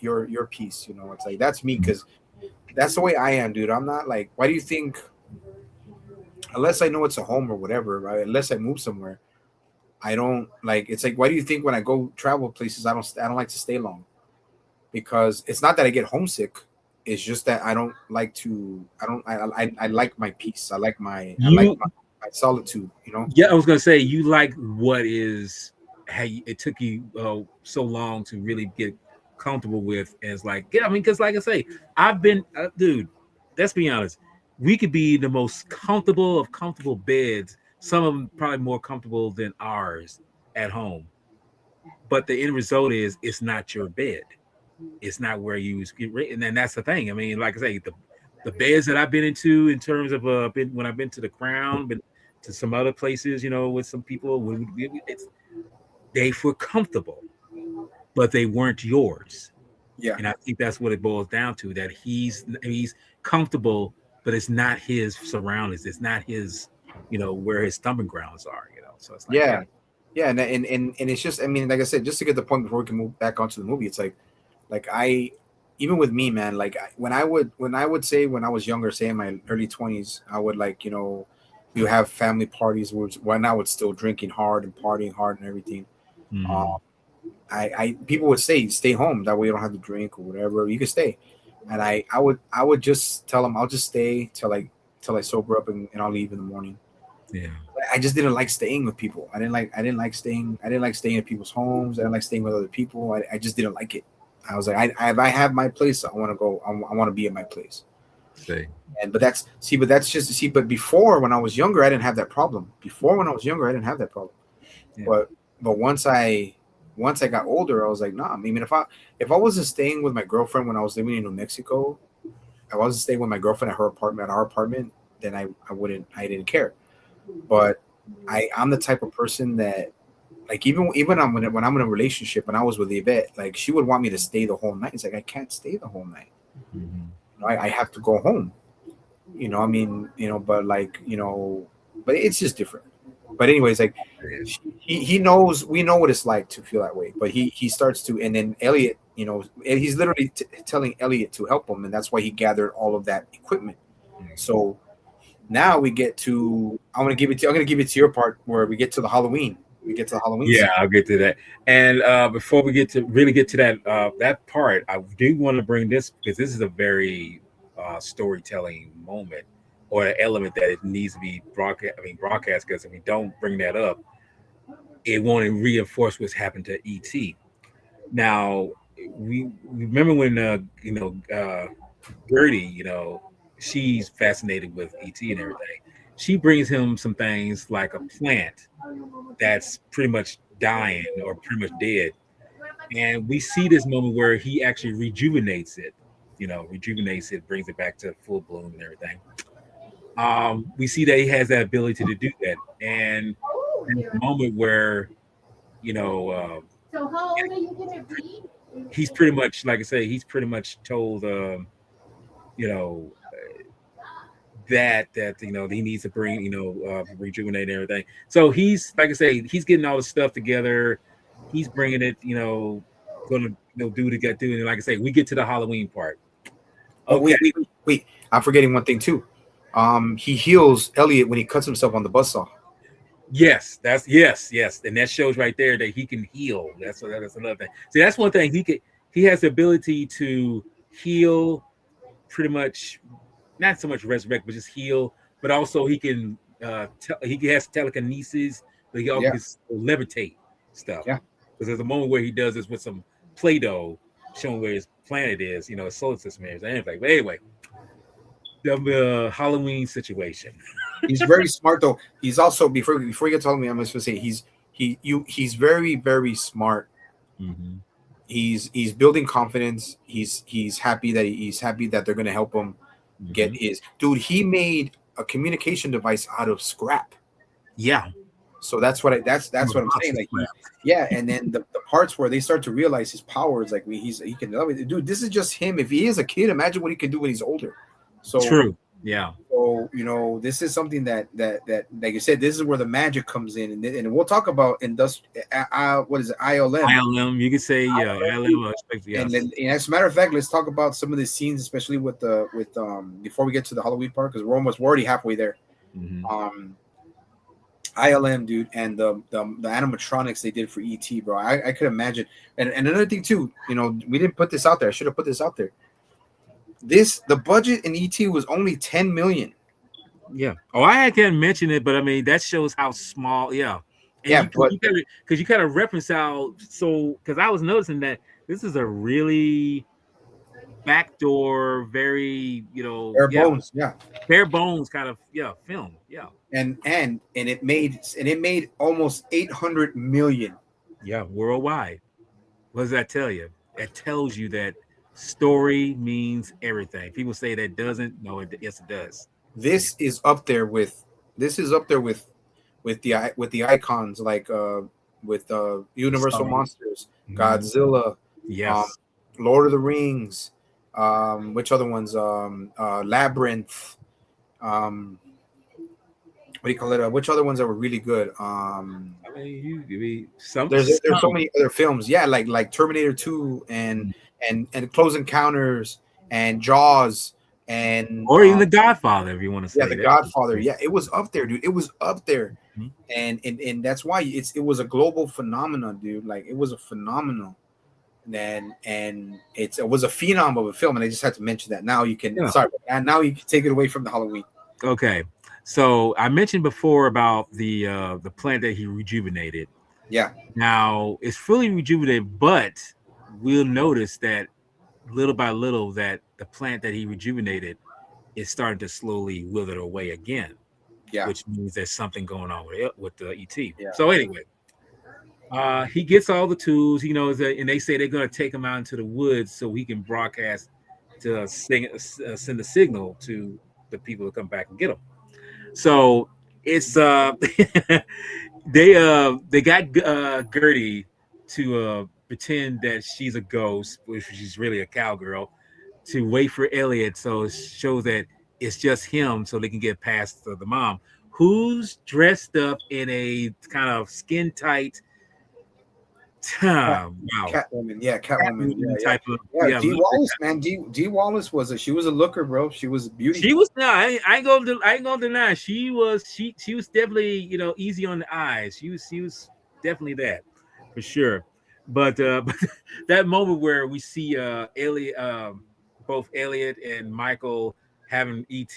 peace. It's like that's me, because that's the way I am, dude. I'm not like, why do you think, unless I know it's a home or whatever, right? Unless I move somewhere, I don't like. It's like, why do you think when I go travel places, I don't like to stay long? Because it's not that I get homesick. It's just that I don't like to. I like my peace. I like You my solitude. Yeah, I was gonna say you like what is it took you so long to really get comfortable with, as like, yeah, I mean, because like I say, I've been dude, let's be honest, we could be the most comfortable of comfortable beds, some of them probably more comfortable than ours at home, but the end result is it's not your bed, it's not where you get ready. And then that's the thing. I mean, like I say, the beds that I've been into in terms of when I've been to the Crown, been to some other places, with some people, they were comfortable, but they weren't yours. Yeah, And I think that's what it boils down to, that he's comfortable, but it's not his surroundings. It's not his, where his stomping grounds are. So it's like, yeah. yeah, yeah. And it's just, I mean, like I said, just to get the point before we can move back onto the movie, it's like I, even with me, man, like when I would say when I was younger, say in my early 20s, I would like, you have family parties when I was still drinking hard and partying hard and everything. Um, Hmm. I people would say stay home, that way you don't have to drink or whatever. You can stay, and I would just tell them I'll just stay till I sober up, and I'll leave in the morning. Yeah. I just didn't like staying with people. I didn't like staying at people's homes. I didn't like staying with other people. I just didn't like it. I was like, if I have my place, I want to go. I want to be at my place. Say. And but before, when I was younger, I didn't have that problem. Before, when I was younger, I didn't have that problem. Yeah. But once I got older, I was like, nah. I mean, if I wasn't staying with my girlfriend when I was living in New Mexico, I wasn't staying with my girlfriend at our apartment, then I didn't care. But I'm the type of person that, like, even when I'm in a relationship, when I was with Yvette, like, she would want me to stay the whole night. It's like, I can't stay the whole night. Hmm. I have to go home. I mean, but like, but it's just different. But anyways, like, he knows, we know what it's like to feel that way. But he starts to, and then Elliot, and he's literally telling Elliot to help him, and that's why he gathered all of that equipment. So now we get to, I'm gonna give it to your part where we get to the Halloween. We get to the Halloween Yeah, scene. I'll get to that. And before we get to that part, I do want to bring this because this is a very storytelling moment or an element that it needs to be broadcast. I mean, broadcast, because if we don't bring that up, it won't reinforce what's happened to ET. Now, we remember when Gertie, she's fascinated with ET and everything. She brings him some things like a plant that's pretty much dying or pretty much dead. And we see this moment where he actually rejuvenates it, brings it back to full bloom and everything. We see that he has that ability to do that. And there's a moment where, you know, he's pretty much, like I say, he's pretty much told, you know, that he needs to bring, rejuvenate and everything. So he's, like I say, he's getting all the stuff together. He's bringing it, gonna do to get through. And like I say, we get to the Halloween part. Oh, Okay. wait! I'm forgetting one thing too. He heals Elliot when he cuts himself on the buzzsaw. Yes, yes, and that shows right there that he can heal. That's another thing. See, that's one thing he has the ability to heal, pretty much, not so much resurrect, but just heal. But also he can he has telekinesis, but he also Yeah, can levitate stuff. yeah. Because there's a moment where he does this with some Play-Doh, showing where his planet is, his solar system is, and everything. But anyway, the Halloween situation. He's very smart though. He's also, before you get to Halloween, I'm just gonna say he's very, very smart. Hmm. He's building confidence. He's happy that they're gonna help him get Hmm. his dude. He made a communication device out of scrap. Yeah. So that's what I'm saying. Like, yeah, and then the parts where they start to realize his powers, like, he can, dude. This is just him. If he is a kid, imagine what he can do when he's older. So True. Yeah. this is something that like you said, this is where the magic comes in, and we'll talk about what is it, ILM. ILM, you could say, yeah, ILM, And yes. then, as a matter of fact, let's talk about some of the scenes, especially with before we get to the Halloween part, because we're already halfway there. Hmm. Um, ILM, dude, and the animatronics they did for ET, bro. I could imagine. And another thing too, we didn't put this out there. I should have put this out there. The budget in ET was only 10 million. Yeah. Oh, I can't mention it, but I mean that shows how small. Yeah. And Yeah, but you kind of reconcile. So because I was noticing that this is a really backdoor, very bare yeah, bones, yeah. bare bones kind of film. Yeah. And it made almost 800 million. Yeah. Worldwide. What does that tell you? It tells you that story means everything. People say that doesn't. No, yes, it does. Yeah. This is up there with the icons, like with Universal So, Monsters, mhm. Godzilla, um, Yes. Lord of the Rings, which other ones? Labyrinth. Um, what do you call it? Which other ones that were really good? I mean, you some There's so some. many other films. Yeah, like Terminator 2 and and Close Encounters and Jaws and Or even The Godfather, if you want to yeah, say The that. Godfather. Yeah, it was up there, dude. It was up there, Mhm. and that's why it was a global phenomenon, dude. Like it was a phenomenon. And it was a phenom of a film, and I just had to mention that. Now you can Yeah. sorry, and now you can take it away from the Halloween. Okay. So I mentioned before about the plant that he rejuvenated. Yeah, Now it's fully rejuvenated, but we'll notice that little by little that the plant that he rejuvenated is starting to slowly wither away again, yeah, which means there's something going on with the ET. yeah. So anyway, he gets all the tools. He knows that, and they say they're going to take him out into the woods so he can broadcast to send a signal to the people to come back and get him. So it's they got Gertie to pretend that she's a ghost, which she's really a cowgirl, to wait for Elliot, so it shows that it's just him, so they can get past the mom, who's dressed up in a kind of skin tight, Cat, wow, Catwoman, yeah, Catwoman, Catwoman yeah, type of yeah. Dee look. Wallace, man, Dee Wallace she was a looker, bro. She was a beauty. She was no, I ain't gonna deny she was definitely easy on the eyes. She was definitely that for sure. But but that moment where we see Elliot, both Elliot and Michael having ET,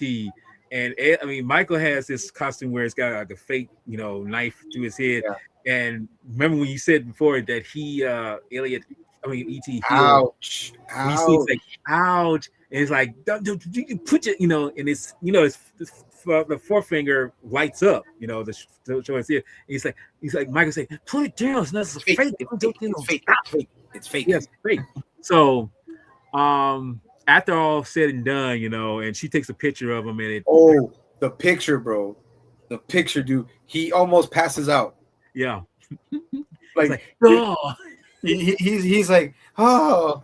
and I mean Michael has this costume where it's got like a fake knife through his head. Yeah. And remember when you said before that he Elliot, I mean ET healed, Ouch, and you see it's ouch. like ouch, and it's like you put your and it's the forefinger lights up, the show us here. He's like Michael say, put it down, it's not It's fake. fake. It's fake. It's fake. Stop. It's fake. It's fake. Yes, fake. So after all said and done, and she takes a picture of him, and it Oh, the picture, bro. The picture, dude. He almost passes out. yeah, it's Like like oh, he's like, oh.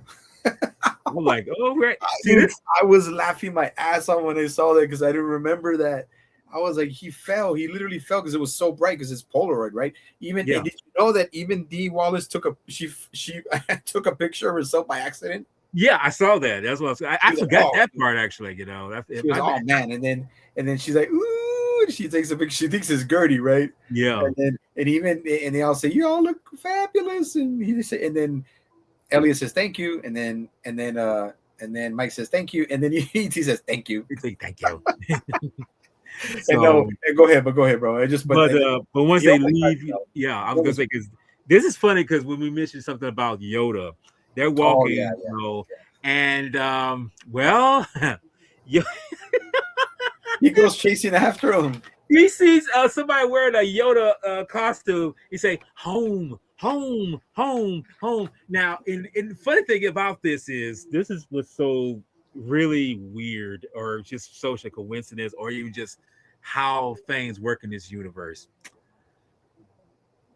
I'm like oh right. See Dude, this? I was laughing my ass off when I saw that because I didn't remember that. I was like, he fell. He literally fell because it was so bright because it's Polaroid, right? Even Yeah. and did you know that even Dee Wallace took she took a picture of herself by accident? Yeah, I saw that. That's what I was. I She was like, forgot oh, that part actually. she was, oh man, and then she's like, ooh, and she takes a picture. She thinks it's Gertie, right? Yeah. And they all say, you all look fabulous, and and then Elliot says thank you, and then Mike says thank you, and then he says thank you. Thank you. And So, go ahead, bro. I just but once he they almost leave, passed out. yeah, I was gonna say because this is funny because when we mentioned something about Yoda, they're Oh walking, yeah, and well, Yo- he goes chasing after him. he sees somebody wearing a Yoda costume. He say, "Home, home, home, home." Now, and the funny thing about this is what's so really weird, or just social coincidence, or even just how things work in this universe.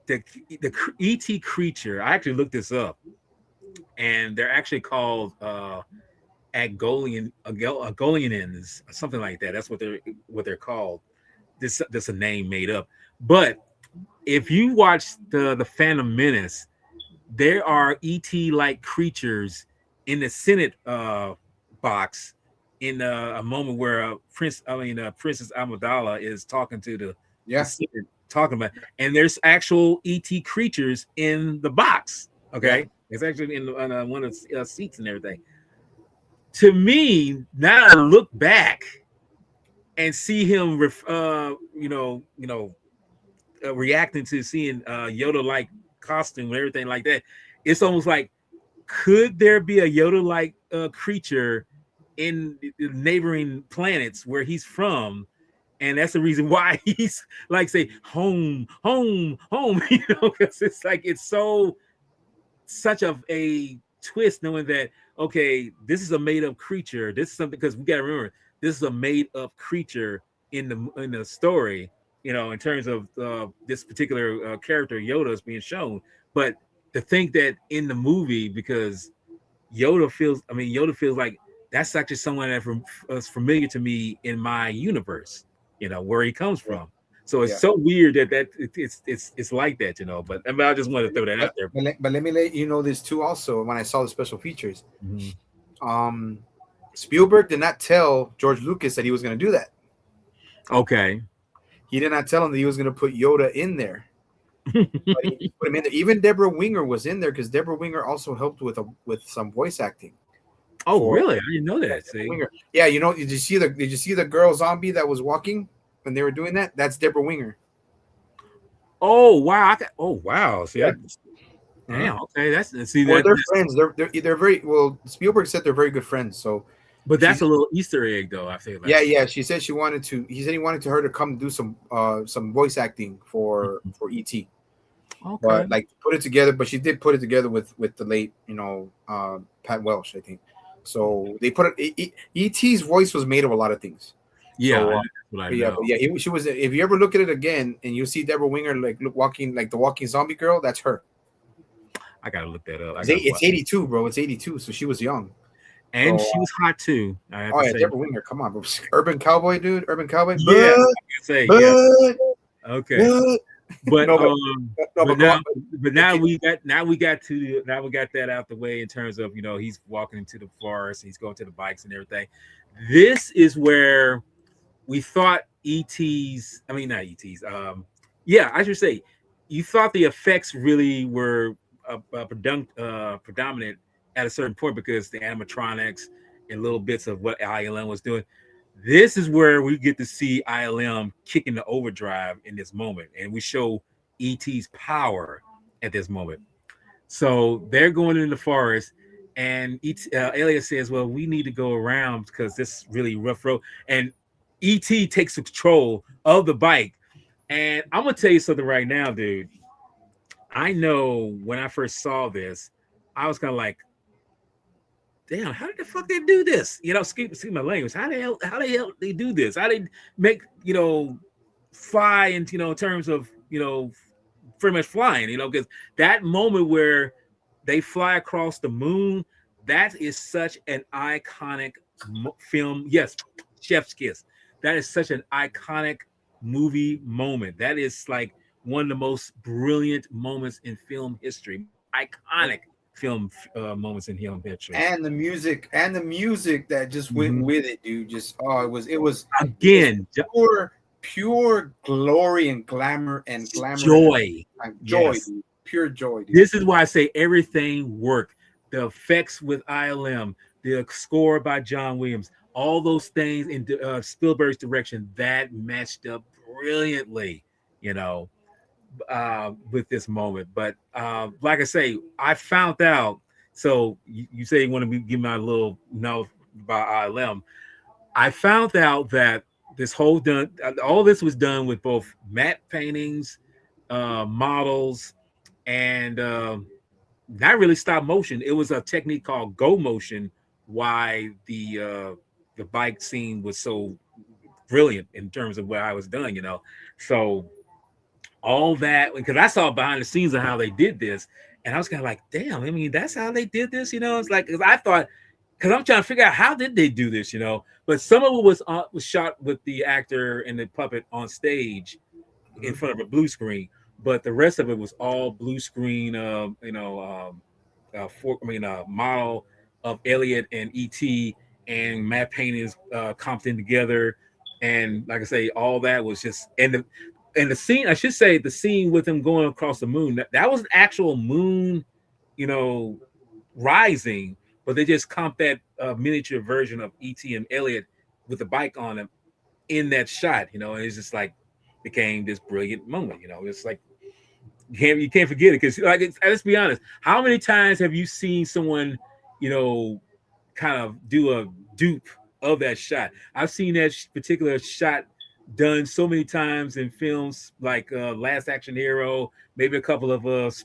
The the ET creature. I actually looked this up, and they're actually called Agolians, something like that. That's what they're called. This a name made up. But if you watch the Phantom Menace, there are ET like creatures in the Senate box in a moment where Princess Amidala is talking to the Yeah, Senate, talking about, and there's actual ET creatures in the box. yeah. Okay, it's actually in one of the seats and everything. To me, now I look back and see him, reacting to seeing Yoda like costume and everything like that. It's almost like, could there be a Yoda like creature in the neighboring planets where he's from? And that's the reason why he's like say home, home, home, because it's like it's so such of a twist knowing that okay, this is a made up creature. This is something because we got to remember this is a made up creature in the story. In terms of this particular character Yoda is being shown, but to think that in the movie because Yoda feels like that's actually someone that is familiar to me in my universe. Where he comes from. So it's Yeah. so weird it's like that, But I mean, I just wanted to throw that out But, there. but let me let you know this too. Also, when I saw the special features, Mhm. um, Spielberg did not tell George Lucas that he was going to do that. Okay. He did not tell him that he was going to put Yoda in there, but he put him in there. Even Deborah Winger was in there because Deborah Winger also helped with some voice acting Oh, for really? I didn't know that. Deborah See. Winger. Yeah, you know, did you see the girl zombie that was walking when they were doing that? That's Deborah Winger. Oh wow! oh wow! See, Yeah. Uh-huh. damn. Okay, that's see Well, that. they're friends. They're very well. Spielberg said they're very good friends. So But she's that's a little Easter egg, though. I feel like. yeah. She said she wanted to. He said he wanted to her to come do some voice acting for ET. Okay. But like put it together. But she did put it together with the late Pat Welsh, I think. So they put it. ET's voice was made of a lot of things. Yeah, So that's what I but know. yeah, she was. If you ever look at it again and you see Deborah Winger like walking like the walking zombie girl, that's her. I gotta look that up. I It's, gotta it's watch. 82, bro. It's 82. So she was young. And So she was hot too. I have oh to yeah, say. Deborah Winger. Come on, bro. Urban Cowboy, dude. Urban Cowboy. Yeah, I can say yes. But, Okay. but. But No, but no, but but go now on. but But now keep, we got that out the way in terms of he's walking into the forest, he's going to the bikes and everything. This is where we thought ETs, I mean not ETs, yeah, I should say, you thought the effects really were predominant at a certain point because the animatronics and little bits of what ILM was doing. This is where we get to see ILM kicking the overdrive in this moment, and we show ET's power at this moment. So they're going in the forest, and Elliot says, "Well, we need to go around because this is really rough road." And ET takes control of the bike, and I'm gonna tell you something right now, dude. I know when I first saw this, I was kind of like, "Damn, how did the fuck they do this?" Excuse my language. How the hell they do this? How they make fly and in terms of pretty much flying, because that moment where they fly across the moon, that is such an iconic film. Yes, Chef's Kiss. That is such an iconic movie moment. That is like one of the most brilliant moments in film history. Most iconic film moments in film history. and the music that just went Mhm. with it, dude. Just it was Again, pure glory and glamour at the joy. same time. Joy, Yes. dude. Pure joy, dude. This is why I say everything worked. The effects with ILM, the score by John Williams, all those things in Spielberg's direction that matched up brilliantly, you know, with this moment. But like I say, I found out. So you say you want to give my little note about ILM. I found out that all this was done with both matte paintings, models, and not really stop motion. It was a technique called go motion. Why the bike scene was so brilliant in terms of where I was done, So all that because I saw behind the scenes of how they did this, and I was kind of like, damn. I mean, that's how they did this, It's like 'cause I thought because I'm trying to figure out how did they do this. But some of it was shot with the actor and the puppet on stage in Mhm. front of a blue screen, but the rest of it was all blue screen. Model of Elliot and ET and Matt Paintings comped in together, and like I say, all that was just and the scene. I should say the scene with him going across the moon. That was an actual moon, you know, rising, but they just comped that miniature version of ET and Elliot with the bike on him in that shot. And it's just like became this brilliant moment. It's like you can't forget it because let's be honest, how many times have you seen someone you know kind of do a dupe of that shot? I've seen that particular shot done so many times in films like Last Action Hero, maybe a couple of Lucas's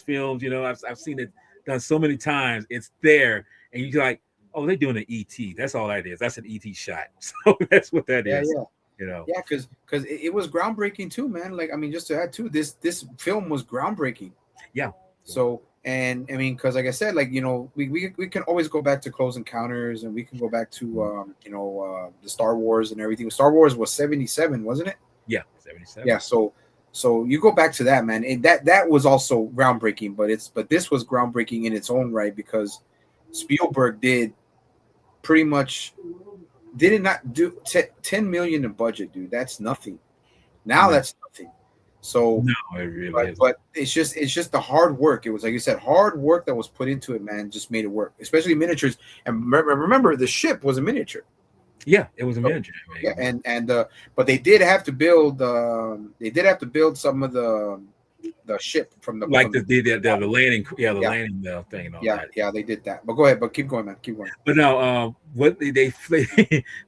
films. I've seen it done so many times. It's there, and you're like, oh, they're doing an ET. That's all that is. That's an ET shot. So that's what that Yeah, is. yeah. You know. Yeah, because it was groundbreaking too, man. Like I mean, just to add too, this film was groundbreaking. Yeah. So, and I mean, because like I said, like we can always go back to Close Encounters, and we can go back to the Star Wars and everything. Star Wars was 77, wasn't it? Yeah, 77. Yeah. So you go back to that, man. That was also groundbreaking, but this was groundbreaking in its own right because Spielberg did pretty much did it not do 10 million in budget, dude. That's nothing. Now No, that's nothing. So no, it really but is. but it's just the hard work. It was like you said, hard work that was put into it, man, just made it work. Especially miniatures. And remember the ship was a miniature. Yeah, it was a So, miniature. I yeah, mean, and but they did have to build some of the ship from the like the landing, yeah, the yeah, landing thing and all yeah, that. yeah, they did that. But go ahead, but keep going, man. Keep going. But no, what they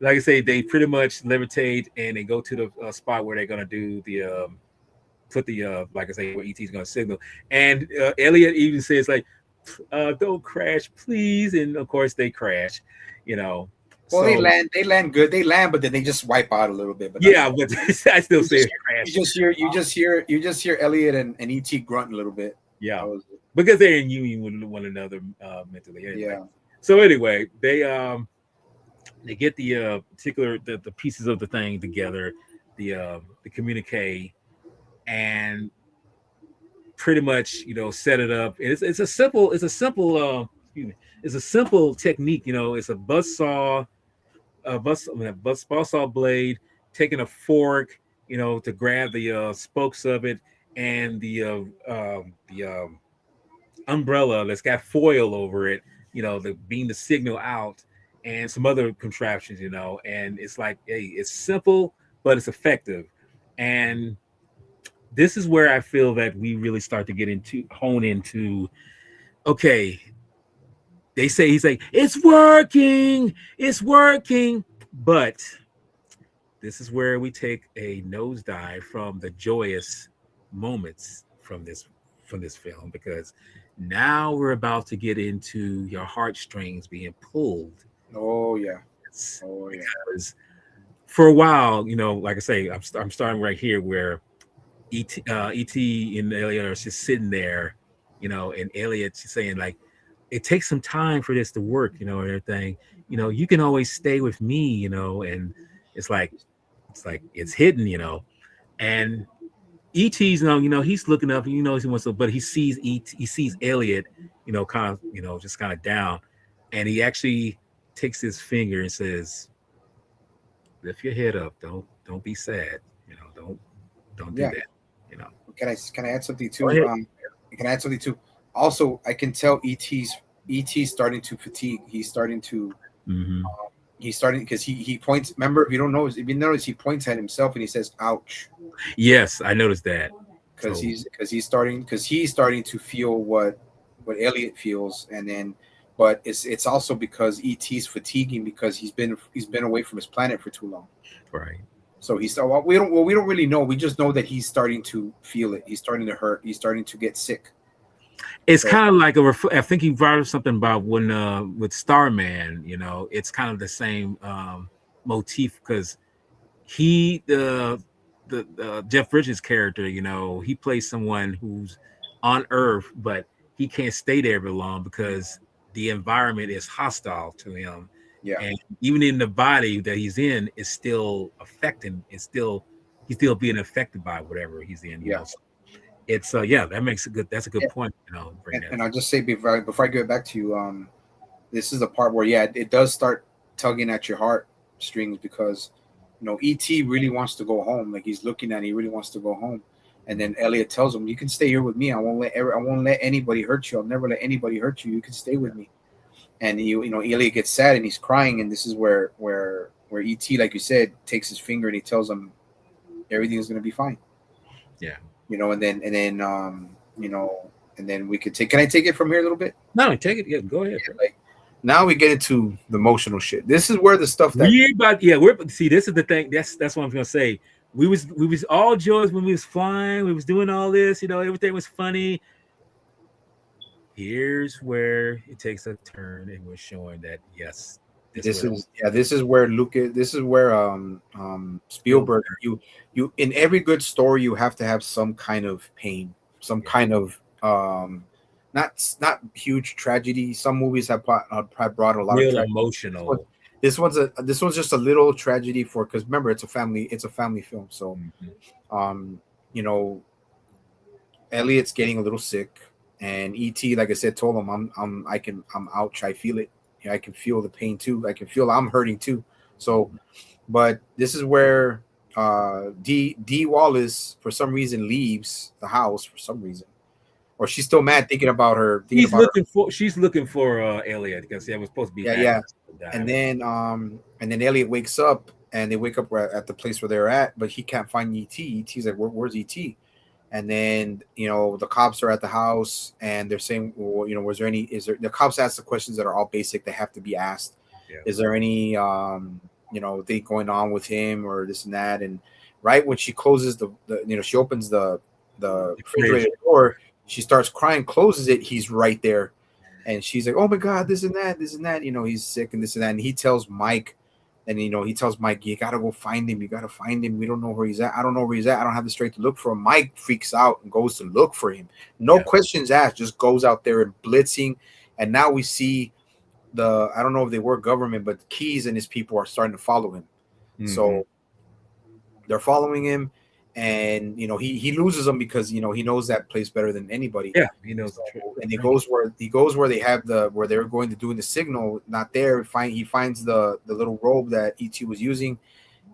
like I say, they pretty much levitate and they go to the spot where they're gonna do the put the like I say, where ET's gonna signal. And Elliot even says like, "Don't crash, please." And of course they crash, you know. Well, they So land good. They land, but then they just wipe out a little bit. But that's yeah, but I still you say just crash. you just hear Elliot and ET grunt a little bit. Yeah, That was it. because they're in union with one another mentally anyway. Yeah. So anyway, they get the particular the pieces of the thing together, the communique, and pretty much set it up. Excuse me, it's a simple technique. It's a buzz saw, buzz saw blade, taking a fork, to grab the spokes of it, and the umbrella that's got foil over it, the beam the signal out, and some other contraptions, and it's like, hey, it's simple, but it's effective. And this is where I feel that we really start to hone into, okay, they say, he's like, it's working, but this is where we take a nosedive from the joyous moments from this film, because now we're about to get into your heartstrings being pulled. Oh yeah. It's Oh yeah. because for a while, like I say, I'm starting right here where ET and Elliot are just sitting there, and Elliot's saying like, it takes some time for this to work, and everything. You can always stay with me, and it's like it's hidden, and ET's he's looking up, and he wants to, but he sees Elliot, kind of, just kind of down, and he actually takes his finger and says, "Lift your head up, don't be sad, don't do Yeah. that." Can I add something Go too? ahead. Can I add something too? Also, I can tell ET's starting to fatigue. Hmm. He's starting because he points. Remember, if you notice, he points at himself and he says, "Ouch," Yes, I noticed that. because So he's starting to feel what Elliot feels, and then, but it's also because ET's fatiguing because he's been away from his planet for too long. right. So we don't really know. We just know that he's starting to feel it. He's starting to hurt. He's starting to get sick. It's So kind of like I think you brought up something about when with Starman, it's kind of the same motif, because he the Jeff Bridges character, he plays someone who's on Earth, but he can't stay there very long because the environment is hostile to him, yeah, and even in the body that he's in is still affecting. He's still being affected by whatever he's in. yeah. So it's yeah, that makes a good. That's a good point. Bring that. And I'll just say before I give it back to you, this is the part where it does start tugging at your heart strings because ET really wants to go home. Like he's looking at, he really wants to go home. And then Elliot tells him, "You can stay here with me. I won't let anybody hurt you. I'll never let anybody hurt you. You can stay with me." And Elliot gets sad and he's crying. And this is where ET, like you said, takes his finger and he tells him everything's gonna be fine. Yeah. And then we could take. Can I take it from here a little bit? No, take it. Yeah, go ahead. Like now we get into the emotional shit. This is where the stuff that We're see. This is the thing. That's what I'm gonna say. We was all joys when we was flying. We was doing all this. Everything was funny. Here's where it takes a turn, and we're showing that yes, this is where Lucas. This is where Spielberg. You in every good story you have to have some kind of pain, some kind of not huge tragedy. Some movies have brought a lot of Real tragedy. emotional. This one's just a little tragedy for, because remember, it's a family film. So Mhm. um you know, Elliot's getting a little sick, and ET, like I said, told him, I'm ouch, I feel it. I can feel the pain too. I can feel I'm hurting too. So, but this is where D Wallace for some reason leaves the house for some reason, or she's still mad thinking about her. She's looking for Elliot because it was supposed to be Yeah, back yeah. died. And then Elliot wakes up, and they wake up at the place where they're at, but he can't find ET. ET's like, where's ET? And then the cops are at the house, and they're saying, well, was there any? Is there? The cops ask the questions that are all basic. They have to be asked. Yeah. Is there any thing going on with him or this and that? And right when she closes she opens the refrigerator door, she starts crying, closes it. He's right there, and she's like, "Oh my God, this and that, this and that." He's sick and this and that. And he tells Mike, "You gotta go find him. You gotta find him. We don't know where he's at. I don't know where he's at. I don't have the strength to look for him." Mike freaks out and goes to look for him. No questions asked, just goes out there and blitzing. And now we see I don't know if they were government, but Keyes and his people are starting to follow him. Mhm. So they're following him, and he loses them because he knows that place better than anybody. Yeah, he knows. And he goes where they have where they're going to do the signal. Not there. He finds the little robe that ET was using,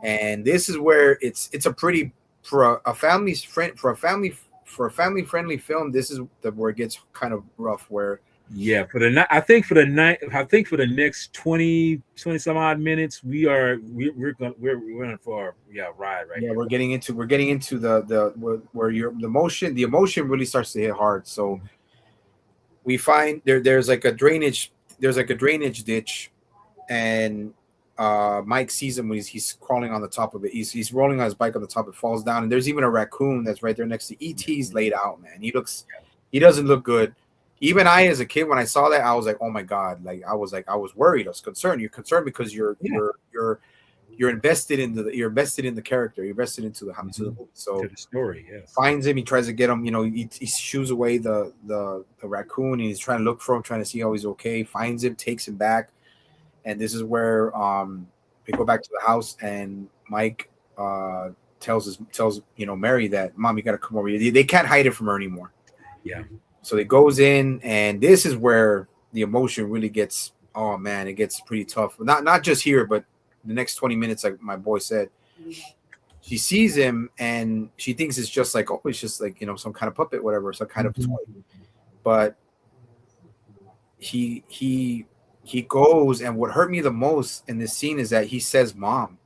and this is where it's a pretty for a family friendly film. This is where it gets kind of rough. Where Yeah, for the night, I think for the night, I think for the next 20 some odd minutes, we're running for a ride right yeah, here. we're getting into the where the emotion really starts to hit hard. So we find there's like a drainage ditch, and Mike sees him when he's crawling on the top of it. He's rolling on his bike on the top. It falls down, and there's even a raccoon that's right there next to ET's laid out. Man, he doesn't look good. Even I, as a kid, when I saw that, I was like, "Oh my God!" I was worried. I was concerned. You're concerned because you're invested in the character. You're invested into the movie. So To the story, yes. finds him. He tries to get him. He shoos away the raccoon. And he's trying to look for him, trying to see how he's okay. Finds him, takes him back, and this is where they go back to the house, and Mike tells Mary that, "Mom, you got to come over here." They can't hide it from her anymore. Yeah. So it goes in, and this is where the emotion really gets. Oh man, it gets pretty tough. Not just here, but the next 20 minutes, like my boy said. She sees him, and she thinks it's just like, it's just like some kind of puppet, whatever, some kind of toy. But he goes, and what hurt me the most in this scene is that he says "Mom."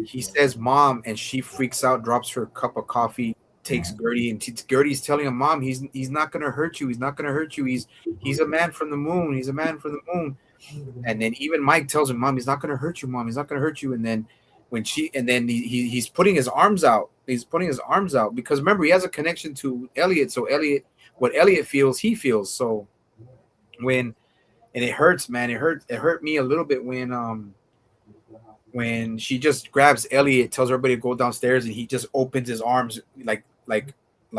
He says "Mom," and she freaks out, drops her cup of coffee, takes Gertie, and Gertie's telling him, "Mom, he's not gonna hurt you. He's not gonna hurt you. He's a man from the moon. He's a man from the moon." And then even Mike tells him, "Mom, he's not gonna hurt you. Mom, he's not gonna hurt you." And then he's putting his arms out. He's putting his arms out because remember, he has a connection to Elliot. So what Elliot feels, he feels. So and it hurts, man. It hurt me a little bit when she just grabs Elliot, tells everybody to go downstairs, and he just opens his arms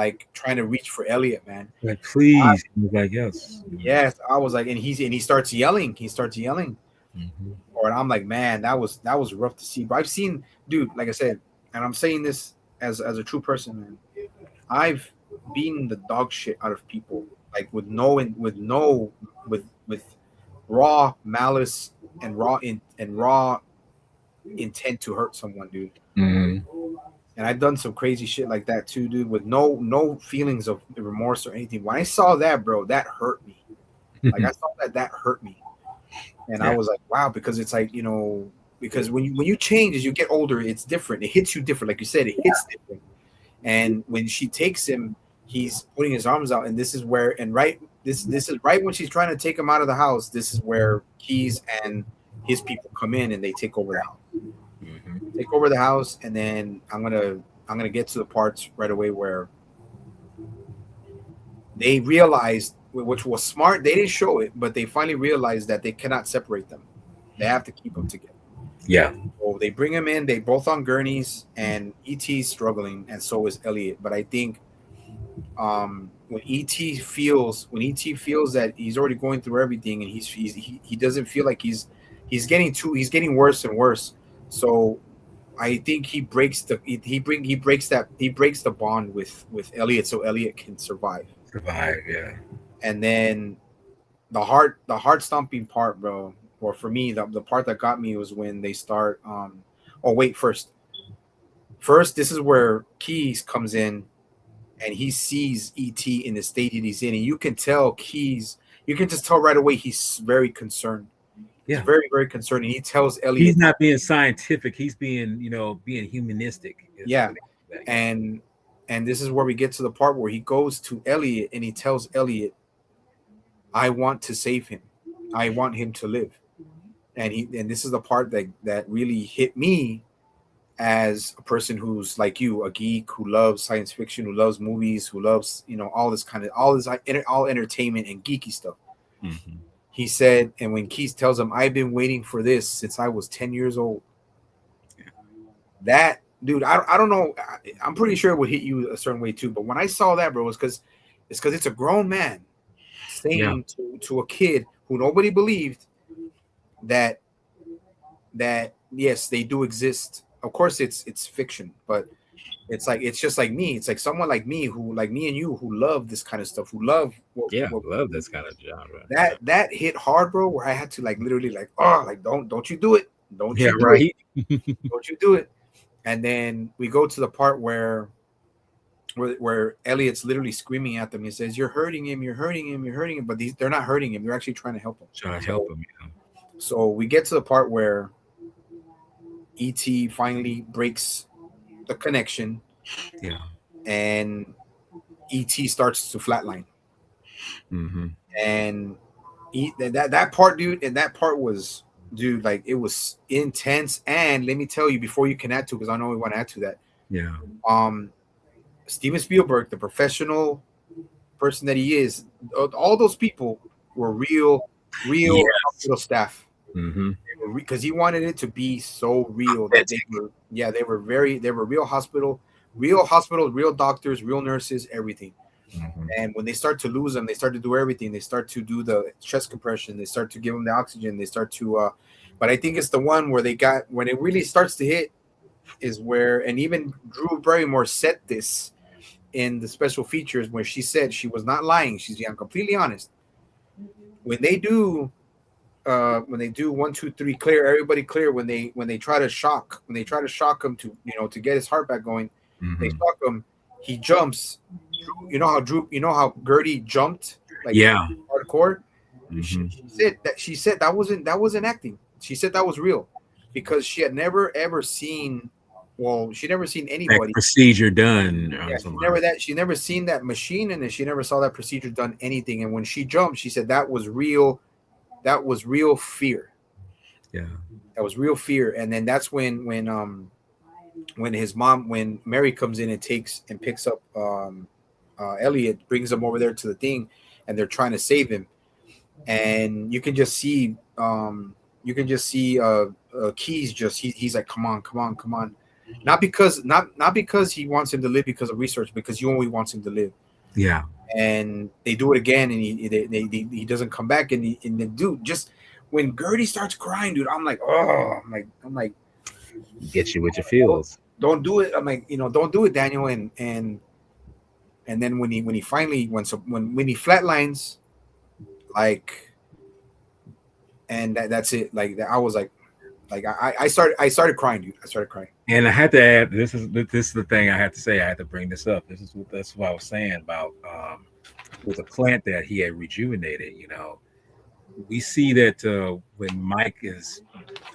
like trying to reach for Elliot, man. Like, please, like, yes. Yes, I was like, and he starts yelling. Mm-hmm. Or I'm like, man, that was rough to see. But I've seen, dude, like I said, and I'm saying this as a true person, man. I've beaten the dog shit out of people, like with raw malice and raw intent to hurt someone, dude. Mm-hmm. And I've done some crazy shit like that too, dude, with no feelings of remorse or anything. When I saw that, bro, that hurt me. Like I saw that hurt me. And I was like, wow, because it's like, because when you change as you get older, it's different. It hits you different. Like you said, it hits different. And when she takes him, he's putting his arms out, and this is where, this is right when she's trying to take him out of the house. This is where Keyes and his people come in, and they take over the house. Mm-hmm. Take over the house, and then I'm gonna get to the parts right away where they realized, which was smart. They didn't show it, but they finally realized that they cannot separate them. They have to keep them together. Yeah. So they bring him in. They both on gurneys, and ET's struggling, and so is Elliot. But I think, when ET feels that he's already going through everything, and he doesn't feel like he's getting worse and worse. So I think he breaks the bond with Elliot, so Elliot can survive. Survive. Yeah. And then the heart stomping part, bro. Or for me, the part that got me was when they start. Oh wait, first, this is where Keys comes in, and he sees ET in the state that he's in, and you can tell Keys. You can just tell right away he's very concerned. He's Yeah. very, very concerned, and he tells He's Elliot, not being scientific. He's being, being humanistic. Is yeah, what that, yeah. and this is where we get to the part where he goes to Elliot and he tells Elliot, "I want to save him. I want him to live." And this is the part that really hit me as a person who's like you, a geek who loves science fiction, who loves movies, who loves all entertainment and geeky stuff. Mm-hmm. He said, and when Keith tells him, "I've been waiting for this since I was 10 years old," that dude, I don't know, I'm pretty sure it would hit you a certain way too. But when I saw that, bro, it's because it's a grown man Yeah. saying to a kid who nobody believed that yes, they do exist. Of course, it's fiction, but it's just like me. It's like someone like me, who like me and you, who love this kind of stuff, who love Yeah. Love this kind of genre. that hit hard, bro. Where I had to like literally like, oh, like don't you do it, don't Yeah. you do it, Right. don't you do it. And then we go to the part where Elliot's literally screaming at them. He says, "You're hurting him, you're hurting him, you're hurting him," but they're not hurting him. They're actually trying to help him. Trying to help him. So we get to the part where ET finally breaks the connection, Yeah. and ET starts to flatline. Mm-hmm. And that part, dude, and that part was, dude, like it was intense. And let me tell you, before you can add to, because I know we want to add to that. Yeah. Um, Steven Spielberg, the professional person that he is, all those people were real Yes. hospital staff. Mm-hmm. Because he wanted it to be so real that they were real hospitals, real doctors, real nurses, everything. Mm-hmm. And when they start to lose them, they start to do everything. They start to do the chest compression. They start to give them the oxygen. They start to, but I think it's the one where when it really starts to hit, is where, and even Drew Barrymore said this in the special features, where she said she was not lying. She's being completely honest. When they do 1, 2, 3 clear, everybody clear, when they try to shock him to to get his heart back going, they Mm-hmm. shock him, he jumps. You know how Gertie jumped, like, Yeah. hardcore. Mm-hmm. She said that wasn't acting. She said that was real, because she had never ever seen, she never seen That anybody. procedure done. Yeah, she never seen that machine, and then she never saw that procedure done anything. And when she jumped, she said that was real. That was real fear. Yeah. That was real fear. And then that's when his mom, when Mary comes in and picks up Elliot, brings him over there to the thing, and they're trying to save him. And you can just see Keys, he's like, come on, come on, come on. Not because he wants him to live because of research, because he only wants him to live. Yeah. And they do it again, and he doesn't come back, and the dude, just when Gertie starts crying, dude, I'm like, oh, I'm like, Get you with your feels. don't do it. I'm like, don't do it, Daniel. And then when he finally, when he flatlines, like, and that's it. Like, I was like I started crying, dude. I started crying. And I had to add, this is the thing I had to say. I had to bring this up. That's what I was saying about with a plant that he had rejuvenated. We see that when Mike is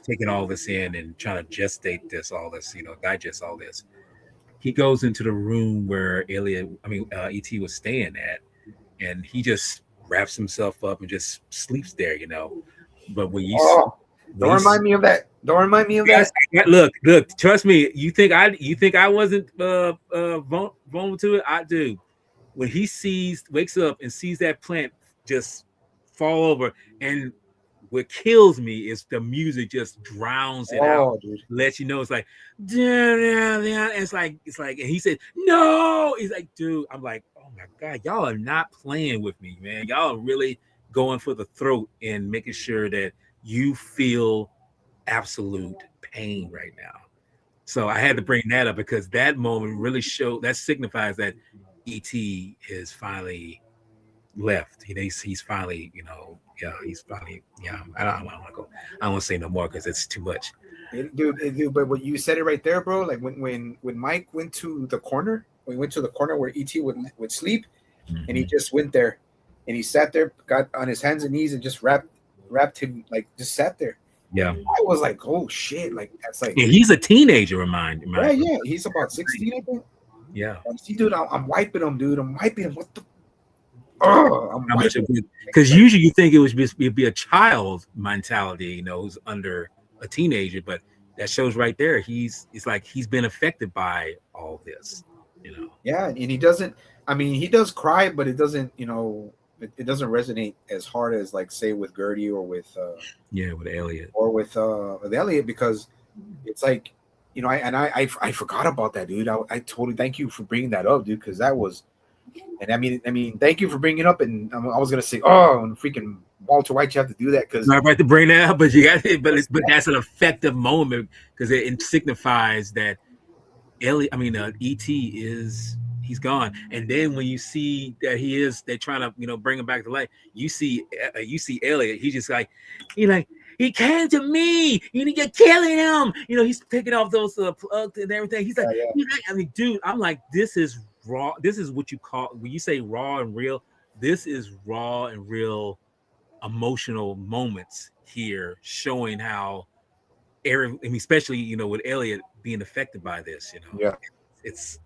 taking all this in and trying to gestate all this, digest all this, he goes into the room where ET was staying at, and he just wraps himself up and just sleeps there. But when you don't remind me of that. Don't remind me of that. Look, trust me. You think I wasn't vulnerable to it? I do. When he wakes up and sees that plant just fall over, and what kills me is the music just drowns it out. Dude. Lets you know it's like, it's like, and he said, no. He's like, dude. I'm like, oh my god, y'all are not playing with me, man. Y'all are really going for the throat and making sure that you feel absolute pain right now. So I had to bring that up because that moment really showed that signifies that ET is finally left. He's finally, yeah, he's finally, yeah. I don't want to go. I don't want to say no more because it's too much. Dude, but what you said it right there, bro. Like when Mike went to the corner, we went to the corner where ET would sleep, and he Mhm. just went there, and he sat there, got on his hands and knees, and just wrapped him, like just sat there. Yeah, I was like, oh shit, like that's like, and he's a teenager. yeah, yeah. He's about 16, I think. Yeah. See, dude, I'm wiping him, dude. I'm wiping him. What the? Oh, I'm How much wiping of him. it? Because usually you think it would just be a child mentality, who's under a teenager, but that shows right there. It's like he's been affected by all this, you know. Yeah, and he doesn't. I mean, he does cry, but it doesn't. It doesn't resonate as hard as like say with Gertie Yeah, with Elliot. or with Elliot because it's like I forgot about that, dude. I totally thank you for bringing that up, dude, because that was. And I mean, thank you for bringing it up. And I was gonna say, oh, and freaking Walter White, you have to do that because Not right to bring that up, but you got it. But that's an effective moment because it signifies that ET is he's gone. And then when you see that they're trying to bring him back to life. You see Elliot. He's just like he came to me. You're killing him. He's taking off those plugs and everything. I mean, dude, I'm like, this is raw. This is what you call when you say raw and real. This is raw and real emotional moments here, showing how Aaron, I mean, especially with Elliot being affected by this, yeah, it's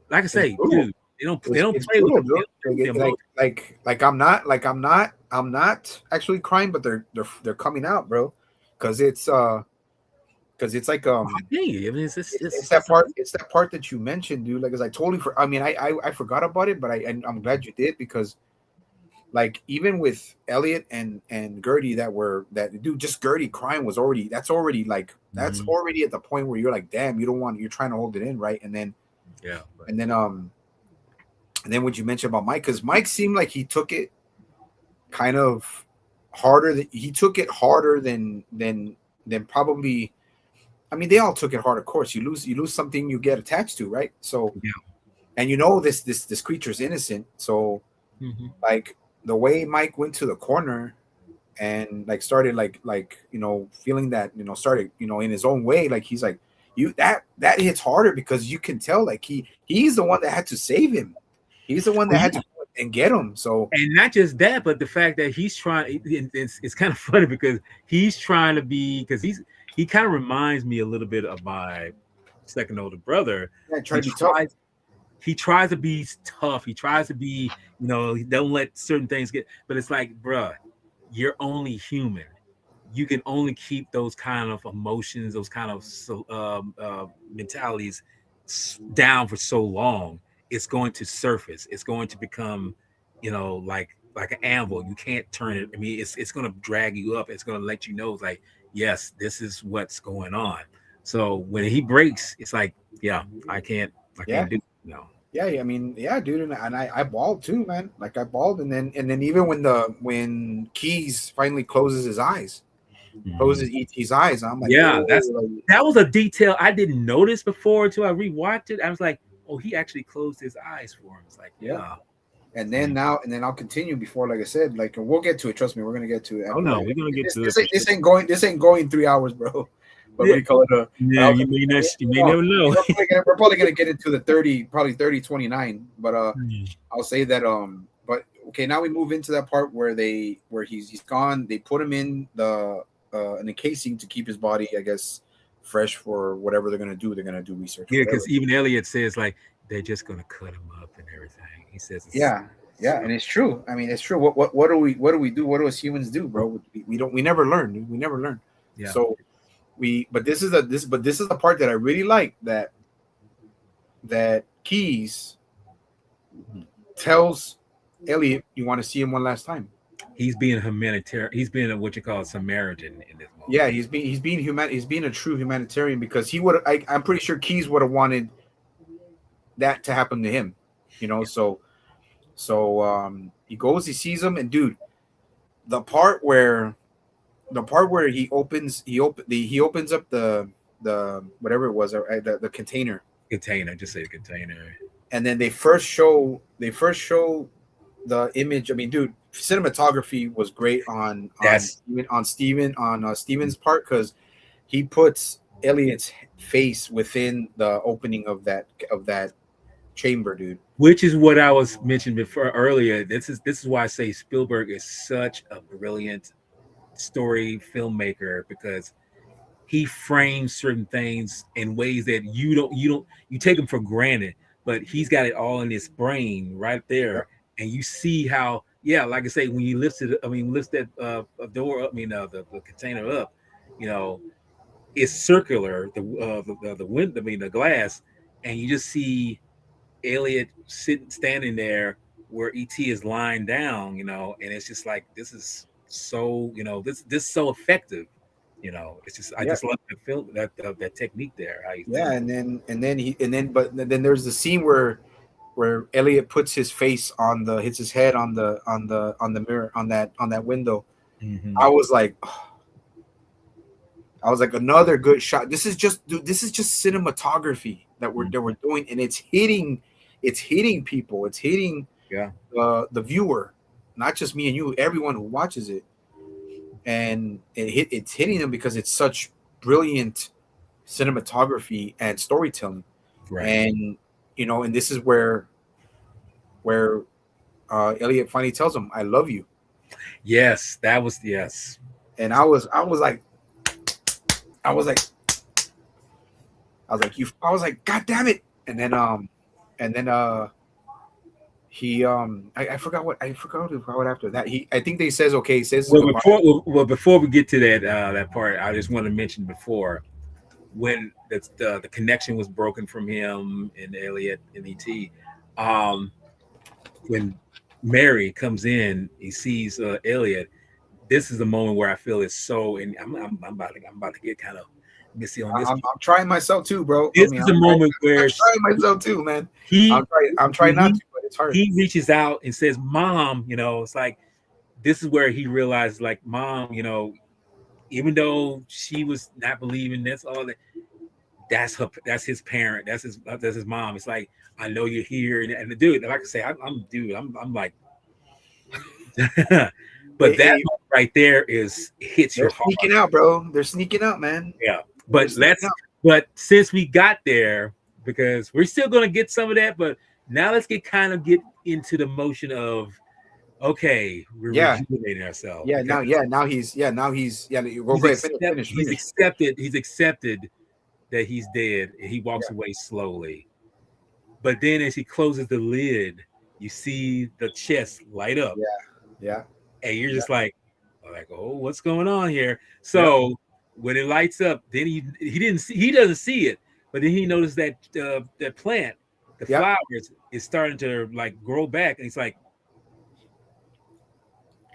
like I it's say, brutal. dude, they don't It's play with brutal, them. bro. They don't play with the Like I'm not actually crying, but they're coming out, bro, because it's like emotions. I mean, it's that part that you mentioned, dude. Like, 'cause I totally I mean, I forgot about it, but I'm glad you did because like even with Elliot and Gertie that dude, just Gertie crying was already that's Mhm. already at the point where you're like, damn, you're trying to hold it in, right? And then Yeah, and then and then what you mentioned about Mike, because Mike seemed like he took it kind of he took it harder than probably. I mean, they all took it hard, of course. You lose something you get attached to, right? So, yeah. and this creature's innocent. So, Hmm. like the way Mike went to the corner and like started feeling that started in his own way, like he's like you that hits harder because you can tell like he's the one that had to save him. He's the one Well, that had yeah, to go and get him. So and not just that, but the fact that he's trying. It's kind of funny because he's trying to be because he kind of reminds me a little bit of my second older brother. yeah, try He to be tough. tries to be tough. He tries to be, he don't let certain things get. But it's like, bruh, you're only human. You can only keep those kind of emotions, those kind of mentalities down for so long. It's going to surface. It's going to become, like an anvil. You can't turn it. I mean, it's going to drag you up. It's going to let you know, it's like, yes, this is what's going on. So when he breaks, it's like, yeah, I Yeah. can't do it. No. Yeah, I mean, yeah, dude, and I bawled too, man. Like I bawled, and then even when Keys finally Mhm. closes ET's eyes, I'm like, Yeah, oh, like, that was a detail I didn't notice before until I rewatched it. I was like, oh, he actually closed his eyes for him. It's like, yeah. yeah. And then I'll continue before, like I said, like we'll get to it. Trust me, we're gonna get to it. Oh no, we're gonna get This to it this for ain't, sure. this ain't going 3 hours, bro. But Yeah, we call it a. But yeah. You may never know. we're probably gonna get into the 30, probably 30-29. But Mm. I'll say that but okay, now we move into that part where he's gone. They put him in the casing to keep his body, I guess, fresh for whatever they're gonna do. They're gonna do research or Yeah, whatever. because even Elliot says like they're just gonna cut him up and everything. He says it's Yeah, yeah, and it's true. I mean, it's true. What do we do? What do us humans do, bro? We never learn. We never learn. yeah. So but this is the part that I really like that Keys tells Elliot, you want to see him one last time. He's being humanitarian. He's being what you call a Samaritan in this moment. Yeah, he's being a true humanitarian because I'm pretty sure Keys would have wanted that to happen to him. Yeah. So So he goes, he sees him, and dude, the part where he opens up the whatever it was, the container, Container, just say container. and then they first show the image. I mean, dude, cinematography was great That's Steven's part, because he puts Elliot's face within the opening of that chamber, dude. which is what I was mentioning before earlier. This is why I say Spielberg is such a brilliant story filmmaker, because he frames certain things in ways that you take them for granted, but he's got it all in his brain right Yep. there, and you see how, yeah, like I say, when you lift that a door up, the container up, you know, it's circular, the wind, the glass, and you just see Elliot standing there where ET is lying down, and it's just like, this is so, this so effective. It's just, I Yeah, just love the film, that technique there, how he's yeah, doing it. and then there's the scene where Elliot puts his face hits his head on the mirror, on that window. Hmm. I was like, another good shot. This is just, dude, this is just cinematography that we're doing, and it's hitting people. It's hitting Yeah, the viewer, not just me and you, everyone who watches it, and it's hitting them because it's such brilliant cinematography and storytelling. right. And and this is where Elliot finally tells him, "I love you," Yes, that was, yes. and I was like, I was like, God damn it! And then I forgot what after that. I think they says, okay, he says his Well, goodbye. before we get to that part, I just want to mention before, when the connection was broken from him and Elliot and ET, um, when Mary comes in, he sees Elliot. This is the moment where I feel it's so, and I'm about to get kind of messy on this. I'm trying myself too, bro. I This mean, is the moment I'm where trying myself too, man. he I'm trying when not to, but it's hard. he reaches out and says, "Mom," it's like, this is where he realized, like, Mom, even though she was not believing, that's his parent, that's his mom. It's like, I know you're here, and the dude, like I say, I'm like, but Hey, that hey, moment right there hits your they're heart. sneaking out, bro. They're sneaking out, man. Yeah. They're But sneaking let's out. but since we got there, because we're still gonna get some of that, but now let's get into the motion of, okay, we're Yeah, rejuvenating ourselves, yeah. because Now he's yeah. Go ahead, he's finish. accepted that he's dead, and he Yeah, walks away slowly. But then as he closes the lid, you see the chest light up, yeah, yeah, and you're yeah, just like, oh, what's going on here? yeah, So when it lights up, then he doesn't see it, but then he noticed that that plant, the yeah. flowers, is starting to like grow back, and he's like,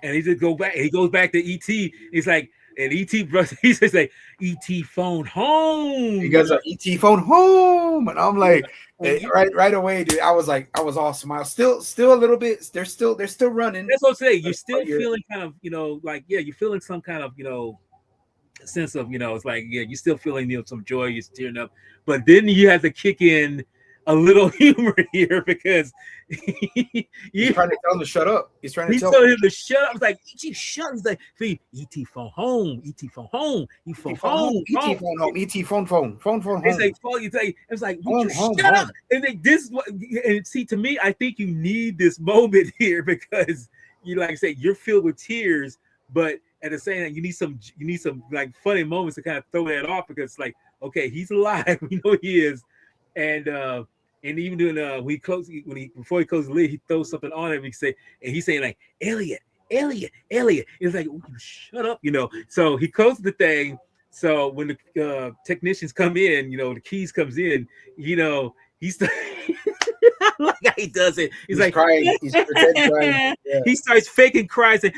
and he just go back. He goes back to ET. He's like, and ET, bro, he's just like, ET phone He home. gets an ET phone home, and I'm like, You, right away, dude. I was all smile. Still a little bit. They're still running. that's what I'm saying. You're But still feeling kind of, like, yeah, you're feeling some kind of, sense of, it's like, yeah, you're still feeling, some joy, you're tearing up, but then you have to kick in a little humor here, because he's you trying to tell him to shut up. He's trying to he tell told him to shut up. I was like, ET, shut up. He's like, see, ET phone home, ET phone home, he phone ET phone home. home, ET phone home. ET phone It's home. like, Paul, you say, it's like, would you Home, home, shut up? home. And then this, and see, to me, I think you need this moment here, because you, like I say, you're filled with tears, but at the same time, you need some like funny moments to kind of throw that off, because it's like, okay, he's alive, we know he is, and even doing when he before he closes the lid, he throws something on him. And he's saying like, Elliot, Elliot, Elliot. It's like, oh, you shut up, So he closes the thing. So when the technicians come in, the keys comes in, he's I like how he does it. He's He's like, crying. He's pretend crying. Yeah. he starts faking cries, and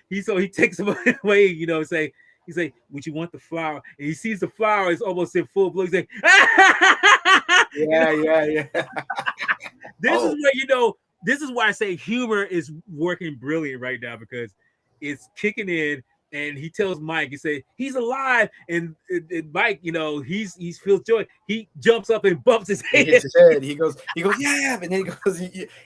he takes him away, say, he's like, would you want the flower? And he sees the flower is almost in full bloom. He's like, you know, Yeah, yeah, yeah. this is Oh, what this is why I say humor is working brilliant right now because it's kicking in. And he tells Mike, he say he's alive, and Mike, he's feels joy. He jumps up and bumps his he hits head. his head. He goes, yeah, and then he goes,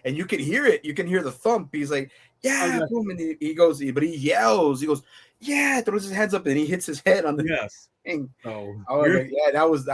and you can hear it. You can hear the thump. He's like, Oh, yeah, yes, boom, and he goes, but he yells. He goes, yeah, throws his hands up, and he hits his head on the yes. thing. So I was like, yeah, that was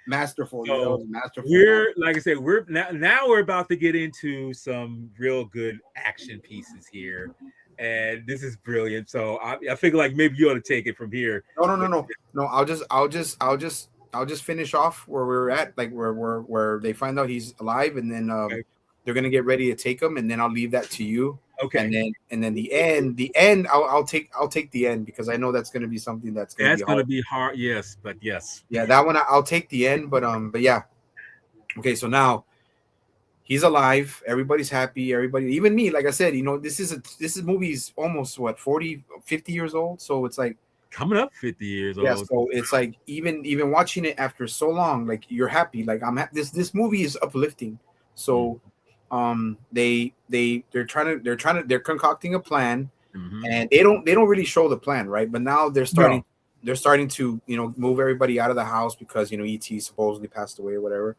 masterful. Yeah, that so was masterful. we're like I said, we're now we're about to get into some real good action pieces here, and this is brilliant. So I figure like maybe you ought to take it from here. No, no, no, no, no. I'll just finish off where we're at, like where they find out he's alive, and then Okay. they're gonna get ready to take him, and then I'll leave that to you. Okay. And then the end, I'll take the end because I know that's gonna be something that's gonna be That's gonna hard. be hard, yes, but yes. Yeah, that one I'll take the end, but yeah. Okay, so now he's alive. Everybody's happy. Everybody, even me, like I said, this is movie's almost what 40, 50 years old. So it's like, Coming up 50 years yeah, old. so it's like even watching it after so long, like you're happy. Like this movie is uplifting. So they're concocting a plan, Mm-hmm. and they don't really show the plan, right? But now they're No. starting to move everybody out of the house because ET supposedly passed away or whatever.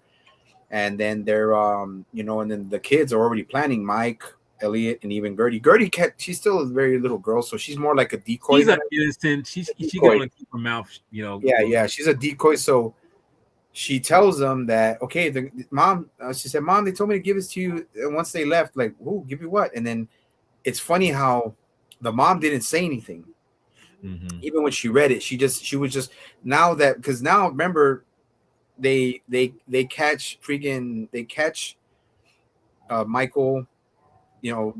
And then they're and then the kids are already planning. Mike, Elliot, and even Gertie. She's still a very little girl, so she's more like a decoy. She's an innocent. She can Decoy. only keep her mouth, Yeah, closed. yeah, she's a decoy. So she tells them that, okay, the mom. She said, "Mom, they told me to give this to you." And once they left, like, "Who give you what?" And then it's funny how the mom didn't say anything, Mm-hmm. even when she read it. She was just now that because now remember they catch Michael,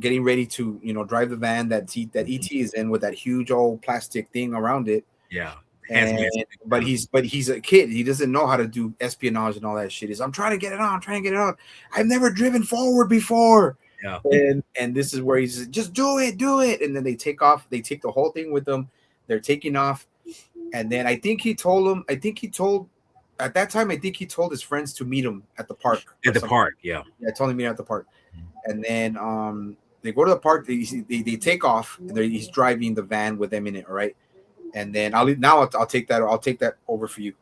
getting ready to drive the van that ET is in with that huge old plastic thing around it. Yeah. And Hazmat. but he's a kid. He doesn't know how to do espionage and all that shit. I'm trying to get it on. I'm trying to get it on. I've never driven forward before. Yeah. And this is where he's just do it. And then they take off. They take the whole thing with them. They're taking off. And then I think he told him. I think he told at that time. I think he told his friends to meet him at the park or At the something. park. Yeah. Yeah, I told him to meet him at the park. And then they go to the park. They take off. And he's driving the van with them in it. All right. And then I'll take that over for you.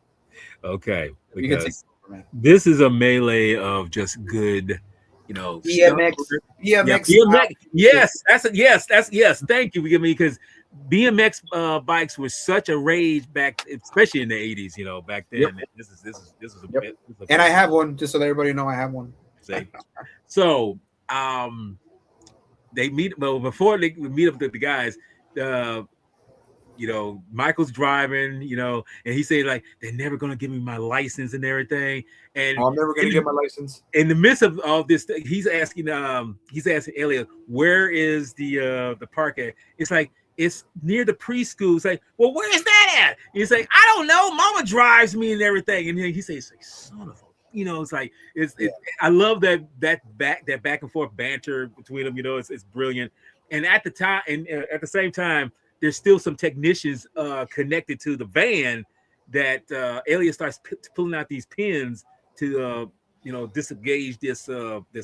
Okay. You can take it Because over, man. this is a melee of just good, stuff. BMX, Yeah, BMX style BMX. shit. Yes, that's yes. Thank you for giving me because BMX bikes were such a rage back, especially in the 80s. Back Yep. then. This is a Yep. bit. This is a And I bit have one, just so that everybody know I have one. say. So, they meet. Well, before they meet up with the guys, uh, Michael's driving. And he said like they're never gonna give me my license and everything. And Oh, I'm never gonna in get my license. in the midst of all this, he's asking Elliot, where is the park at? It's like it's near the preschool. It's like, well, where is that at? He's like, I don't know. Mama drives me and everything. And then he says, like, son of a, it's like Yeah. I love that back and forth banter between them. It's brilliant. And at the time, and at the same time, there's still some technicians connected to the van that Elliot starts pulling out these pins to disengage this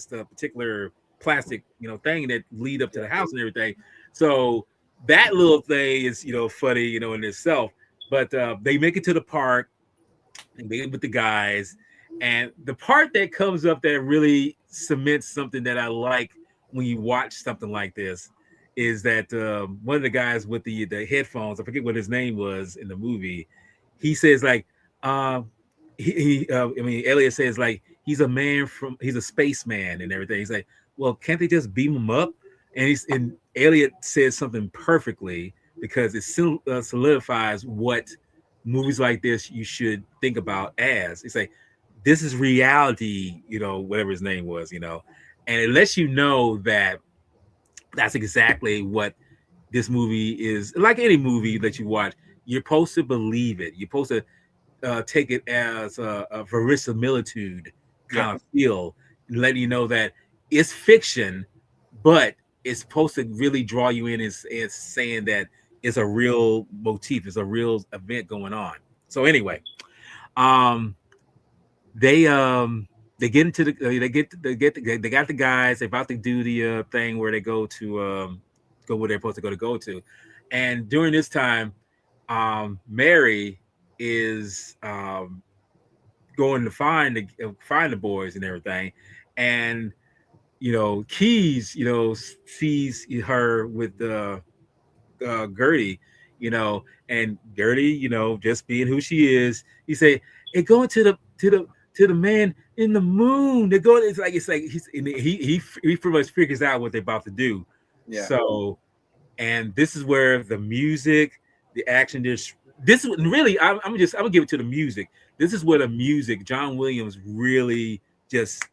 particular plastic thing that lead up to the house and everything. So that little thing is funny in itself. But they make it to the park and they with the guys, and the part that comes up that really cements something that I like when you watch something like this is that one of the guys with the headphones, I forget what his name was in the movie, he says like um I mean Elliot says like he's a spaceman and everything. He's like, well, can't they just beam him up? And Elliot says something perfectly because it solidifies what movies like this you should think about as it's like this is reality, whatever his name was, and it lets you know that that's exactly what this movie is like. Any movie that you watch, you're supposed to believe it. You're supposed to take it as a verisimilitude Yeah. kind of feel, and letting you know that it's fiction, but it's supposed to really draw you in as saying that it's a real motif, it's a real event going on. So anyway, um, they they get into the they got the guys. They're about to do the thing where they go where they're supposed to go to, and during this time, Mary is going to find the boys and everything, and Keys sees her with Gertie, and Gertie, just being who she is, he say, "Hey, going to the man in the moon. They're going. It's like he pretty much figures out what they're about to do. Yeah. So, and this is where the music, the action, this is really. I'm gonna give it to the music. This is where the music, John Williams, really just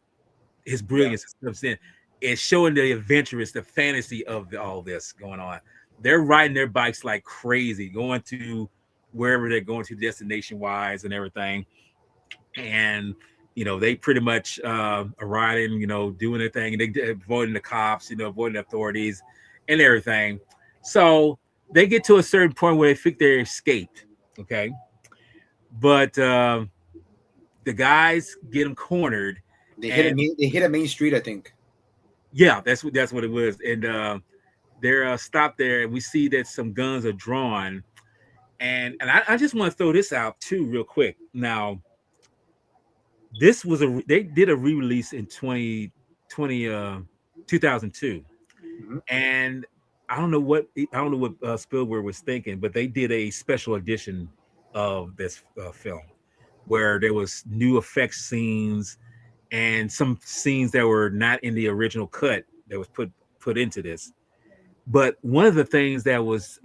his Yeah. brilliance comes in. It's showing the adventurous, the fantasy of all this going on. They're riding their bikes like crazy, going to wherever they're going to destination wise and everything. And they pretty much are riding, doing their thing, and they avoiding the cops, avoiding the authorities and everything. So they get to a certain point where they think they're escaped. Okay, but the guys get them cornered, and They hit a main street, I think. yeah, that's what it was. And they're stopped there, and we see that some guns are drawn. And I just want to throw this out too, real quick. Now, they did a re-release in 2002, Mhm. and I don't know what Spielberg was thinking, but they did a special edition of this film where there was new effects scenes and some scenes that were not in the original cut that was put into this. But one of the things that was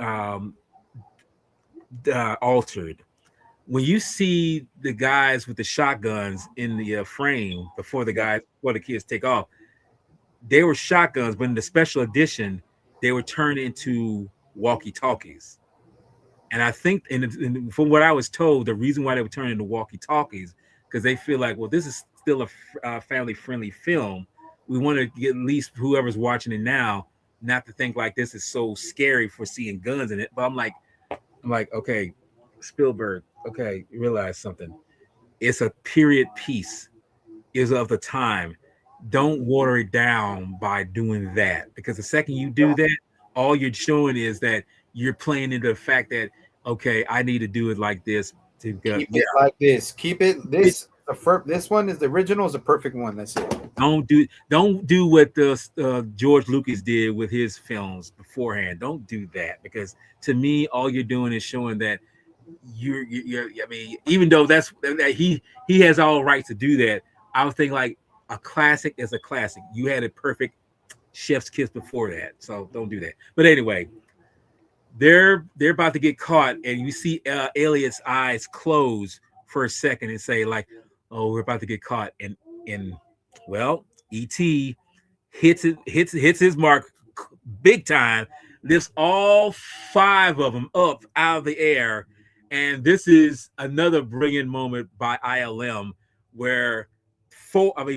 altered, when you see the guys with the shotguns in the frame Yeah. before the kids take off, they were shotguns, but in the special edition, they were turned into walkie talkies. And I think, and from what I was told, the reason why they were turned into walkie talkies because they feel like, well, this is still a family friendly film. We want to get at least whoever's watching it now not to think like this is so scary for seeing guns in it. But I'm like, okay, Spielberg, okay, realize something. It's a period piece, is of the time. Don't water it down by doing that because the second you do that, all you're showing is that you're playing into the fact that okay, I need to do it like this to go. Keep Yeah, it like this. Keep it it, this one is the original is the perfect one. That's it. don't do what the George Lucas did with his films beforehand. Don't do that because to me, all you're doing is showing that you're I mean, even though that he has all right to do that, I was thinking like a classic is a classic. You had a perfect chef's kiss before that, so don't do that. But anyway, they're about to get caught, and you see Elliot's eyes close for a second and say like, "Oh, we're about to get caught," and well, ET hits his mark big time, lifts all five of them up out of the air, and this is another brilliant moment by ILM where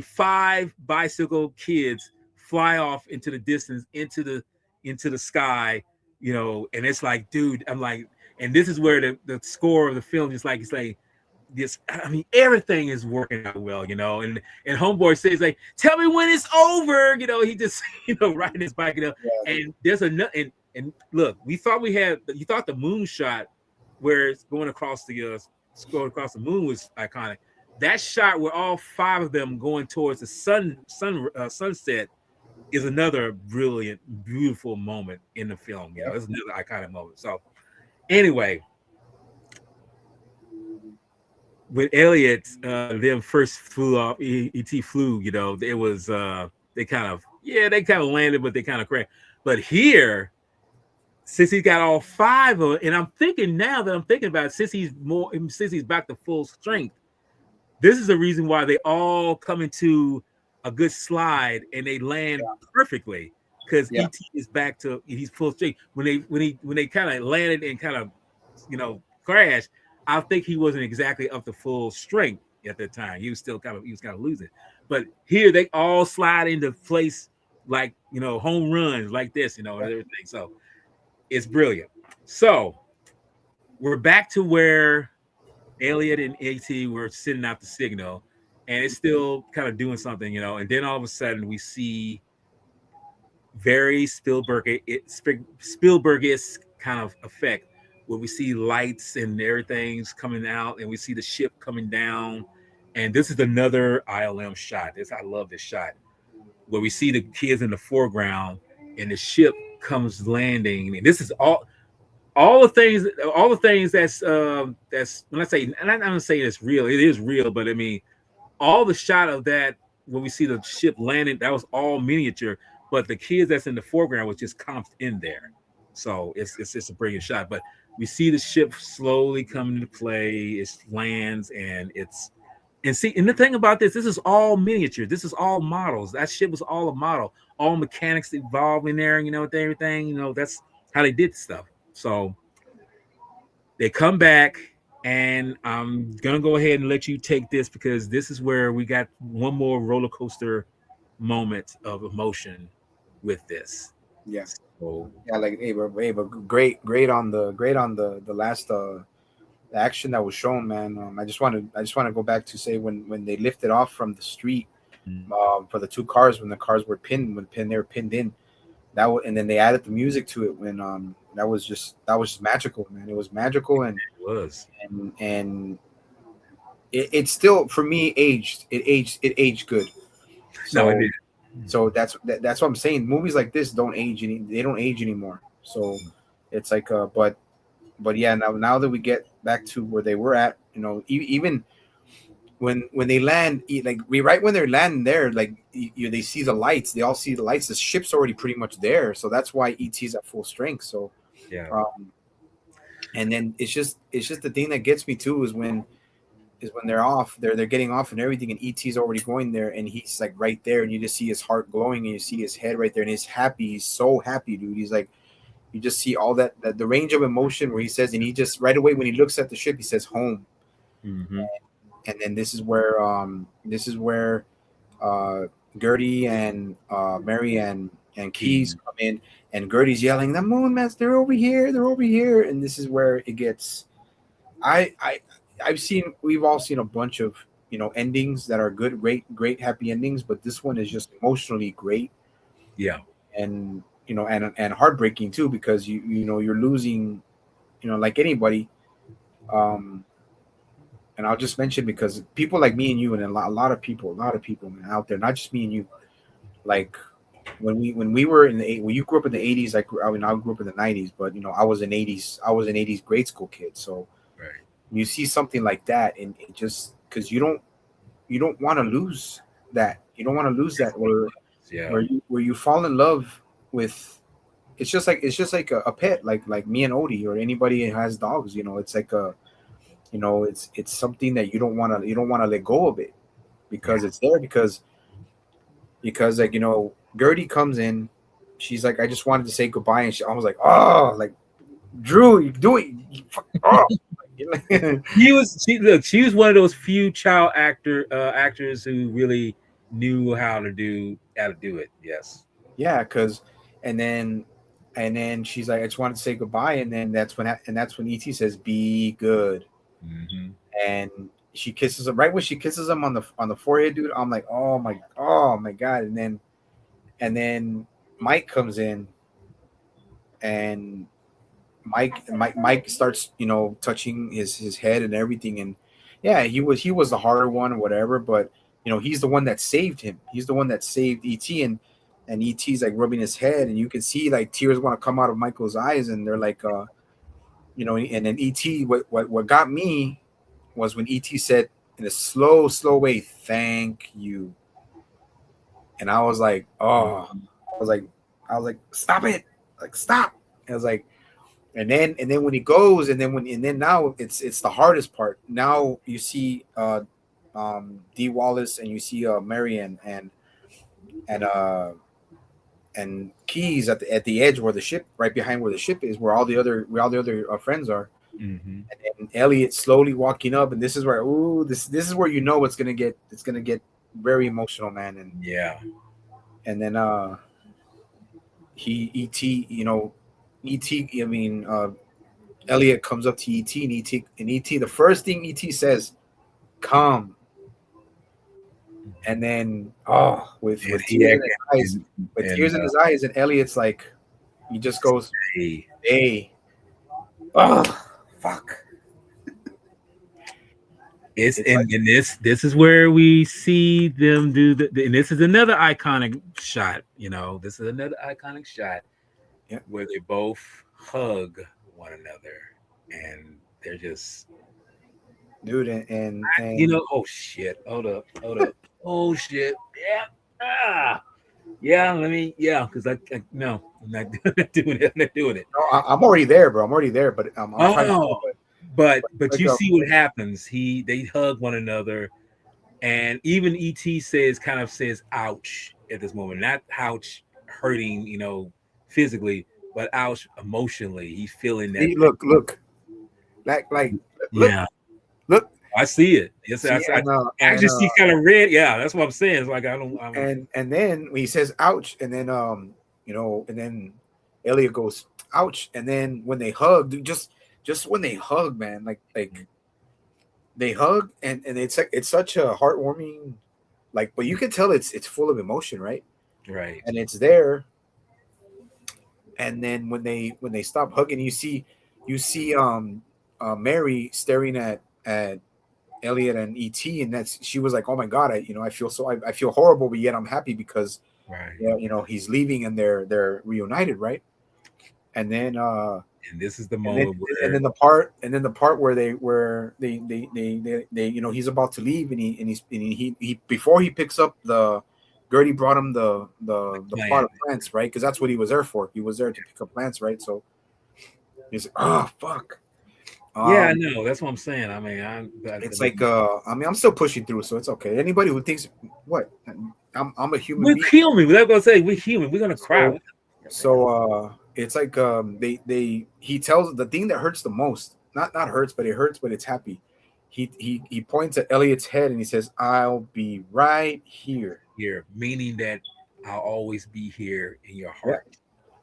five bicycle kids fly off into the distance into the sky, and it's like, dude, I'm like, and this is where the score of the film is like, it's like this. I mean, everything is working out well, and Homeboy says like, "Tell me when it's over." He just riding his bike, Yeah. and there's a and look, you thought the moon shot where it's going across the moon was iconic. That shot where all five of them going towards the sunset is another brilliant, beautiful moment in the film. Yep. It's another iconic moment. So anyway, when Elliot them first flew off, ET flew, it was they kind of landed, but they kind of crashed. But here, since he got all five of it, and I'm thinking now that I'm thinking about it, since he's back to full strength, this is the reason why they all come into a good slide and they land perfectly because Yeah. ET is back to he's full strength. When they kind of landed and kind of crashed, I think he wasn't exactly up to full strength at that time. He was kind of losing. But here they all slide into place like home runs like this, and everything. So it's brilliant. So we're back to where Elliot and AT were sending out the signal, and it's still kind of doing something, and then all of a sudden we see very Spielberg-ish kind of effect where we see lights and everything's coming out, and we see the ship coming down. And this is another ILM shot. I love this shot where we see the kids in the foreground and the ship comes landing. And this is all the things that's when I say, and I'm not saying it's real, it is real, but I mean all the shot of that when we see the ship landing, that was all miniature, but the kids that's in the foreground was just comped in there. So it's just a brilliant shot. But we see the ship slowly coming into play, it lands, and the thing about this is all miniature. This is all models. That ship was all a model. All mechanics involved in there, with everything. That's how they did stuff. So they come back, and I'm gonna go ahead and let you take this because this is where we got one more roller coaster moment of emotion with this. Yeah, So yeah. Like, but great on the last action that was shown, man. I just want to go back to say when they lifted off from the street, for the two cars, when the cars were they were pinned in. And then they added the music to it when that was just magical, man. It was magical, and it was. and and it still, for me, it aged good. No, it So did. that's what I'm saying. Movies like this they don't age anymore. So it's like but yeah, now that we get back to where they were at, even when they land, like right when they're landing there, like they see the lights, they all see the lights. The ship's already pretty much there, so that's why ET's at full strength. So Yeah. um, and then it's just the thing that gets me too is when they're getting off and everything, and ET's already going there, and he's like right there, and you just see his heart glowing, and you see his head right there, and he's happy. He's so happy, dude. He's like, you just see all that the range of emotion where he says, and he just right away when he looks at the ship, he says home. Mm-hmm. And then this is where uh Gertie and Mary and Keys come in, and Gertie's yelling, "The moon mess, they're over here," and this is where it gets. I I we've all seen a bunch of endings that are good, great happy endings, but this one is just emotionally great, Yeah. and heartbreaking too, because you're losing, like anybody. um and I'll just mention, because people like me and you, and a lot of people, man, out there, not just me and you, like when we were when you grew up in the 80s, I grew up in the 90s, but I was an 80s grade school kid. So Right. you see something like that, and it just, because you don't want to lose that. You don't want to lose that, Yeah. where you fall in love with. It's just like a pet, like me and Odie, or anybody who has dogs. It's like it's something that you don't want to let go of it, Yeah. because it's there, because like Gertie comes in, she's like, I just wanted to say goodbye, and I was like, oh, like, Drew, you do it, oh. She was one of those few child actors who really knew how to do it. Yes. Yeah, because and then she's like, I just wanted to say goodbye, and then that's when ET says, be good. Mm-hmm. And she kisses him right when she kisses him on the forehead, dude. I'm like, oh my god. And then Mike comes in, and Mike starts, touching his head and everything, and yeah, he was the harder one or whatever, but he's the one that saved him. He's the one that saved ET, and ET's like rubbing his head, and you can see like tears want to come out of Michael's eyes, and they're like, and then ET, what got me was when ET said in a slow way, "Thank you," and I was like, oh, I was like, stop it, like, stop. I was like, and then when he goes, and then now it's the hardest part. Now you see D Wallace, and you see Marion, and Keys at the edge where the ship, right behind where the ship is, where all the other friends are, Mm-hmm. and Elliot slowly walking up, and this is where, ooh, this is where it's gonna get very emotional, man. Yeah. And then he ET, I mean, Elliot comes up to ET, and ET, the first thing ET says, "Come." And then oh, And with he tears in act his eyes, and and Elliot's like, he just goes, he, "Hey, oh, fuck." it's It's like, and this is where we see them do and this is another iconic shot. This is another iconic shot yeah, where they both hug one another, and they're just dude, and oh shit, hold up, oh shit, yeah, yeah, let me, yeah, because I no, I'm not, not doing it, I'm not doing it. no, I'm already there, bro. I'm already there, but I'm trying to Oh, go, but but like you see what happens. They hug one another, and even ET kind of says, "Ouch!" at this moment. Not ouch, hurting, physically, but ouch emotionally. He's feeling that see, thing. look, like, look, Yeah, look, I see it. Yes, see, I just see kind of red. Yeah, that's what I'm saying. It's like I don't. and then when he says "ouch," and then and then Elliot goes "ouch," and then when they hug, dude, just when they hug, man, like they hug, and it's such a heartwarming, like, but you can tell it's full of emotion, right? Right. And it's there, and then when they stop hugging, you see Mary staring at Elliot and ET, and that's she was like, oh my god, I feel I feel horrible, but yet I'm happy because Right. yeah, he's leaving and they're reunited, right? And then And this is the and then moment and where then the part where they he's about to leave, and he before he picks up the Gertie brought him the the plan. pot of plants, right? Because that's what he was there for. He was there to pick up plants, right? So he's like, oh fuck. Yeah, I Um, know. That's what I'm saying. I mean, I it's mean, like I mean, I'm still pushing through, so it's okay. Anybody who thinks what I'm a human we're being, human. We're gonna say we're human. We're gonna cry. so it's like they he tells the thing that hurts the most, not hurts, but it hurts, but it's happy. He points at Elliot's head and he says, "I'll be right here." Here, meaning that I'll always be here in your Yeah, heart.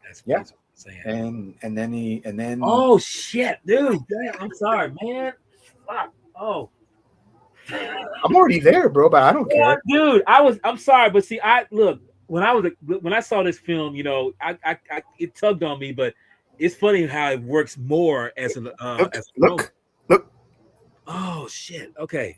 That's what yeah. he's saying. And then Oh shit, dude! Damn, I'm sorry, man. Fuck. Oh, I'm already there, bro, but I don't yeah, care. dude. I'm sorry, but see, I look when I saw this film, it tugged on me, but it's funny how it works more Look, as a film. look, look. Oh shit. Okay.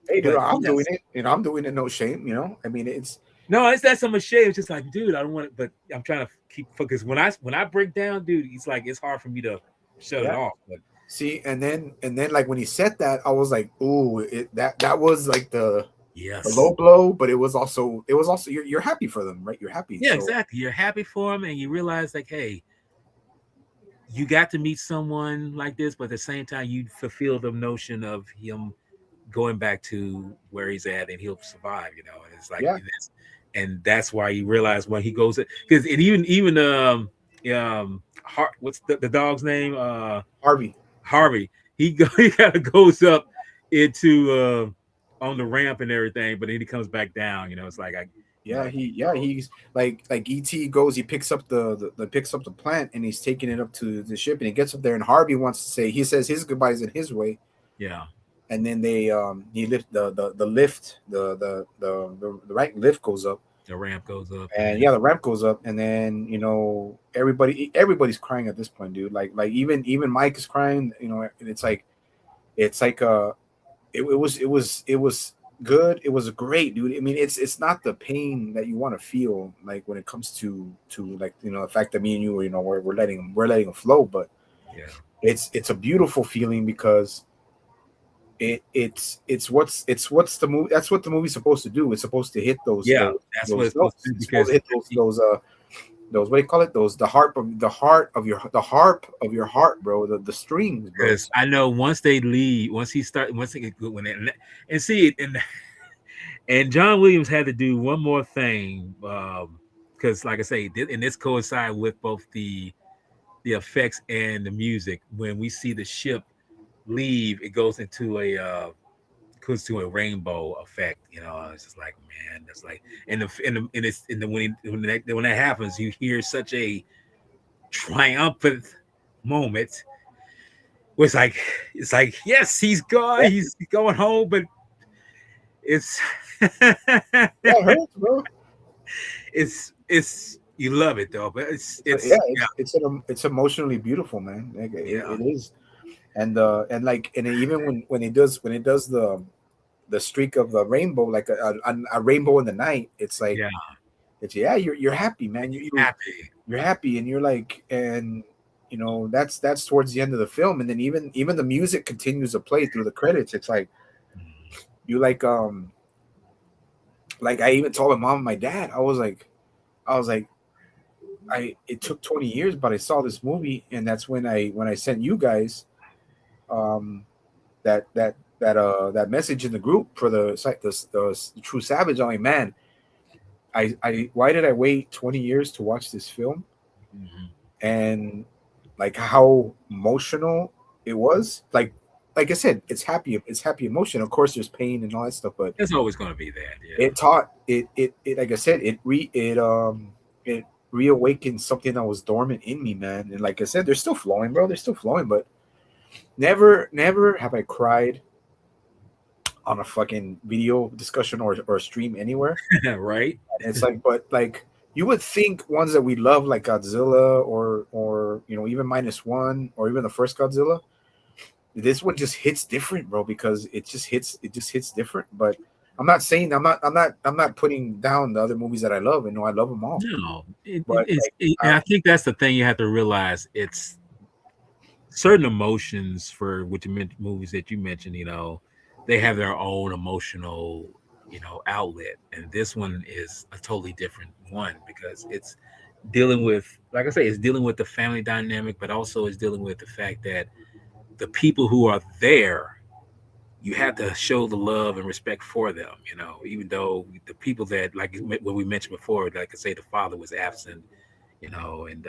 Hey, dude, But I'm doing yes, it. I'm doing it. No shame. I mean, it's no, it's that so much shade. It's just like, dude, I don't want it, but I'm trying to keep focus. When I break down, dude, it's like it's hard for me to shut it yeah. off. But See, and then like when he said that, I was like, "Ooh, that was like the yes, low blow," but it was also you're happy for them, right? You're happy, yeah, so exactly. You're happy for him, and you realize like, hey, you got to meet someone like this, but at the same time, you fulfill the notion of him going back to where he's at, and he'll survive. And it's like, yeah, and that's why you realize when he goes, because it even what's the dog's name? Harvey. Harvey. He kind of goes up into on the ramp and everything, but then he comes back down. It's like Yeah, he's like ET goes, he picks up the picks up the plant and he's taking it up to the ship and he gets up there and Harvey wants to say he says his goodbyes in his way, yeah, and then he lift the lift the right lift goes up, the ramp goes up, and and then yeah, the ramp goes up, and then everybody's crying at this point, dude. Like even Mike is crying. And it's like it was good. It was great, dude. I mean, it's not the pain that you want to feel like when it comes to like the fact that me and you we're letting it flow, but yeah, it's a beautiful feeling because it's what's the movie that's what the movie's supposed to do. It's supposed to hit those yeah. those That's what those it's supposed notes. to do It's supposed because to hit those what do you call it? Those the harp of your heart, bro. The strings, bro. I know once they leave, once they get good, and see it, and John Williams had to do one more thing because, like I say, and this coincide with both the effects and the music. When we see the ship leave, it goes to a rainbow effect. It's just like, man, that's like, and the when that happens, you hear such a triumphant moment. Where it's like yes, he's gone, Yeah, he's going home, but it's Yeah, it hurts, bro. it's you love it though, but Yeah, it's yeah, it's emotionally beautiful, man. Like, yeah, it is, and like, and even when it does the streak of the rainbow, like a rainbow in the night, it's like, yeah. it's, yeah, you're happy, man. Happy. You're happy, and you're like, and that's towards the end of the film, and then even the music continues to play through the credits. It's like, you like I even told my mom and my dad, I was like, I it took 20 years, but I saw this movie, and that's when I sent you guys um that message in the group for the True Savage. I'm like, man, I why did I wait 20 years to watch this film? Mhm. And like how emotional it was. Like I said, it's happy emotion. Of course there's pain and all that stuff, but There's always going to be that. it Yeah. taught it like I said, it reawakened something that was dormant in me, man. And like I said, they're still flowing, bro. They're still flowing, but never have I cried on a fucking video discussion or stream anywhere. Right. And it's like, but like, you would think ones that we love, like Godzilla, or even -1, or even the first Godzilla, this one just hits different, bro, because it just hits different. But I'm not putting down the other movies that I love, and I love them all. No, But like, and I think that's the thing you have to realize. It's certain emotions for what you meant movies that you mentioned. They have their own emotional, outlet, and this one is a totally different one because it's dealing with, like I say, it's dealing with the family dynamic, but also it's dealing with the fact that the people who are there, you have to show the love and respect for them, even though the people that, like what we mentioned before, like I say, the father was absent, and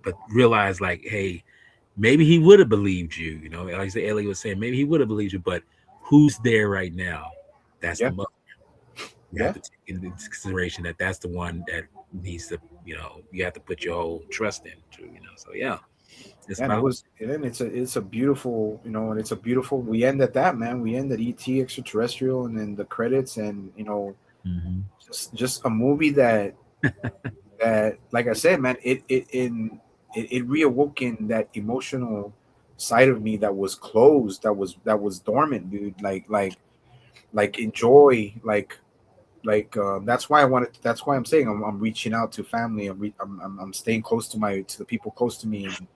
but realize, like, hey, maybe he would have believed you, like I said, Ellie was saying, maybe he would have believed you, but who's there right now? That's the yeah, mother. You have yeah, to take into consideration that that's the one that needs to, you have to put your whole trust into, so yeah, it's and it about. was, and then it's a beautiful, and it's a beautiful. We end at that, man. We end at ET Extraterrestrial, and then the credits, and Mhm. just a movie that, like I said, man, it reawoken that emotional side of me that was closed, that was dormant, dude. Like enjoy, that's why that's why I'm saying I'm reaching out to family. I'm staying close to the people close to me, and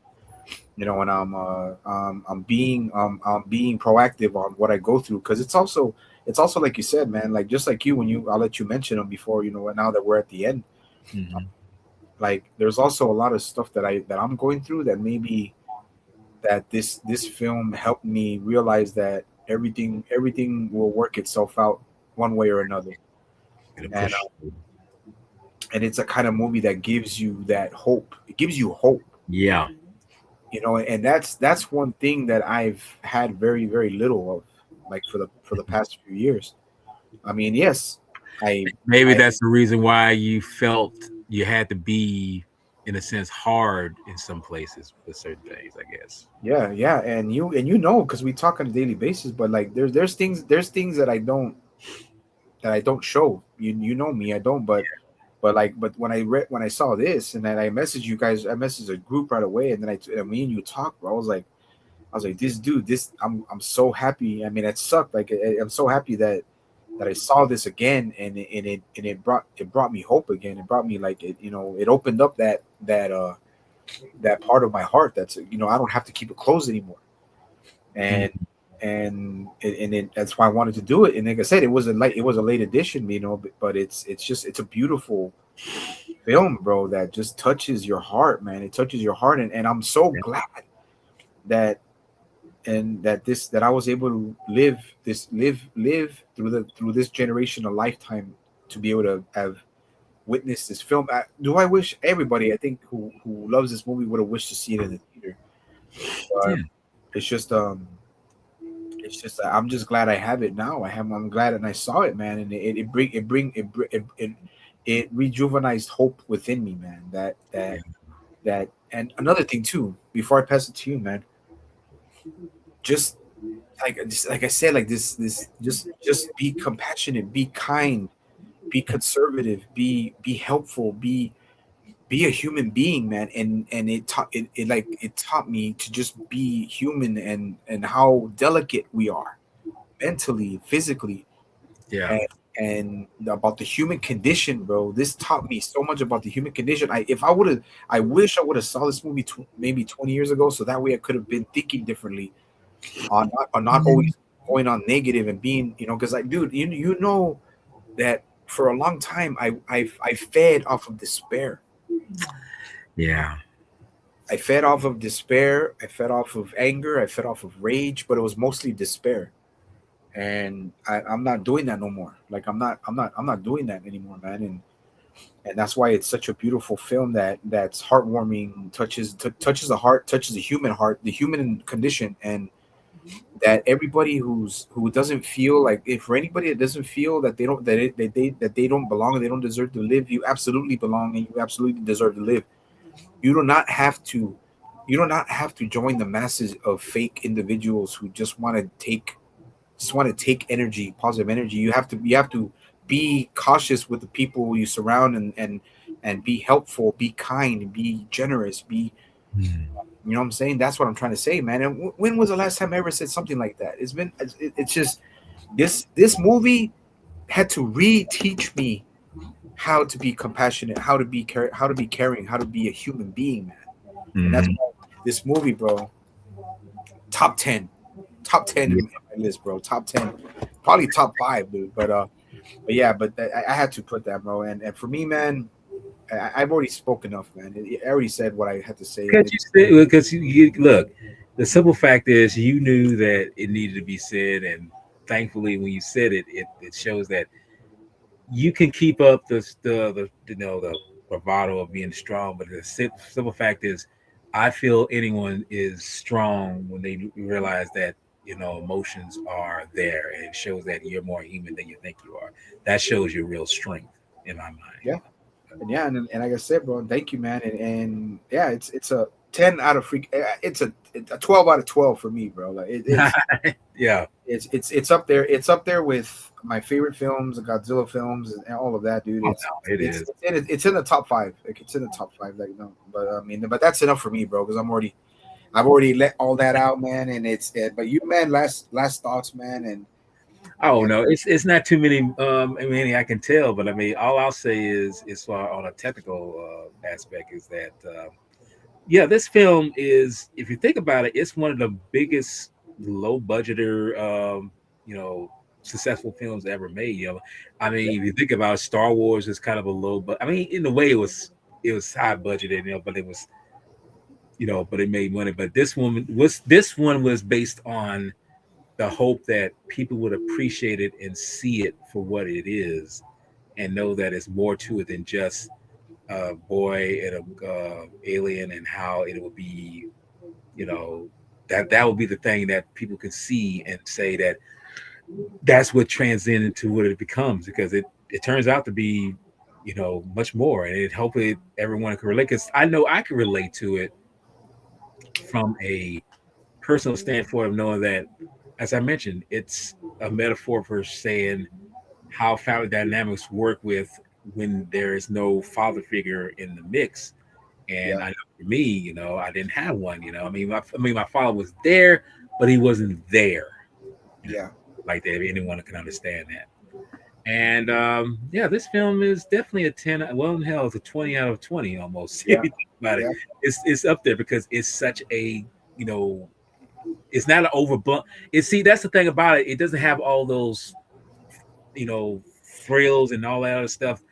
and I'm being proactive on what I go through, because it's also like you said, man. Like, just like you, when I'll let you mention them before, now that we're at the end. Mhm. Like, there's also a lot of stuff that I'm going through, that maybe that this film helped me realize that everything will work itself out one way or another. Gonna and push. and it's a kind of movie that gives you that hope. It gives you hope, Yeah. and that's one thing that I've had very, very little of, like, for the past few years. I mean, yes, I Maybe I that's the reason why you felt you had to be, in a sense, hard in some places with certain things, I guess. yeah, yeah, and because we talk on a daily basis, but like, there's things that I don't show. You know me, I don't. But when I saw this, and then I messaged you guys, I messaged a group right away, and then me and you talked, bro. I was like, this dude, I'm so happy. I mean, it sucked. Like, I'm so happy that I saw this again, and it brought me hope again. It brought me, like, it opened up that part of my heart, that's, I don't have to keep it closed anymore. and Mhm. that's why I wanted to do it. And like I said, it was a late edition, but it's a beautiful film, bro, that just touches your heart, man. It touches your heart, and I'm so Yeah. glad that that I was able to live through this generation, a lifetime, to be able to have witnessed this film. Do I wish everybody, I think, who loves this movie, would have wished to see it in the theater. But Yeah. it's just I'm just glad I have it now. I'm glad, and I saw it, man, and it rejuvenized hope within me, man. And another thing too, before I pass it to you, man, just like I said, like this just be compassionate, be kind, be conservative, be helpful, be a human being, man. And it taught me to just be human, and how delicate we are mentally, physically, Yeah. and about the human condition, bro. This taught me so much about the human condition. I wish I would have saw this movie maybe 20 years ago, so that way I could have been thinking differently, on not always going on negative and being, because like, dude, you know that for a long time I fed off of despair. Yeah. I fed off of despair. I fed off of anger. I fed off of rage, but it was mostly despair. And I'm not doing that no more. Like I'm not doing that anymore, man. And that's why it's such a beautiful film that's heartwarming, touches the heart, touches the human heart, the human condition, and that everybody who doesn't feel like, if for anybody that doesn't feel that they don't that they don't belong and they don't deserve to live, you absolutely belong and you absolutely deserve to live. You do not have to join the masses of fake individuals who just want to take energy, positive energy. You have to be cautious with the people you surround, and be helpful, be kind, be generous, be, you know what I'm saying? That's what I'm trying to say, man. And when was the last time I ever said something like that? It's just this movie had to re-teach me how to be compassionate, how to be caring, how to be a human being, man. And that's Hmm. why this movie, bro, top 10, top 10 Yeah. in my list, bro. Top 10, probably top 5, dude. But yeah, but I had to put that, bro. And for me, man, I've already spoken enough, man. I already said what I had to say, and Because you said, because you look, the simple fact is you knew that it needed to be said, and thankfully, when you said it, it shows that you can keep up the the bravado of being strong. But the simple fact is, I feel anyone is strong when they realize that emotions are there, and it shows that you're more human than you think you are. That shows your real strength in my yeah, and yeah, and like I said, bro, thank you, man. And yeah, it's a 10 out of freak. It's a 12 out of 12 for me, bro. Like mind. Yeah. it's up there. It's up there with my favorite films, the Godzilla films, and all of that, dude. Oh It's no, it it's is. it's in the top 5. Like it's in the top 5. Like no, but I mean, but that's enough for me, bro. Because I've already let all that out, man. And but you, man, last thoughts, man. Oh And no, it's not too many. I mean, I can tell, but I mean, all I'll say is far on a technical aspect is that yeah, this film is, if you think about it, it's one of the biggest low budgeter successful films ever made. I yeah, mean, if you think about it, Star Wars is kind of a low, but I mean, in a way, it was high budgeted, but it was but it made money. But this one was based on the hope that people would appreciate it and see it for what it is, and know that it's more to it than just a boy and a alien, and how it will be, you know, that will be the thing that people can see and say that that's what transcends into what it becomes, because it turns out to be much more, and it hopefully everyone can relate, because I know I can relate to it from a personal standpoint of knowing that, as I mentioned, it's a metaphor for saying how family dynamics work with when there is no father figure in the mix. And yeah, I know for me, I didn't have one. I mean, my father was there, but he wasn't there. You know, yeah, like that. If anyone can understand that. And yeah, this film is definitely a 10. Well, in hell, it's a 20 out of 20 almost. If yeah, you think about it, yeah, it's up there because it's such a you know it's not an overblown. See, that's the thing about it. It doesn't have all those you know frills and all that other stuff.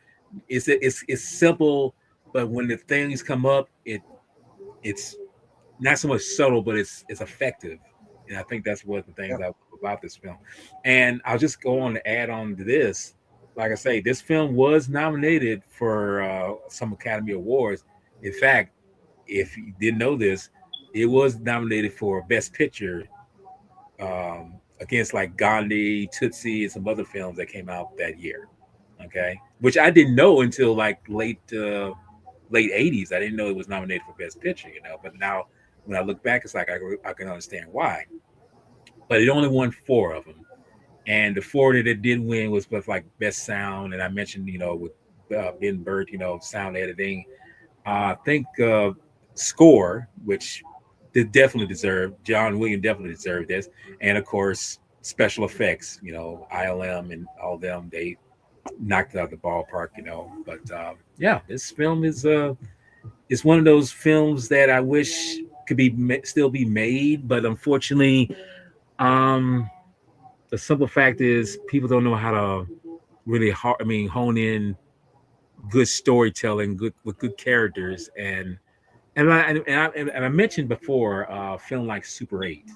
It's simple, but when the things come up, it's not so much subtle, but it's effective. And I think that's one of the things yeah, I love about this film. And I'll just go on to add on to this. Like I say, this film was nominated for some Academy Awards. In fact, if you didn't know this, it was nominated for Best Picture against like Gandhi, Tootsie, and some other films that came out that year. Okay, which I didn't know until like late '80s. I didn't know it was nominated for Best Picture. But now when I look back, it's like I can understand why. but it only won four of them. And the four that it did win was with like best sound, and I mentioned with Ben Burt, sound editing. I think score, which did definitely deserve John Williams definitely deserved this, and of course special effects. ILM and all them they knocked it out of the ballpark. But yeah, this film is one of those films that I wish could still be made, but unfortunately, um, the simple fact is people don't know how to really hone in good storytelling, good with good characters, and I mentioned before a film like Super 8.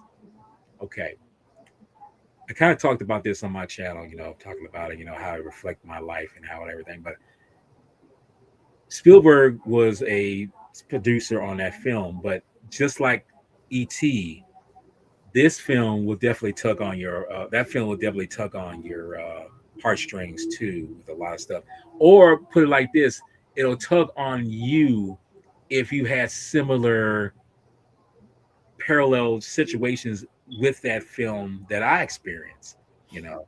Okay, I kind of talked about this on my channel, talking about it, how it reflected my life and how and everything. But Spielberg was a producer on that film, but just like E.T., this film will definitely tug on your that film will definitely tug on your heartstrings too with a lot of stuff. Or put it like this, it'll tug on you if you had similar parallel situations with that film that I experienced, you know.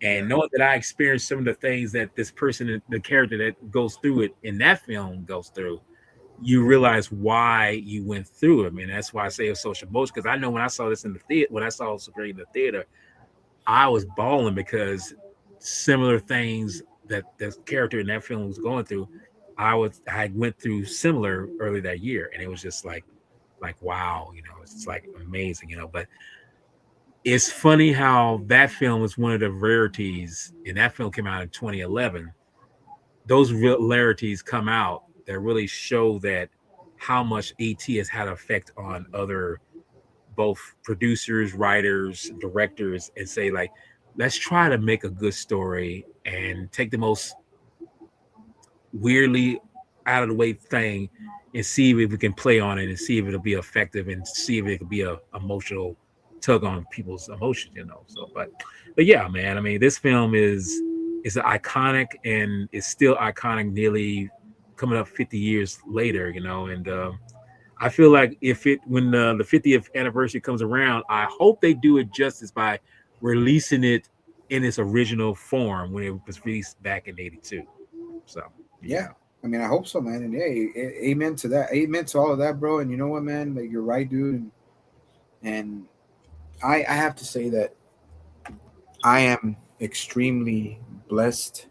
And Yeah. knowing that I experienced some of the things that this person, the character that goes through it in that film goes through, you realize why you went through it. I mean, that's why I say it's social emotion. Because I know when I saw this in the theater, when I saw Super 8 in the theater, I was bawling because similar things that the character in that film was going through, I went through similar early that year, and it was just like wow, it's like amazing, But it's funny how that film was one of the rarities, and that film came out in 2011. Those rarities come out that really show that how much ET has had an effect on other both producers, writers, directors, and say like, let's try to make a good story and take the most weirdly out of the way thing and see if we can play on it and see if it'll be effective and see if it could be a emotional tug on people's emotions. So but yeah, man, I mean this film is iconic and it's still iconic nearly coming up 50 years later. And I feel like if it when the 50th anniversary comes around, I hope they do it justice by releasing it in its original form when it was released back in '82. So Yeah. yeah. I mean, I hope so, man. And hey, amen to that. Amen to all of that, bro. And you know what, man? Like you're right, dude. And I have to say that I am extremely blessed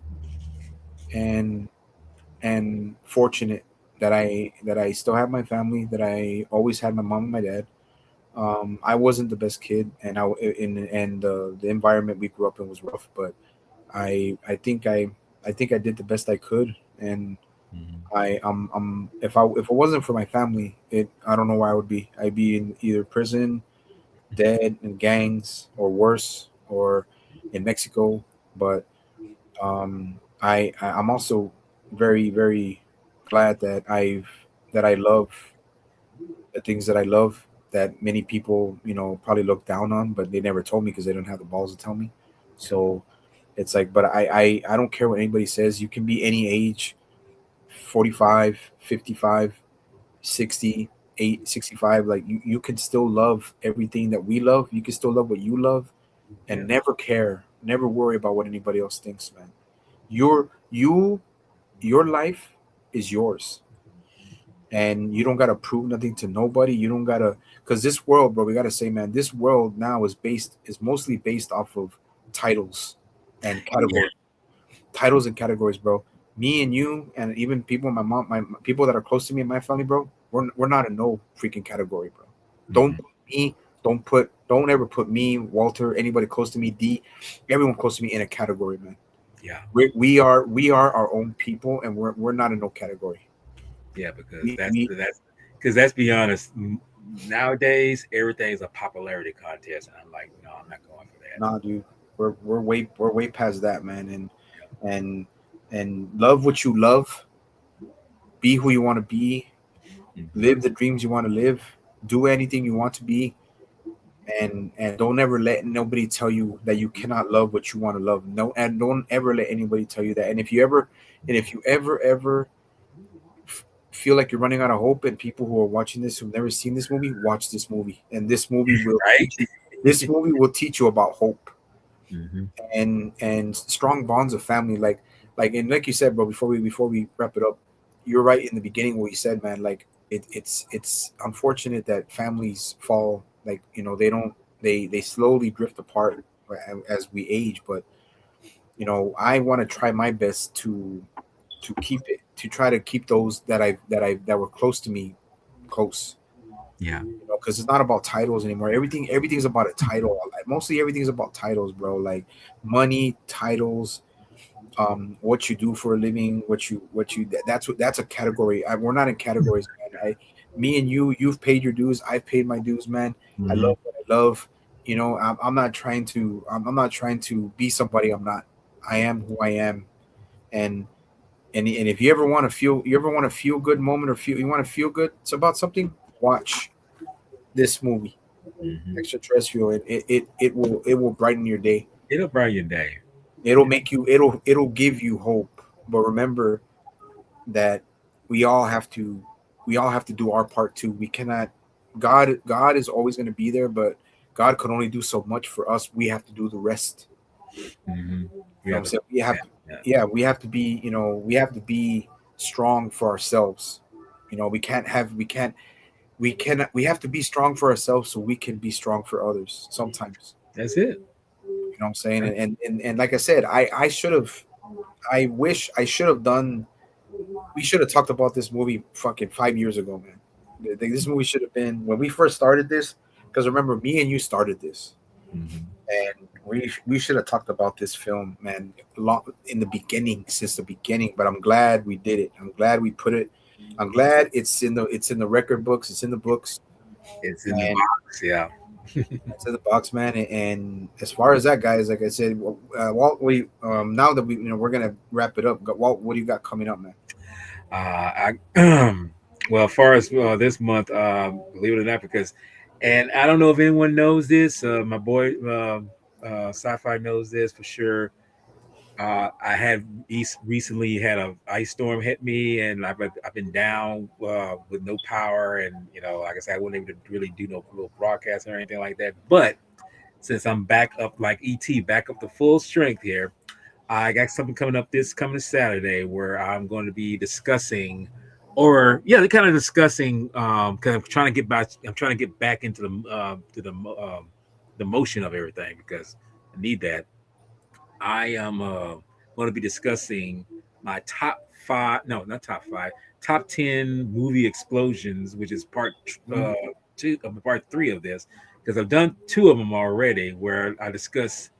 and fortunate that I still have my family, that I always had my mom and my dad. I wasn't the best kid, and the environment we grew up in was rough, but I think I did the best I could, and Mhm. if it wasn't for my family, I don't know where I would be. I'd be in either prison, dead in gangs, or worse, or in Mexico. But I'm also very very glad that I love the things that I love that many people probably look down on, but they never told me because they don't have the balls to tell me. So it's like, but I don't care what anybody says. You can be any age, 45, 55, 60, 65. Like you can still love everything that we love. You can still love what you love Yeah. and never care, never worry about what anybody else thinks, man. You your life is yours, and you don't gotta prove nothing to nobody. You don't gotta, because this world, bro, we gotta say, man, this world now is mostly based off of titles and Yeah. categories. Titles and categories, bro. Me and you, and even people, my mom, my people that are close to me and my family, bro. We're not in no freaking category, bro. Don't Mhm. put me, don't ever put me, Walter, anybody close to me, D, everyone close to me in a category, man. Yeah. We are our own people, and we're not in no category. Yeah. Because We that's we that's because let's be honest. Nowadays, everything's a popularity contest, and I'm like, no, I'm not going for that. Nah, dude, we're way past that, man. And love what you love, be who you want to be, Mhm. live the dreams you want to live, do anything you want to be, and don't ever let nobody tell you that you cannot love what you want to love. No, and don't ever let anybody tell you that. And if you ever feel like you're running out of hope, and people who are watching this who've never seen this movie, watch this movie, and this movie will Right? teach you. This movie will teach you about hope Hmm. and strong bonds of family. Like you said, bro. Before we wrap it up, you're right in the beginning what you said, man. Like it's unfortunate that families fall. Like they don't they slowly drift apart as we age. But I want to try my best to keep it to try to keep those that were close to me close. Yeah. Because it's not about titles anymore. Everything's about a title. Like, mostly everything's about titles, bro. Like money, titles, what you do for a living, that's a category. We're not in categories, man. Me and you've paid your dues. I've paid my dues, man. I Hmm. love what I love. I'm not trying to. I'm not trying to be somebody I'm not. I am who I am, and and if you ever want to feel good moment, or you want to feel good, it's about something. Watch this movie, Hmm. Extraterrestrial. It will brighten your day. It'll brighten your day. It'll make you. It'll give you hope. But remember that we all have to we all have to do our part too. We cannot. God is always going to be there, but God could only do so much for us. We have to do the rest. Hmm. We You know have what I'm to. saying? We have to. Yeah. Yeah, we have to be. We have to be strong for ourselves. We can't have. We have to be strong for ourselves so we can be strong for others. Sometimes. That's it. You know what I'm saying? And like I said, I should have. I wish I should have done. We should have talked about this movie fucking 5 years ago, man. This movie should have been when we first started this. Because remember, me and you started this, Hmm. and we should have talked about this film, man, long in the beginning, since the beginning. But I'm glad we did it. I'm glad we put it. I'm glad it's in the record books. It's in the books, It's in the and box. Yeah. it's in the box, man. And as far as that, guys, like I said, Walt, now that we're gonna wrap it up. Walt, what do you got coming up, man? I well, as far as this month, believe it or not, because, and I don't know if anyone knows this. My boy, Sci-Fi knows this for sure. I had recently had a ice storm hit me, and I've been down with no power, and like I said, I wasn't able to really do no real broadcast or anything like that. But since I'm back up like ET, back up to full strength here, I got something coming up this coming Saturday where I'm going to be discussing, or yeah, they're kind of discussing because I'm trying to get back into the motion of everything because I need that. I am going to be discussing my top five, no, not top five, top 10 movie explosions, which is Mhm. part three of this, because I've done two of them already where I discuss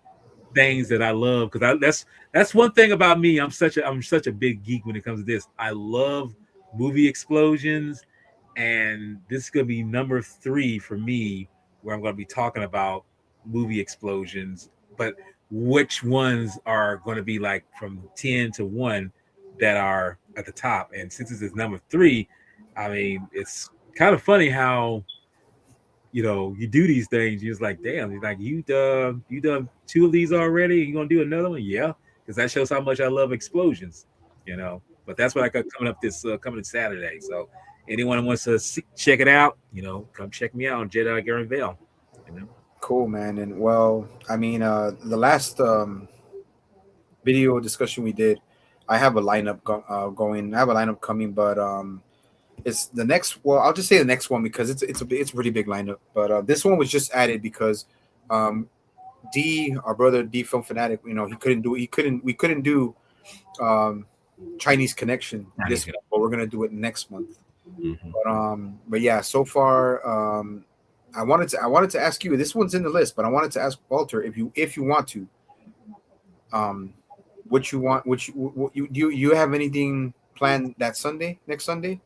things that I love. Because that's one thing about me. I'm such a big geek when it comes to this. I love movie explosions, and this is gonna be number three for me, where I'm gonna be talking about movie explosions, but which ones are going to be like from 10 to 1 that are at the top. And since this is number three, I mean, it's kind of funny how you do these things. You're just like, damn. You're like, you done two of these already. You gonna do another one? Yeah, because that shows how much I love explosions. But that's what I got coming up this coming Saturday. So anyone who wants to check it out, come check me out on Jedi Garen Vale. You know. Cool, man. And well, I mean, the last video discussion we did, I have a lineup going. I have a lineup coming, but it's the next. Well, I'll just say the next one because it's a pretty big lineup. But this one was just added because um, our brother D Film Fanatic, we couldn't do um, Chinese Connection this month, but we're gonna do it next month. Mm-hmm. But yeah, so far, I wanted to ask you. This one's in the list, but I wanted to ask Walter if you want to, um, what you want, what you have anything planned that Sunday, next Sunday?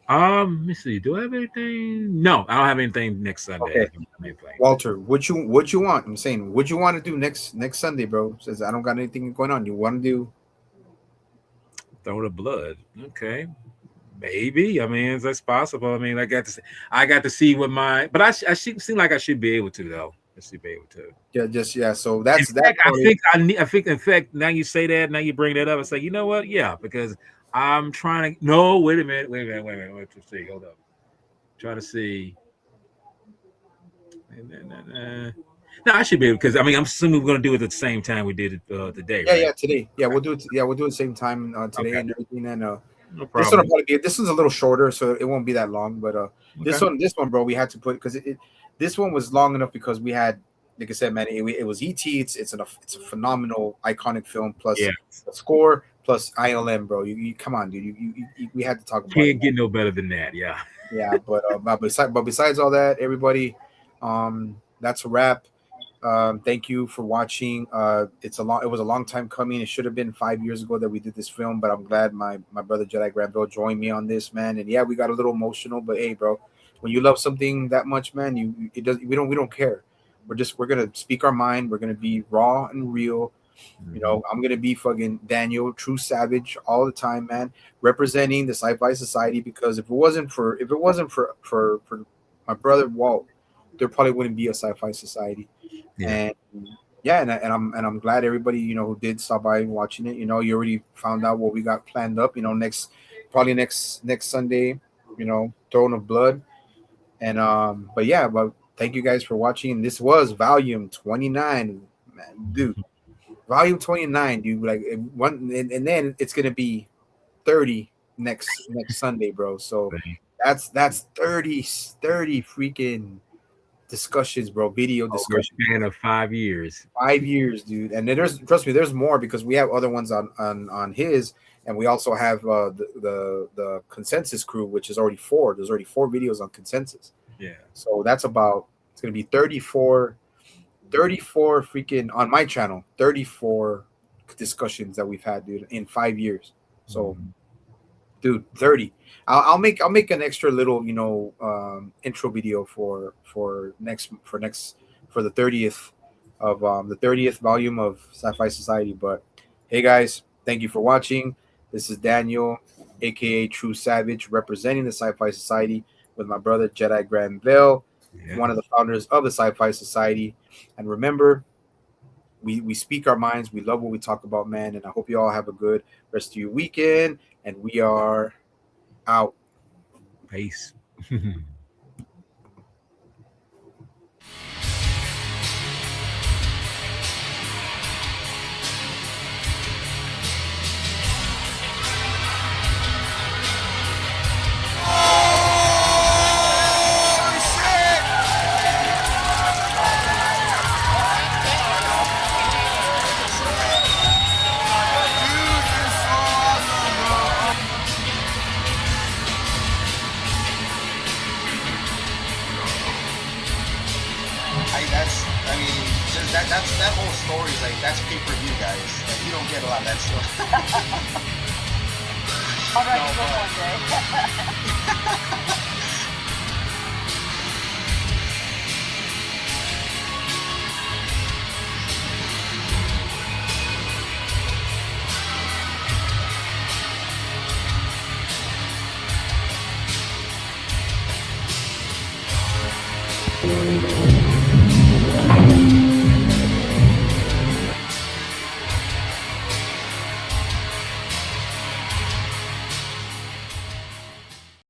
Let me see. Do I have anything? No, I don't have anything next Sunday. I Okay, don't have anything. Walter, what you want? I'm saying, what you want to do next Sunday, bro? Says I don't got anything going on. You want to do? Throw the blood. Okay. Maybe. I mean, that's possible. I mean, I got to see what but I should seem like I should be able to though. I should be able to. Yeah, just yeah. So In that fact, I part is think I need. I think in fact now you say that, now you bring that up. It's like, you know what? Yeah, because I'm trying to. No, wait a minute. Wait a minute. Wait a minute. Let's see. Hold up. Trying to see. No, I should be able because I mean I'm assuming we're going to do it at the same time we did it today, Yeah, right? yeah, today. Yeah, we'll do it. Yeah, we'll do it same time today Okay, and everything. And no this one will problem. probably be. This one's a little shorter, so it won't be that long. But Okay, this one, bro, we had to put because this one was long enough because we had, like I said, man, it was ET. It's a phenomenal, iconic film. yeah, Plus the score, plus ILM, bro. You come on, dude. We had to talk about it, can't man. get no better than that. Yeah, Yeah, but besides all that, everybody, that's a wrap. Thank you for watching. It was a long time coming. It should have been 5 years ago that we did this film, but I'm glad my brother Jedi Granville joined me on this, man. And yeah, we got a little emotional, but hey, bro, when you love something that much, man, it does. We don't care. We're gonna speak our mind. We're gonna be raw and real. You hmm know, I'm gonna be fucking Daniel, true savage, all the time, man, representing the Sci Fi Society. Because if it wasn't for my brother Walt, there probably wouldn't be a Sci Fi Society. yeah. And yeah, and I'm glad everybody who did stop by and watching it. You already found out what we got planned up. Next Sunday. Throne of Blood. And but yeah, but thank you guys for watching. This was volume 29, man, dude. Volume 29, dude. Like one, and then it's gonna be 30 next Sunday, bro. So that's 30 freaking discussions, bro. Video Over a discussions. span of 5 years. 5 years, dude. And then there's trust me, there's more because we have other ones on his, and we also have the consensus crew, which is already four. There's already four videos on consensus. Yeah. So it's gonna be 34 freaking on my channel, 34 discussions that we've had, dude, in 5 years. So Mhm. dude, 30. I'll make an extra little intro video for the 30th volume of Sci-Fi Society. But hey guys, thank you for watching. This is Daniel, aka True Savage, representing the Sci-Fi Society with my brother Jedi Granville, Yeah. one of the founders of the Sci-Fi Society. And remember, we speak our minds. We love what we talk about, man. And I hope you all have a good rest of your weekend. And we are out. Peace. I mean, that whole story is like that's pay per view, guys. Like, you don't get a lot of that stuff. I'll write No, a book but one day.